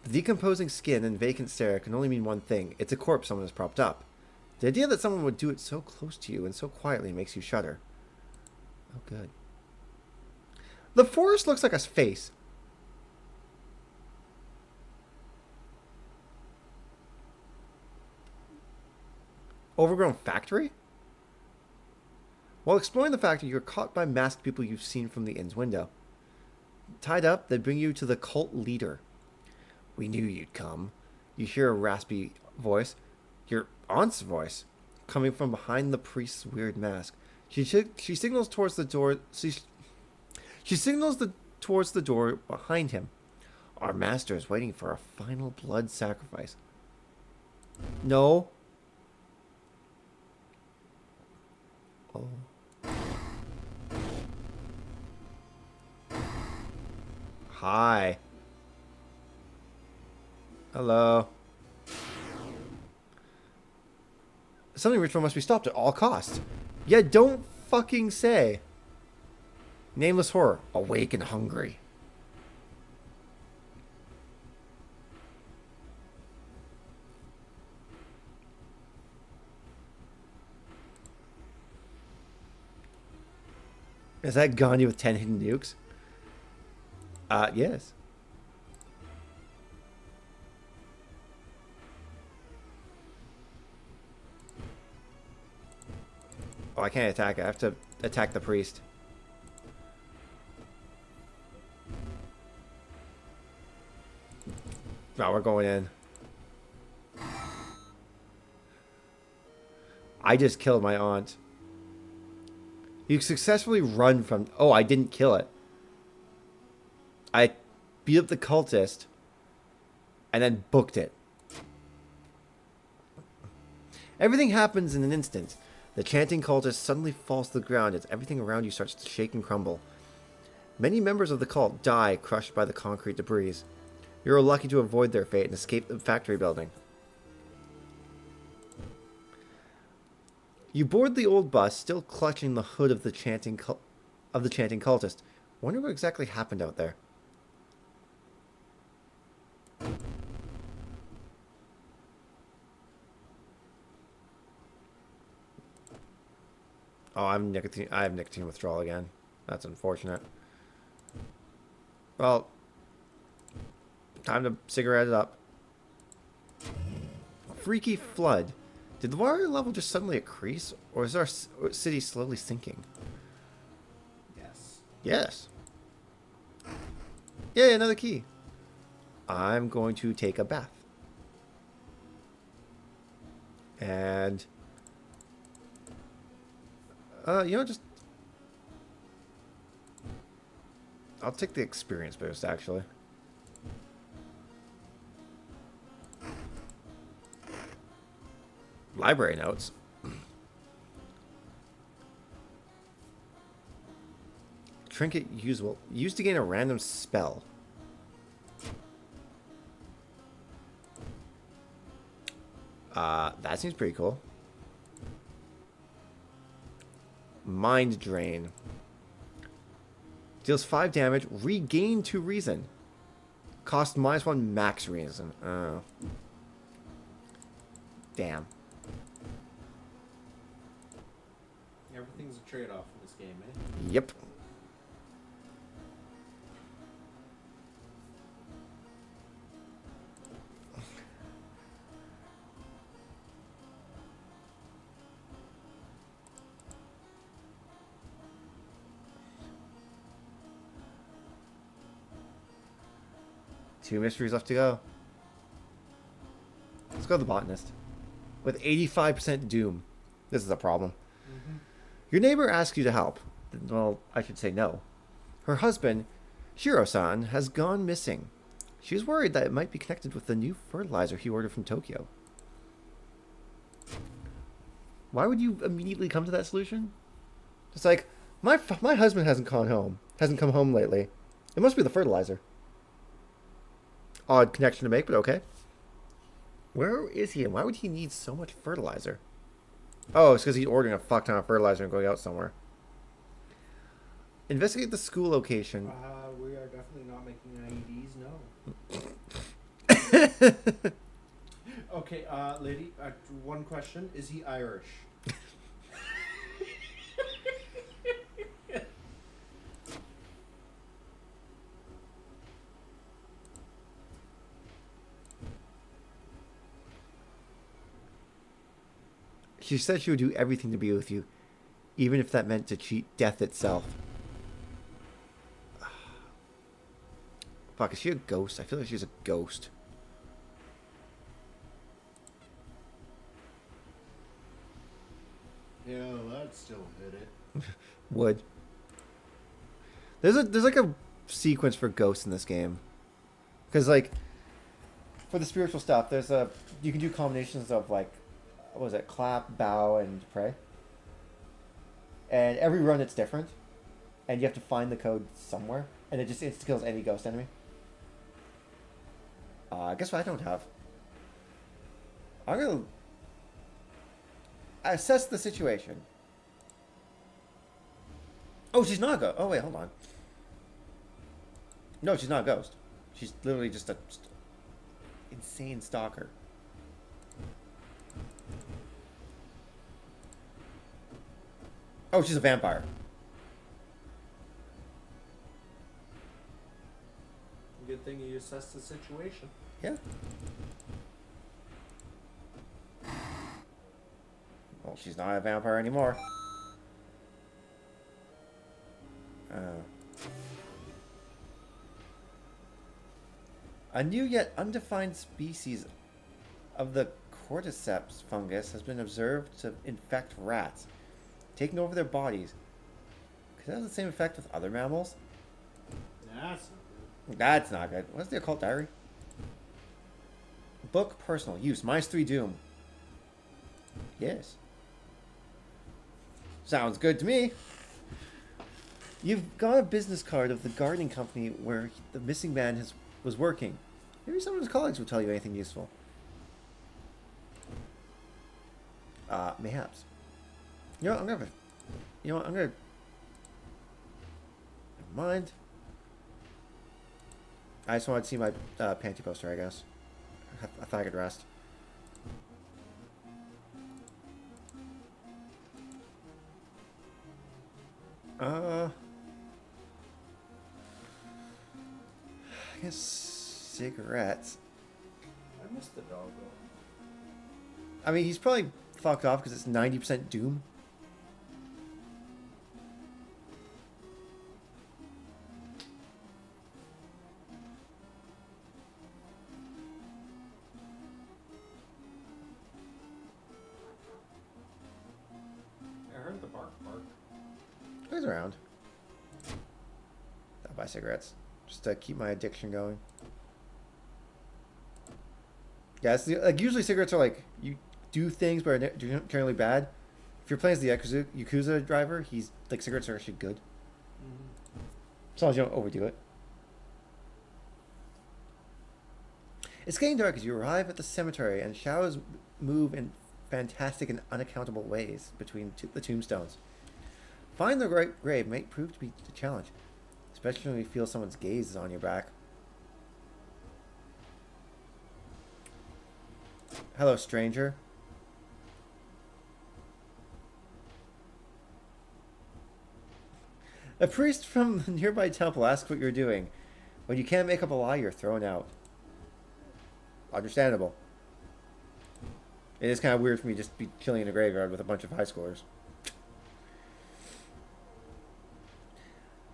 The decomposing skin and vacant stare can only mean one thing. It's a corpse someone has propped up. The idea that someone would do it so close to you and so quietly makes you shudder. Oh, good. The forest looks like a face. Overgrown factory? While exploring the factory, you're caught by masked people you've seen from the inn's window. Tied up, they bring you to the cult leader. We knew you'd come. You hear a raspy voice, your aunt's voice, coming from behind the priest's weird mask. She signals towards the door. She signals towards the door behind him. Our master is waiting for a final blood sacrifice. No. Oh. Hi. Hello. Something ritual must be stopped at all costs. Yeah, don't fucking say. Nameless horror, awake and hungry. Is that Gandhi with 10 hidden nukes? Yes. Oh, I can't attack it. I have to attack the priest. No, we're going in. I just killed my aunt. You successfully run from... Oh, I didn't kill it. I beat up the cultist and then booked it. Everything happens in an instant. The chanting cultist suddenly falls to the ground as everything around you starts to shake and crumble. Many members of the cult die crushed by the concrete debris. You're lucky to avoid their fate and escape the factory building. You board the old bus, still clutching the hood of the chanting cultist. Wonder what exactly happened out there. Oh, I have nicotine withdrawal again. That's unfortunate. Well, time to cigarette it up. Freaky flood. Did the water level just suddenly increase, or is our city slowly sinking? Yes. Yes. Yay, another key. I'm going to take a bath. And... just... I'll take the experience boost, actually. Library notes. Trinket usable. Used to gain a random spell. That seems pretty cool. Mind Drain. Deals 5 damage. Regain 2 reason. Cost -1 max reason. Oh. Damn. Everything's a trade-off in this game, eh? Yep. Two mysteries left to go. Let's go to the botanist. With 85% doom. This is a problem. Your neighbor asks you to help. Well, I should say no. Her husband, Shiro-san, has gone missing. She's worried that it might be connected with the new fertilizer he ordered from Tokyo. Why would you immediately come to that solution? It's like, my husband hasn't come home lately. It must be the fertilizer. Odd connection to make, but okay. Where is he and why would he need so much fertilizer? Oh, it's because he's ordering a fuck ton of fertilizer and going out somewhere. Investigate the school location. We are definitely not making IEDs, no. Okay, lady, one question. Is he Irish? She said she would do everything to be with you, even if that meant to cheat death itself. Fuck, is she a ghost? I feel like she's a ghost. Yeah, that still hit it. Would. There's like a sequence for ghosts in this game, because like for the spiritual stuff, you can do combinations of like what was it, clap, bow, and pray, and every run it's different, and you have to find the code somewhere, and it just insta kills any ghost enemy. Guess what I don't have. I'm gonna assess the situation. Oh, she's not a ghost. Oh wait, hold on. No, she's not a ghost. She's literally just a insane stalker. Oh, she's a vampire. Good thing you assessed the situation. Yeah. Well, she's not a vampire anymore. A new yet undefined species of the cordyceps fungus has been observed to infect rats, taking over their bodies. Could that have the same effect with other mammals? That's not good. What's the occult diary? Book personal use. -3 doom. Yes. Sounds good to me. You've got a business card of the gardening company where the missing man was working. Maybe some of his colleagues will tell you anything useful. Mayhaps. You know what, I'm gonna... Never mind. I just wanted to see my panty poster, I guess. I thought I could rest. I guess cigarettes. I missed the dog though. I mean, he's probably fucked off because it's 90% doom. I heard the bark. He's around. I'll buy cigarettes just to keep my addiction going. Yeah, it's like usually cigarettes are like you do things but are generally bad. If you're playing as the Yakuza driver, he's like cigarettes are actually good. As long as you don't overdo it. It's getting dark as you arrive at the cemetery, and shadows move in fantastic and unaccountable ways between the tombstones. Finding the right grave might prove to be a challenge, especially when you feel someone's gaze is on your back. Hello, stranger. A priest from the nearby temple asks what you're doing. When you can't make up a lie, you're thrown out. Understandable. It is kind of weird for me just to be chilling in a graveyard with a bunch of high schoolers.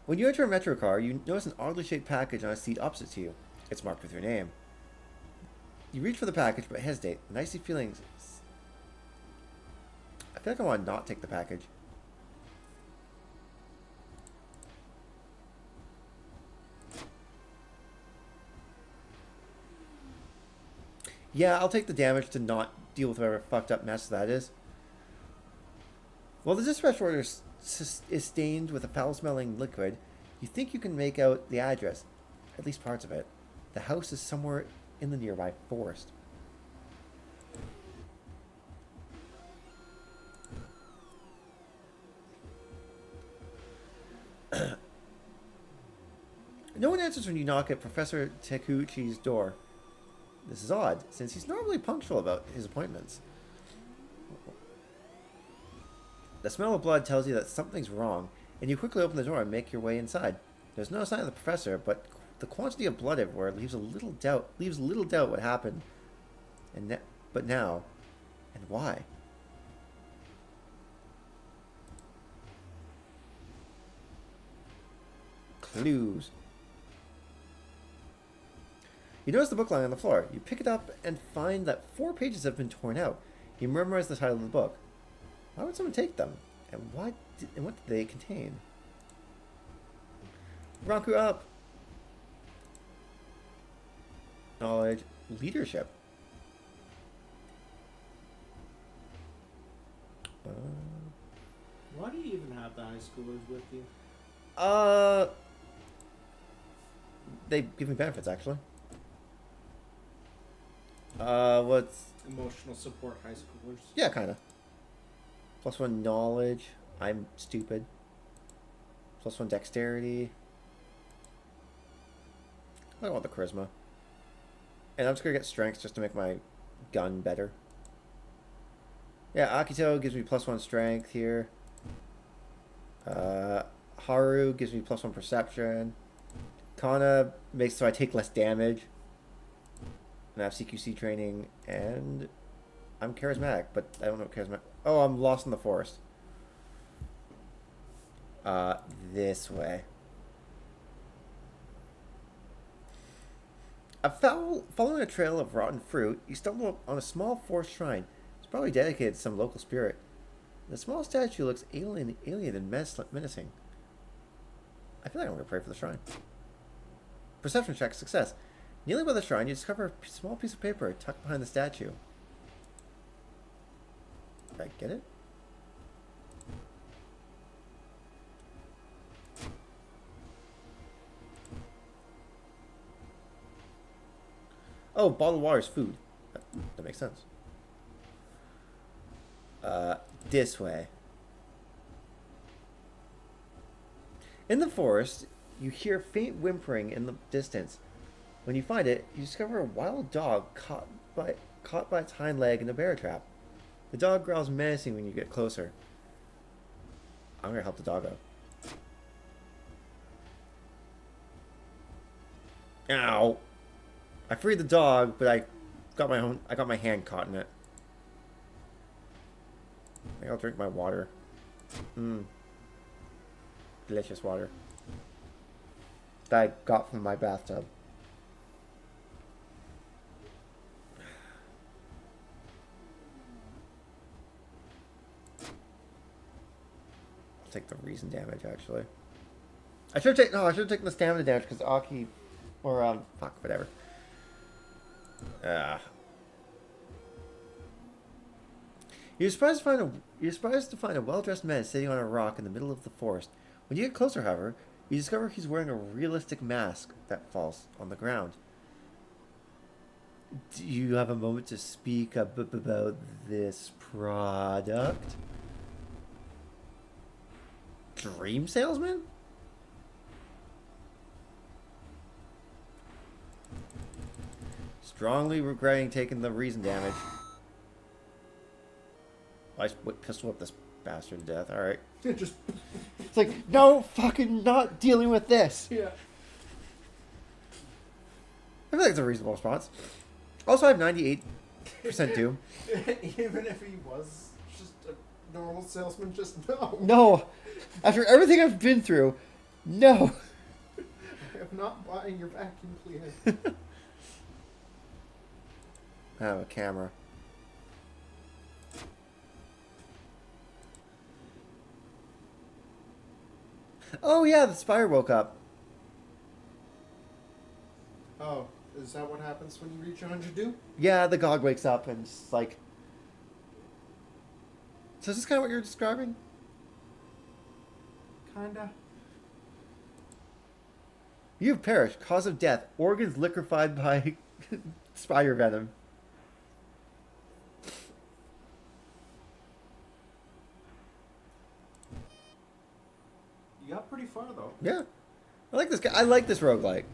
When you enter a metro car, you notice an oddly shaped package on a seat opposite to you. It's marked with your name. You reach for the package, but hesitate. An icy feeling. I feel like I want to not take the package. Yeah, I'll take the damage to not deal with whatever fucked up mess that is. Well, the dispatch order is stained with a foul-smelling liquid. You think you can make out the address, at least parts of it. The house is somewhere in the nearby forest. No one answers when you knock at Professor Takuchi's door. This is odd, since he's normally punctual about his appointments. The smell of blood tells you that something's wrong, and you quickly open the door and make your way inside. There's no sign of the professor, but the quantity of blood everywhere leaves little doubt what happened. But now, and why? Clues. You notice the book lying on the floor. You pick it up and find that 4 pages have been torn out. You memorize the title of the book. Why would someone take them? And what did they contain? Ranku up. Knowledge. Leadership. Why do you even have the high schoolers with you? They give me benefits, actually. What's... Emotional support high schoolers. Yeah, kind of. +1 knowledge. I'm stupid. +1 dexterity. I want the charisma. And I'm just gonna get strength just to make my gun better. Yeah, Akito gives me +1 strength here. Haru gives me +1 perception. Kana makes so I take less damage. And I have CQC training, and I'm charismatic, but I don't know what charismatic... Oh, I'm lost in the forest. This way. Following a trail of rotten fruit, you stumble on a small forest shrine. It's probably dedicated to some local spirit. The small statue looks alien and menacing. I feel like I'm going to pray for the shrine. Perception check success. Kneeling by the shrine, you discover a small piece of paper tucked behind the statue. Did I get it? Oh, bottled water is food. That makes sense. This way. In the forest, you hear faint whimpering in the distance. When you find it, you discover a wild dog caught by its hind leg in a bear trap. The dog growls menacing when you get closer. I'm gonna help the dog out. Ow! I freed the dog, but I got my hand caught in it. I think I'll drink my water. Delicious water that I got from my bathtub. I'll take the reason damage, actually. I should have taken the stamina damage because Aki, or fuck, whatever. You're surprised to find a well-dressed man sitting on a rock in the middle of the forest. When you get closer, however, you discover he's wearing a realistic mask that falls on the ground. Do you have a moment to speak about this product? Dream salesman? Strongly regretting taking the reason damage. I pistol whip this bastard to death. Alright. Just It's like, no, fucking not dealing with this. yeah. I feel like it's a reasonable response. Also, I have 98% doom. Even if he was just a normal salesman, just no. No. After everything I've been through, no. I am not buying your vacuum cleaner. I have a camera. Oh yeah, the spire woke up. Oh, is that what happens when you reach 100 doom? Yeah, the god wakes up and it's like... So is this kind of what you're describing? Kinda. You have perished. Cause of death. Organs liquefied by spider venom. You got pretty far though. Yeah. I like this guy. I like this roguelike.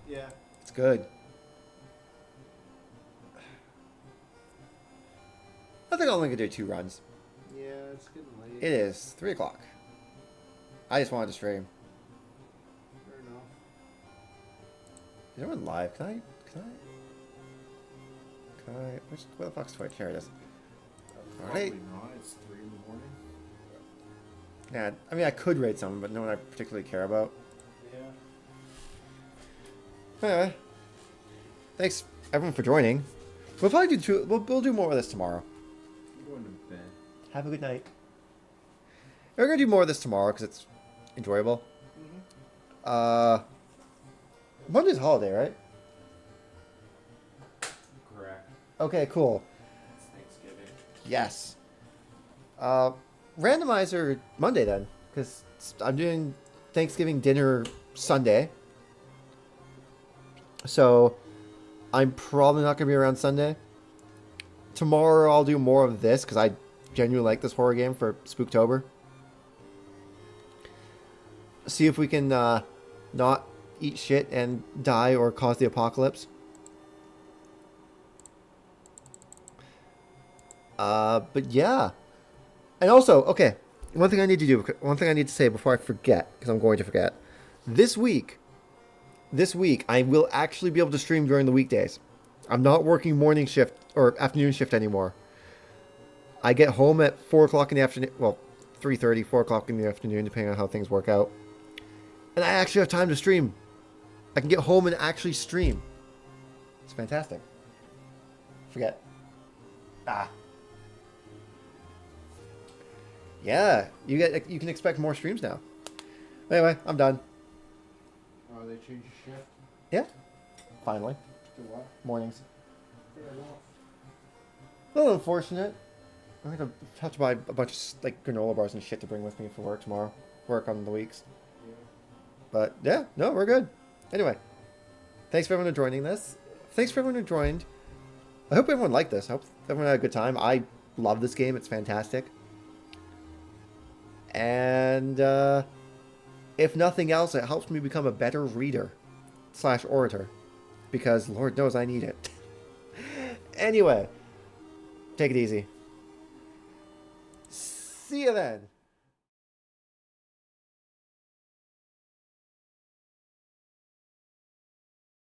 Yeah. It's good. I think I'll only do 2 runs. Yeah, it's getting late. It is 3 o'clock. I just wanted to stream. Fair enough. Is everyone live? Can I? Where the fuck's Twitch? Here it is. Probably Alright. not. It's 3 in the morning. Yeah, I mean, I could raid someone, but no one I particularly care about. Yeah. Anyway. Thanks, everyone, for joining. We'll probably do we'll do more of this tomorrow. I'm going to bed. Have a good night. We're going to do more of this tomorrow because it's enjoyable. Monday's holiday, right? Correct. Okay, cool. It's Thanksgiving. Yes. Randomizer Monday then, because I'm doing Thanksgiving dinner Sunday. So I'm probably not going to be around Sunday. Tomorrow I'll do more of this because I genuinely like this horror game for Spooktober. See if we can not eat shit and die or cause the apocalypse. But yeah. And also, okay, one thing I need to say before I forget, because I'm going to forget. This week, I will actually be able to stream during the weekdays. I'm not working morning shift or afternoon shift anymore. I get home at 4 o'clock in the afternoon. Well, 3:30, 4 o'clock in the afternoon, depending on how things work out. And I actually have time to stream. I can get home and actually stream. It's fantastic. Forget. Yeah, you can expect more streams now. Anyway, I'm done. Oh, they changed your shift Yeah, finally. to what? Mornings. Fair enough. A little unfortunate. I'm gonna have to buy a bunch of like granola bars and shit to bring with me for work tomorrow. Work on the weeks. Yeah. But yeah, no, we're good. Anyway, thanks for everyone for joining this. Thanks for everyone who joined. I hope everyone liked this. I hope everyone had a good time. I love this game. It's fantastic. And if nothing else, it helps me become a better reader / orator. Because Lord knows I need it. Anyway, take it easy. See you then.